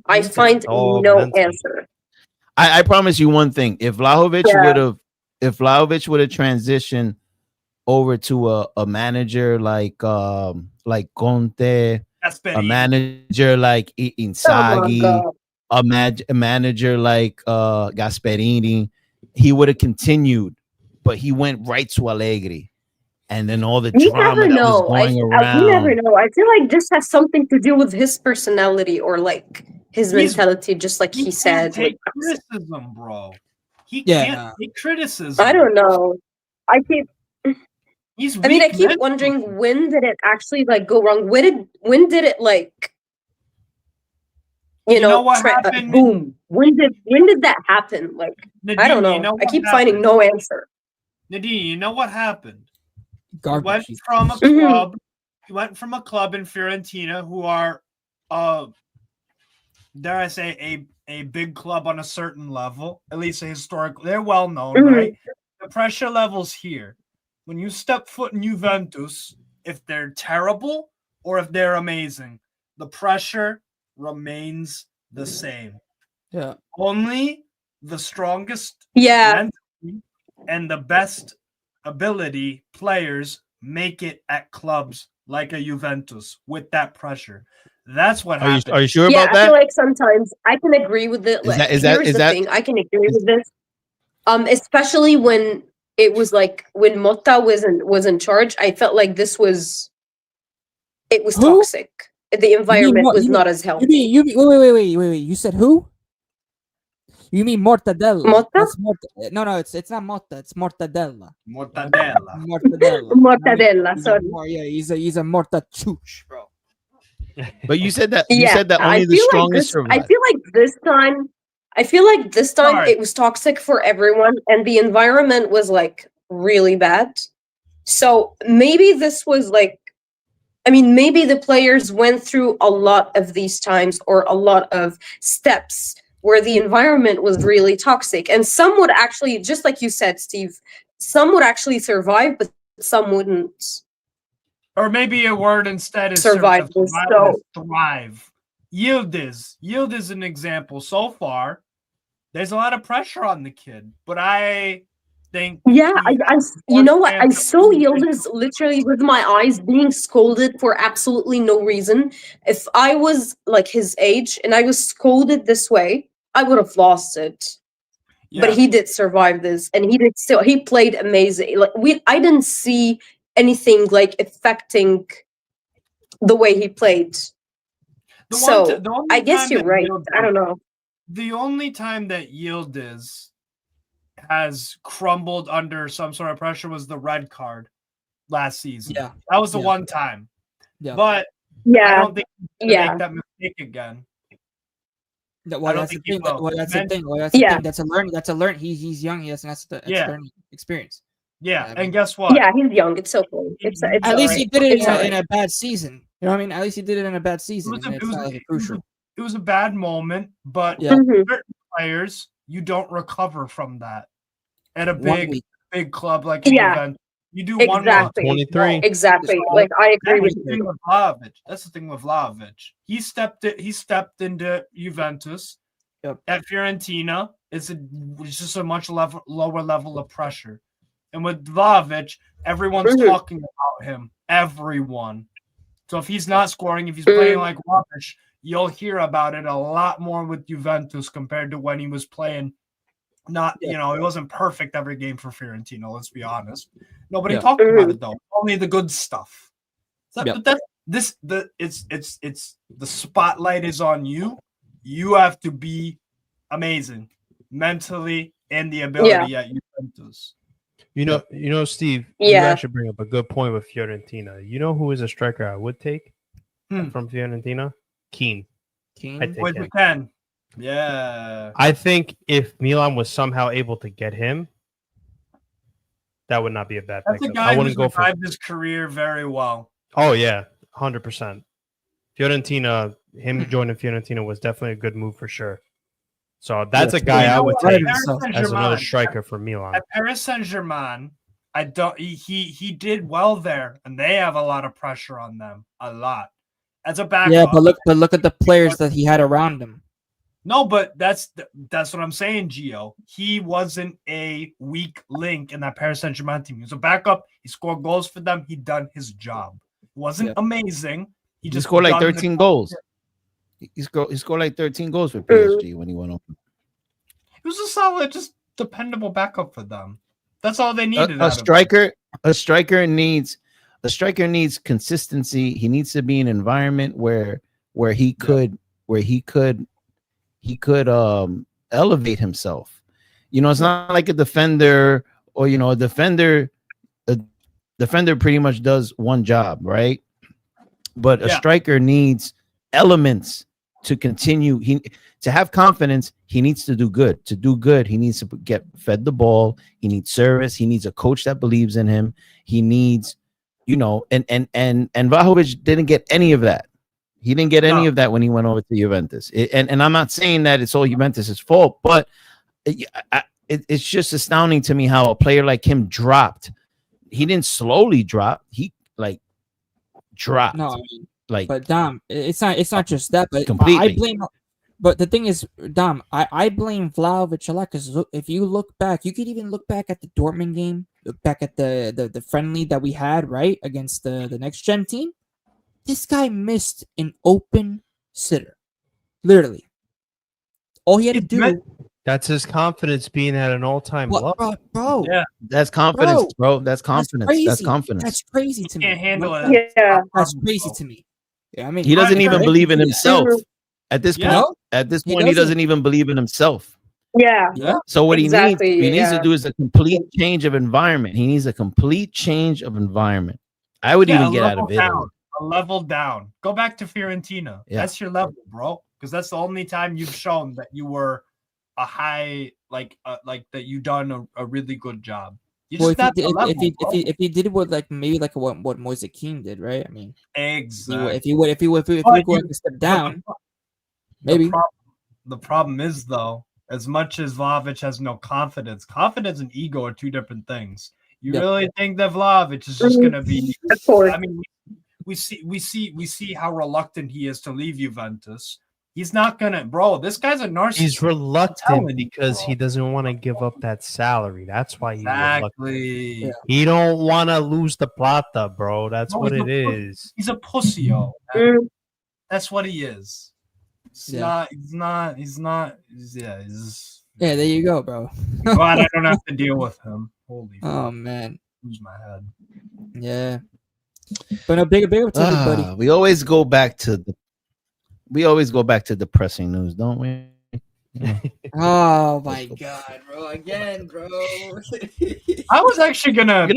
B: I find no answer.
D: I promise you one thing: if Vlahovic would have transitioned over to a manager like Conte, a manager like Inzaghi, a manager like Gasperini, he would have continued, but he went right to Allegri. And then all the drama that was going around.
B: You never know. I feel like this has something to do with his personality or like his mentality, just like he said.
E: Take criticism, bro. He can't take criticism.
B: I don't know. I keep wondering, when did it actually like go wrong? When did it like you know what happened? Boom. When did that happen? Like Nadine, I don't know. I keep finding no answer.
E: Nadine, you know what happened?
A: Garbage.
E: He went from a club. He went from a club in Fiorentina, who are, dare I say, a big club on a certain level, at least a historical. They're well known, right? The pressure levels here. When you step foot in Juventus, if they're terrible or if they're amazing, the pressure remains the same.
A: Yeah.
E: Only the strongest
B: and
E: the best ability players make it at clubs like a Juventus with that pressure. That's what happened.
D: Are you sure about that?
B: I feel like sometimes I can agree with it. Like,
D: is that
B: thing. I can agree with this. Especially when it was like when Motta was in charge, I felt like it was toxic. The environment was not as healthy.
A: You mean wait. You said who? You mean Mortadella?
B: Motta?
A: No, it's not Motta. It's Mortadella. Sorry. Yeah, he's a Mortachuch, bro.
D: But you said that only the strongest survive.
B: I feel like this time it was toxic for everyone, and the environment was like really bad. So maybe this was like, maybe the players went through a lot of these times or a lot of steps where the environment was really toxic, and some would actually, just like you said, Steve, some would actually survive, but some wouldn't.
E: Or maybe a word instead is
B: thrive.
E: Yield is an example. So far, there's a lot of pressure on the kid, but I think
B: I saw Yildiz literally with my eyes being scolded for absolutely no reason. If I was like his age and I was scolded this way, I would have lost it. Yeah. But he did survive this, and he played amazing. Like I didn't see anything like affecting the way he played. I guess you're right. I don't know.
E: The only time that Yildiz has crumbled under some sort of pressure was the red card last season. Yeah, that was the one time. Yeah, but I don't think he's gonna make that mistake again.
A: That's the thing. That's a learn. He's young. Yes, and that's learning experience.
E: Yeah, and guess what?
B: Yeah, he's young. It's okay. It's
A: at least he did it in a bad season. You know what I mean? At least he did it in a bad season.
E: It was a bad moment, but certain players, you don't recover from that. At a big club like Juventus, You do
B: Exactly.
C: 23.
B: Exactly. Like I agree with you.
E: That's the thing with Vlahovic. He stepped into Juventus.
A: Yep.
E: At Fiorentina, it's just a much lower level of pressure. And with Vlahovic, everyone's talking about him. Everyone. So if he's not scoring, if he's playing like rubbish, you'll hear about it a lot more with Juventus compared to when he was playing. It wasn't perfect every game for Fiorentina. Let's be honest. Nobody talked about it though. Only the good stuff. But it's the spotlight is on you. You have to be amazing mentally and the ability at Juventus.
C: You know, Steve, you actually bring up a good point with Fiorentina. You know who is a striker I would take from Fiorentina? Keane. I'd take him.
E: Ken. Yeah.
C: I think if Milan was somehow able to get him, that would not be a bad pick.
E: That's a guy who's survived his career very well.
C: Oh, yeah. 100%. Fiorentina, him joining Fiorentina was definitely a good move for sure. So that's a guy I would take as another striker for Milan.
E: At Paris Saint-Germain, he did well there, and they have a lot of pressure on them. A lot. As a backup.
A: Yeah, but look at the players that he had around him.
E: No, but that's what I'm saying, Gio. He wasn't a weak link in that Paris Saint-Germain team. He was a backup. He scored goals for them. He done his job. It wasn't amazing. He just
D: scored like 13 goals. He scored like 13 goals for PSG when he went over.
E: He was a solid, just dependable backup for them. That's all they needed.
D: A striker needs consistency. He needs to be in an environment where he could elevate himself. It's not like a defender or a defender pretty much does one job, right? But a striker needs elements to continue. To have confidence, he needs to do good. To do good, he needs to get fed the ball. He needs service. He needs a coach that believes in him. He needs, and Vlahovic didn't get any of that. He didn't get any of that when he went over to Juventus. And I'm not saying that it's all Juventus' fault, but it's just astounding to me how a player like him dropped. He didn't slowly drop. He dropped.
A: No, I mean, but Dom, it's not just that, but
D: completely.
A: I blame. But the thing is, Dom, I blame Vlahovic a lot because if you look back, you could even look back at the Dortmund game, look back at the friendly that we had right against the next gen team. This guy missed an open sitter, literally. All he had to do.
C: That's his confidence being at an all-time low.
A: Bro.
E: Yeah,
D: that's confidence, bro. That's confidence. That's confidence.
A: That's crazy to me.
E: Can't handle it.
B: Yeah,
A: that's crazy to me. Yeah, I mean,
D: he doesn't even believe in himself. At this point, he doesn't even believe in himself.
B: Yeah.
D: So what he needs to do is a complete change of environment. He needs a complete change of environment. I would even get out of it.
E: A level down. Go back to Fiorentina. Yeah. That's your level, bro. Because that's the only time you've shown that you were a high, like that you done a really good job.
A: If he did it with maybe what Moise Kean did, right? I mean,
E: exactly.
A: If he would go a step down, maybe.
E: The problem is though, as much as Vlahovic has no confidence and ego are two different things. You really think that Vlahovic is just gonna be? I mean, we see how reluctant he is to leave Juventus. He's not gonna, bro. This guy's a narcissist.
C: He's reluctant because he doesn't want to give up that salary. That's why he's reluctant. He don't want to lose the plata, bro. That's what it is.
E: He's a pussy, That's what he is. He's not.
A: Yeah, there you go, bro.
E: Glad I don't have to deal with him. Holy.
A: Oh man.
E: Lose my head.
A: Yeah. But a bigger to everybody.
D: We always go back to depressing news, don't we?
A: Yeah. Oh my god, bro! Again, bro.
E: I was actually gonna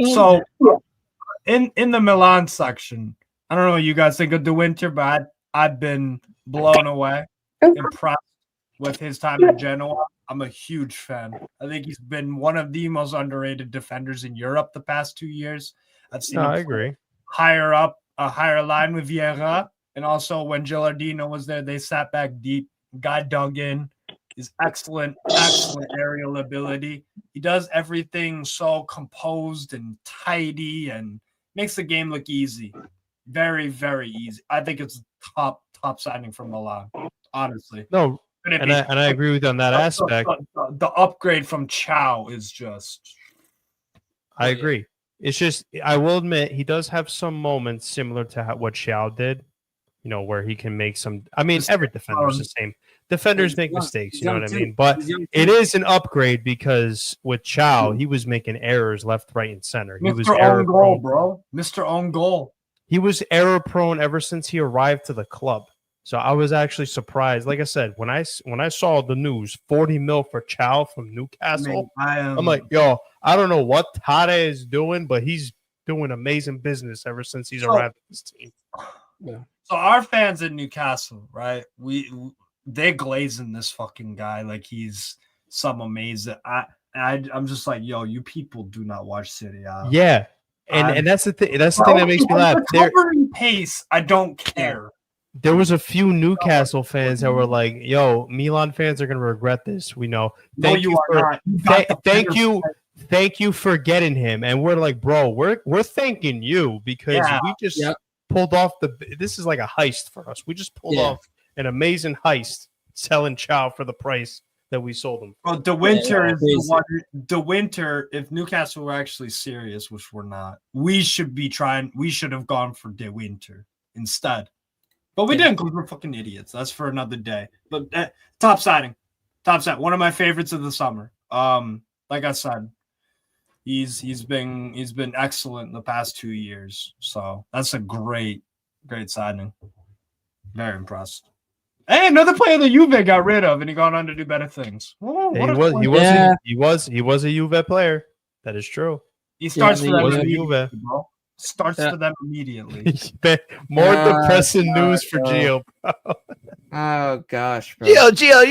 E: in the Milan section. I don't know what you guys think of the winter, but I've been blown away, impressed with his time in Genoa. I'm a huge fan. I think he's been one of the most underrated defenders in Europe the past 2 years. I've seen him
C: I agree.
E: Higher up, a higher line with Vieira. And also when Gilardino was there, they sat back deep. Guy dug in. His excellent aerial ability. He does everything so composed and tidy and makes the game look easy. Very, very easy. I think it's top signing from Milan, honestly.
C: No, and I agree with you on that aspect.
E: The upgrade from Chow is just...
C: I agree. It's just, I will admit, he does have some moments similar to what Xiao did, you know, where he can make some. I mean, every defender is the same. Defenders make mistakes, you know what I mean? But it is an upgrade because with Chow, he was making errors left, right, and center. He was error prone,
E: bro. Mr. Own Goal.
C: He was error prone ever since he arrived to the club. So I was actually surprised. Like I said, when I saw the news, 40 mil for Chow from Newcastle, I'm like, yo, I don't know what Tade is doing, but he's doing amazing business ever since he's arrived at this team.
E: Yeah. So our fans in Newcastle, right? They're glazing this fucking guy like he's some amazing. I'm just like, yo, you people do not watch Serie A.
C: Yeah, and that's the thing. That's the thing that makes me laugh.
E: Covering pace, I don't care.
C: There was a few Newcastle fans that were like, "Yo, Milan fans are gonna regret this." We know. Thank you for getting him, and we're like, bro, we're thanking you because we just pulled off this is like a heist for us. We just pulled off an amazing heist selling Chow for the price that we sold him.
E: Well, De Winter is the one. De Winter, if Newcastle were actually serious, which we're not, we should have gone for De Winter instead. But we didn't because we're fucking idiots. That's for another day. But top signing. One of my favorites of the summer. Like I said, he's been excellent the past 2 years. So that's a great signing. Very impressed. Hey, another player that Juve got rid of, and he gone on to do better things. Oh,
C: he was a Juve player. That is true.
E: He starts for them immediately, bro. Starts for them immediately.
C: More depressing news for Gio, bro.
A: Oh gosh, bro.
D: Gio,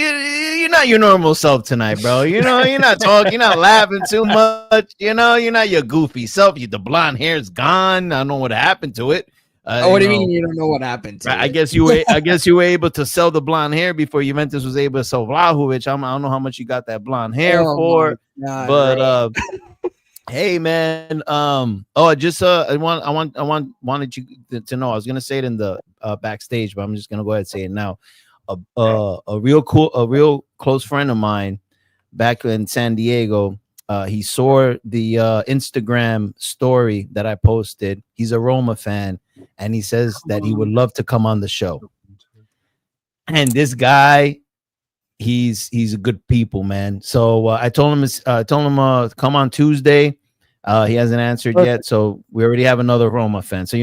D: you're not your normal self tonight, bro. You know, you're not talking, you're not laughing too much. You know, you're not your goofy self. The blonde hair's gone. I don't know what happened to it.
A: What do you mean you don't know what happened to it?
D: I guess you were able to sell the blonde hair before Juventus was able to sell Vlahovic. I don't know how much you got that blonde hair for, but hey man, wanted you to know. I was gonna say it in the backstage, but I'm just gonna go ahead and say it now. A real close friend of mine back in San Diego. He saw the Instagram story that I posted. He's a Roma fan, and he says that he would love to come on the show. And this guy, he's a good people, man. So I told him to come on Tuesday. He hasn't answered yet, so we already have another Roma fan. So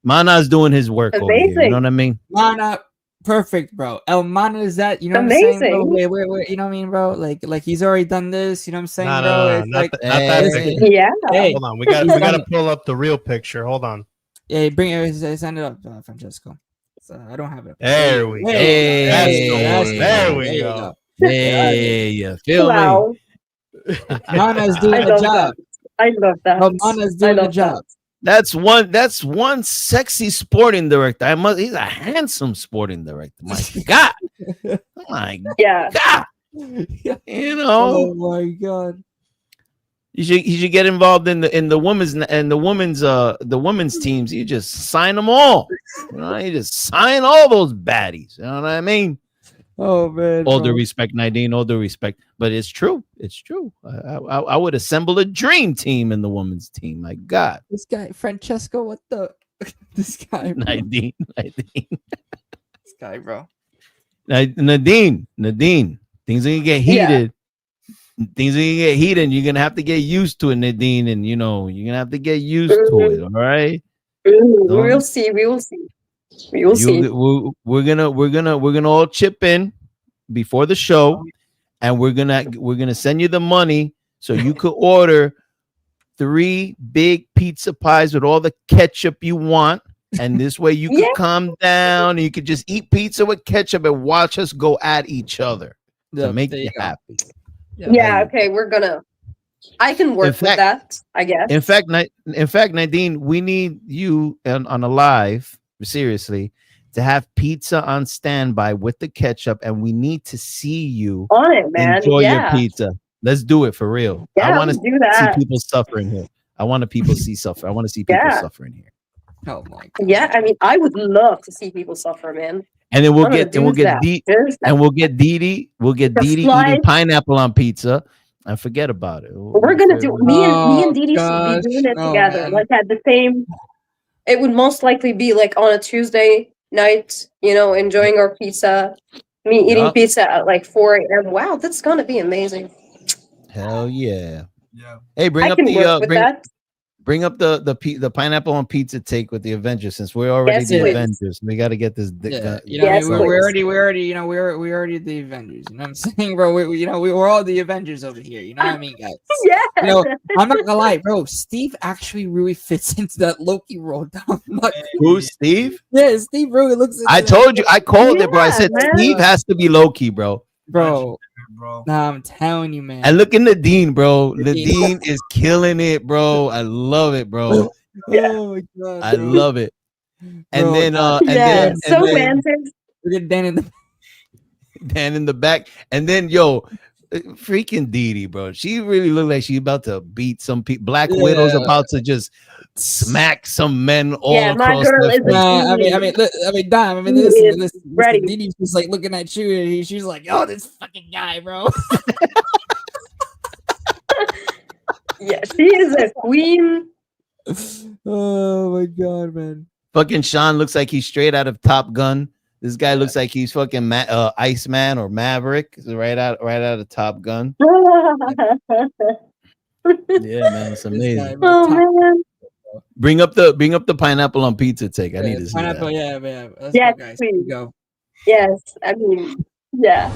D: Mana's doing his work over here. You know what I mean?
A: Mana, perfect, bro. El Mana is that? You know what I'm saying, bro? Wait, you know what I mean, bro? Like he's already done this. You know what I'm saying, bro?
C: Not that
B: yeah.
A: Hey,
C: hold on, we gotta pull up the real picture. Hold on.
A: Yeah, send it up, Francesco. So I don't have it.
C: There we go. There we go.
D: Hey, you feel me?
A: Mana's doing the job.
B: I love that.
A: Mana's doing the job.
D: That's one sexy sporting director. He's a handsome sporting director. My God. My God. You know.
A: Oh my God.
D: You should get involved in the women's teams. You just sign them all. You know, you just sign all those baddies. You know what I mean?
A: Oh man.
D: All due respect, Nadine, all due respect. But it's true. It's true. I would assemble a dream team in the women's team. My God.
A: This guy, Francesco, what the this guy, bro.
D: Nadine.
A: This guy, bro.
D: Nadine. Things are gonna get heated. Things are gonna get heated, and you're gonna have to get used to it, Nadine. And you're gonna have to get used to it. All right.
B: We will see. We will see. We're
D: gonna all chip in before the show, and we're gonna send you the money so you could order 3 big pizza pies with all the ketchup you want, and this way you could calm down and you could just eat pizza with ketchup and watch us go at each other to make you happy.
B: Okay, I can work with that, I guess.
D: In fact, Nadine, we need you on a live. Seriously, to have pizza on standby with the ketchup, and we need to see you
B: on it, man.
D: Enjoy your pizza. Let's do it for real.
B: Yeah,
D: I want to
B: do
D: see
B: that.
D: people suffering here. I want to people see suffer. I want to see people suffering here.
A: Oh my god.
B: Yeah, I mean, I would love to see people suffer, man.
D: And then we'll get Didi. We'll get Didi eating pineapple on pizza, and forget about it.
B: We're gonna do me and Didi should be doing it together, like at the same. It would most likely be like on a Tuesday night, you know, enjoying our pizza. Me eating pizza at like 4 a.m. Wow, that's gonna be amazing.
D: Hell yeah!
E: Yeah.
D: Hey, bring up the pineapple on pizza take with the Avengers, since we're already the Avengers. We got to get this.
A: We're already the Avengers. You know what I'm saying, bro? We're all the Avengers over here. You know what I mean, guys?
B: Yeah.
A: I'm not gonna lie, bro. Steve actually really fits into that Loki role.
D: Who, Steve?
A: Yeah, Steve really looks.
D: I told you, I called it, bro. I said Steve has to be Loki, bro.
A: Bro. Nah, I'm telling you, man.
D: And look in the Dean, bro. The Dean is killing it, bro. I love it, bro.
A: Oh my god,
D: I love it. And
A: bro,
D: then
B: romantic.
A: Look at Dan
D: in the back. And then freaking Didi, bro. She really looked like she's about to beat some people. Black Widow's about to just smack some men all across the
A: listen. Didi's just like looking at you, and she's like, "Oh, this fucking guy, bro."
B: Yeah, she is a queen.
A: Oh my god, man.
D: Fucking Sean looks like he's straight out of Top Gun. This guy looks like he's fucking Iceman or Maverick, right out of Top Gun. Yeah, man, it's amazing.
B: Oh man.
D: Bring up the pineapple on pizza take. I need to see
A: pineapple,
D: that.
A: Yeah. Let's
B: yes,
A: go, guys.
B: please.
A: Here we go.
B: Yes, I mean, yeah.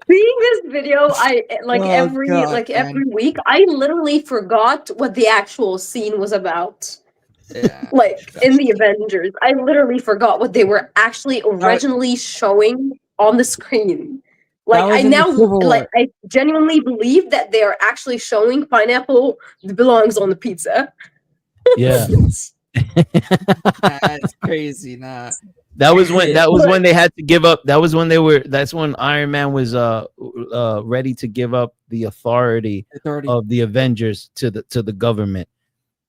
B: Seeing this video, I every week, I literally forgot what the actual scene was about.
A: Yeah.
B: Like in the Avengers, I literally forgot what they were actually originally showing on the screen. Like I genuinely believe that they are actually showing pineapple belongs on the pizza.
D: Yeah.
A: That's crazy. Nah.
D: That was when they had to give up. That's when Iron Man was ready to give up the authority of the Avengers to the government.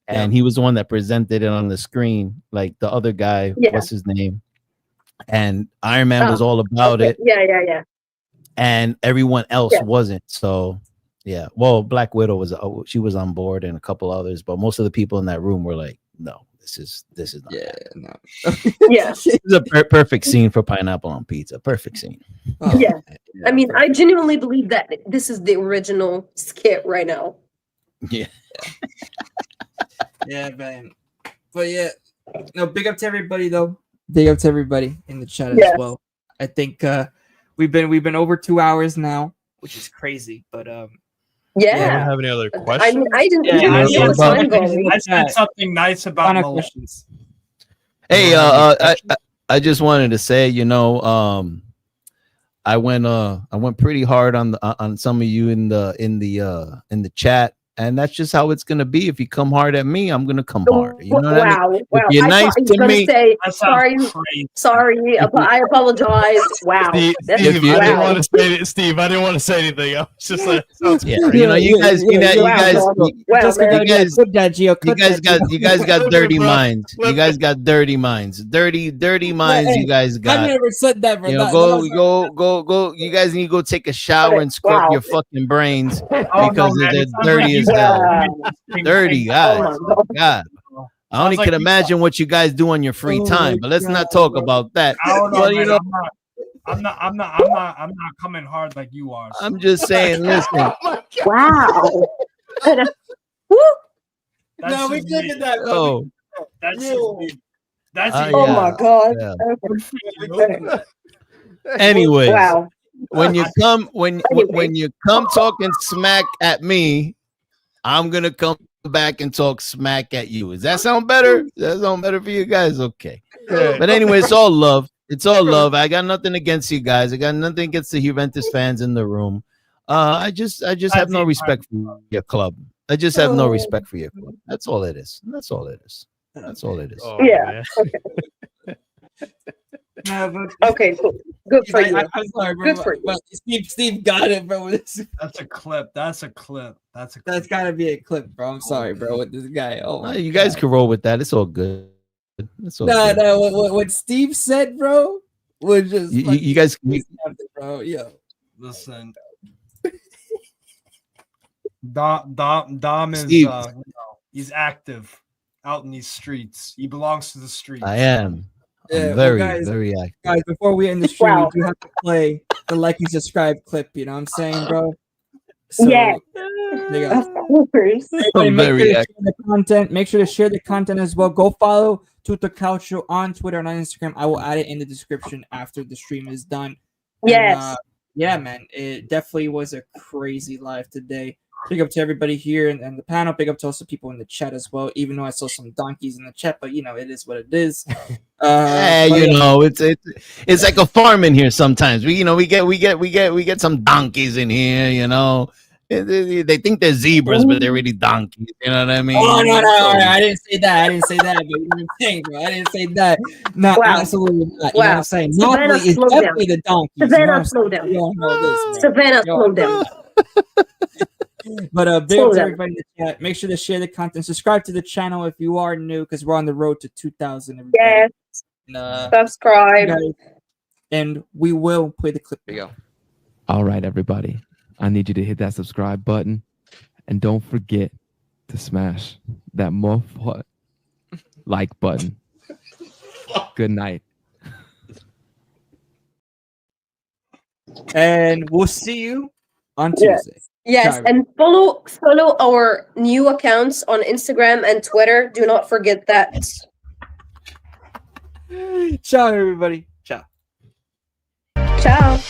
D: And he was the one that presented it on the screen, like the other guy, what's his name? And Iron Man was all about it.
B: Yeah.
D: And everyone else wasn't. So yeah. Well, Black Widow she was on board, and a couple others, but most of the people in that room were like, no. This is not
A: no.
B: Yeah.
D: It's a perfect scene for pineapple on pizza. Perfect scene.
B: Oh, yeah. I mean, I genuinely believe that this is the original skit right now.
D: Yeah.
A: Yeah, man. But yeah, no, big up to everybody though. Big up to everybody in the chat as well. I think we've been over 2 hours now, which is crazy. But
B: yeah.
C: I don't have any other questions.
B: I mean, I didn't
E: I said something nice about Milan.
A: Questions.
D: Hey, I just wanted to say, I went pretty hard on some of you in the chat. And that's just how it's gonna be. If you come hard at me, I'm gonna come hard. You know what I mean?
B: Wow.
D: If you're nice to me,
B: sorry, I apologize. Wow.
C: Steve, I didn't want to say Steve. I didn't want to say anything. I was just like,
D: you guys got dirty minds. You guys got dirty minds. Dirty minds. You guys got.
A: I never said that.
D: Go. You guys need to go take a shower and scrub your fucking brains because they're dirty. Dirty guys. God. I only can imagine what you guys do on your free time, but let's not talk about that.
E: I'm not coming hard like you are.
D: I'm just saying, listen.
B: Wow.
A: No, we did that.
D: Oh.
E: That's
B: oh my god.
D: Yeah. Anyways.
B: Wow.
D: When you come talking smack at me, I'm gonna come back and talk smack at you. Does that sound better? Does that sound better for you guys? Okay. But anyway, it's all love. It's all love. I got nothing against you guys. I got nothing against the Juventus fans in the room. I just have no respect for your club. I just have no respect for your club. That's all it is. That's all it is. That's all it is.
C: Oh,
B: Yeah. Okay, cool. Good for you.
A: I'm sorry, bro.
B: Good for you.
A: But Steve got it, bro.
E: That's a clip. That's a clip. That's
A: gotta be a clip, bro. I'm sorry, bro. With this guy. Oh, my
D: You guys can roll with that. It's all good. It's all
A: no,
D: good.
A: no. What Steve said, bro, was just
D: You guys,
A: bro. Yo,
E: listen. Dom is
D: Steve.
E: He's active out in these streets. He belongs to the streets.
D: I am. I'm very active.
A: Guys, before we end the stream, we do have to play the like and subscribe clip. You know what I'm saying, bro? So,
B: yeah. Of course.
D: I'm very active.
A: Make sure to share the content as well. Go follow Tutto Calcio on Twitter and on Instagram. I will add it in the description after the stream is done.
B: Yes.
A: And, yeah, man. It definitely was a crazy live today. Big up to everybody here and the panel. Big up to also people in the chat as well. Even though I saw some donkeys in the chat, but you know it is what it is.
D: It's like a farm in here. Sometimes we get some donkeys in here. You know, they think they're zebras, but they're really donkeys. You know what I mean?
A: Oh no, I didn't say that. But you know what I'm saying, bro. I didn't say that. No, absolutely not. You know what I'm saying?
B: Savannah,
A: is definitely the donkeys.
B: Savannah, slow down. Savannah, slow down.
A: But big up to everybody in the chat. Make sure to share the content. Subscribe to the channel if you are new, because we're on the road to 2,000.
B: Yes. Subscribe.
A: And we will play the clip. There you go.
F: All right, everybody. I need you to hit that subscribe button. And don't forget to smash that like button. Good night.
A: And we'll see you on Tuesday.
B: Yes, and follow our new accounts on Instagram and Twitter. Do not forget that.
A: Ciao, everybody. Ciao.
B: Ciao.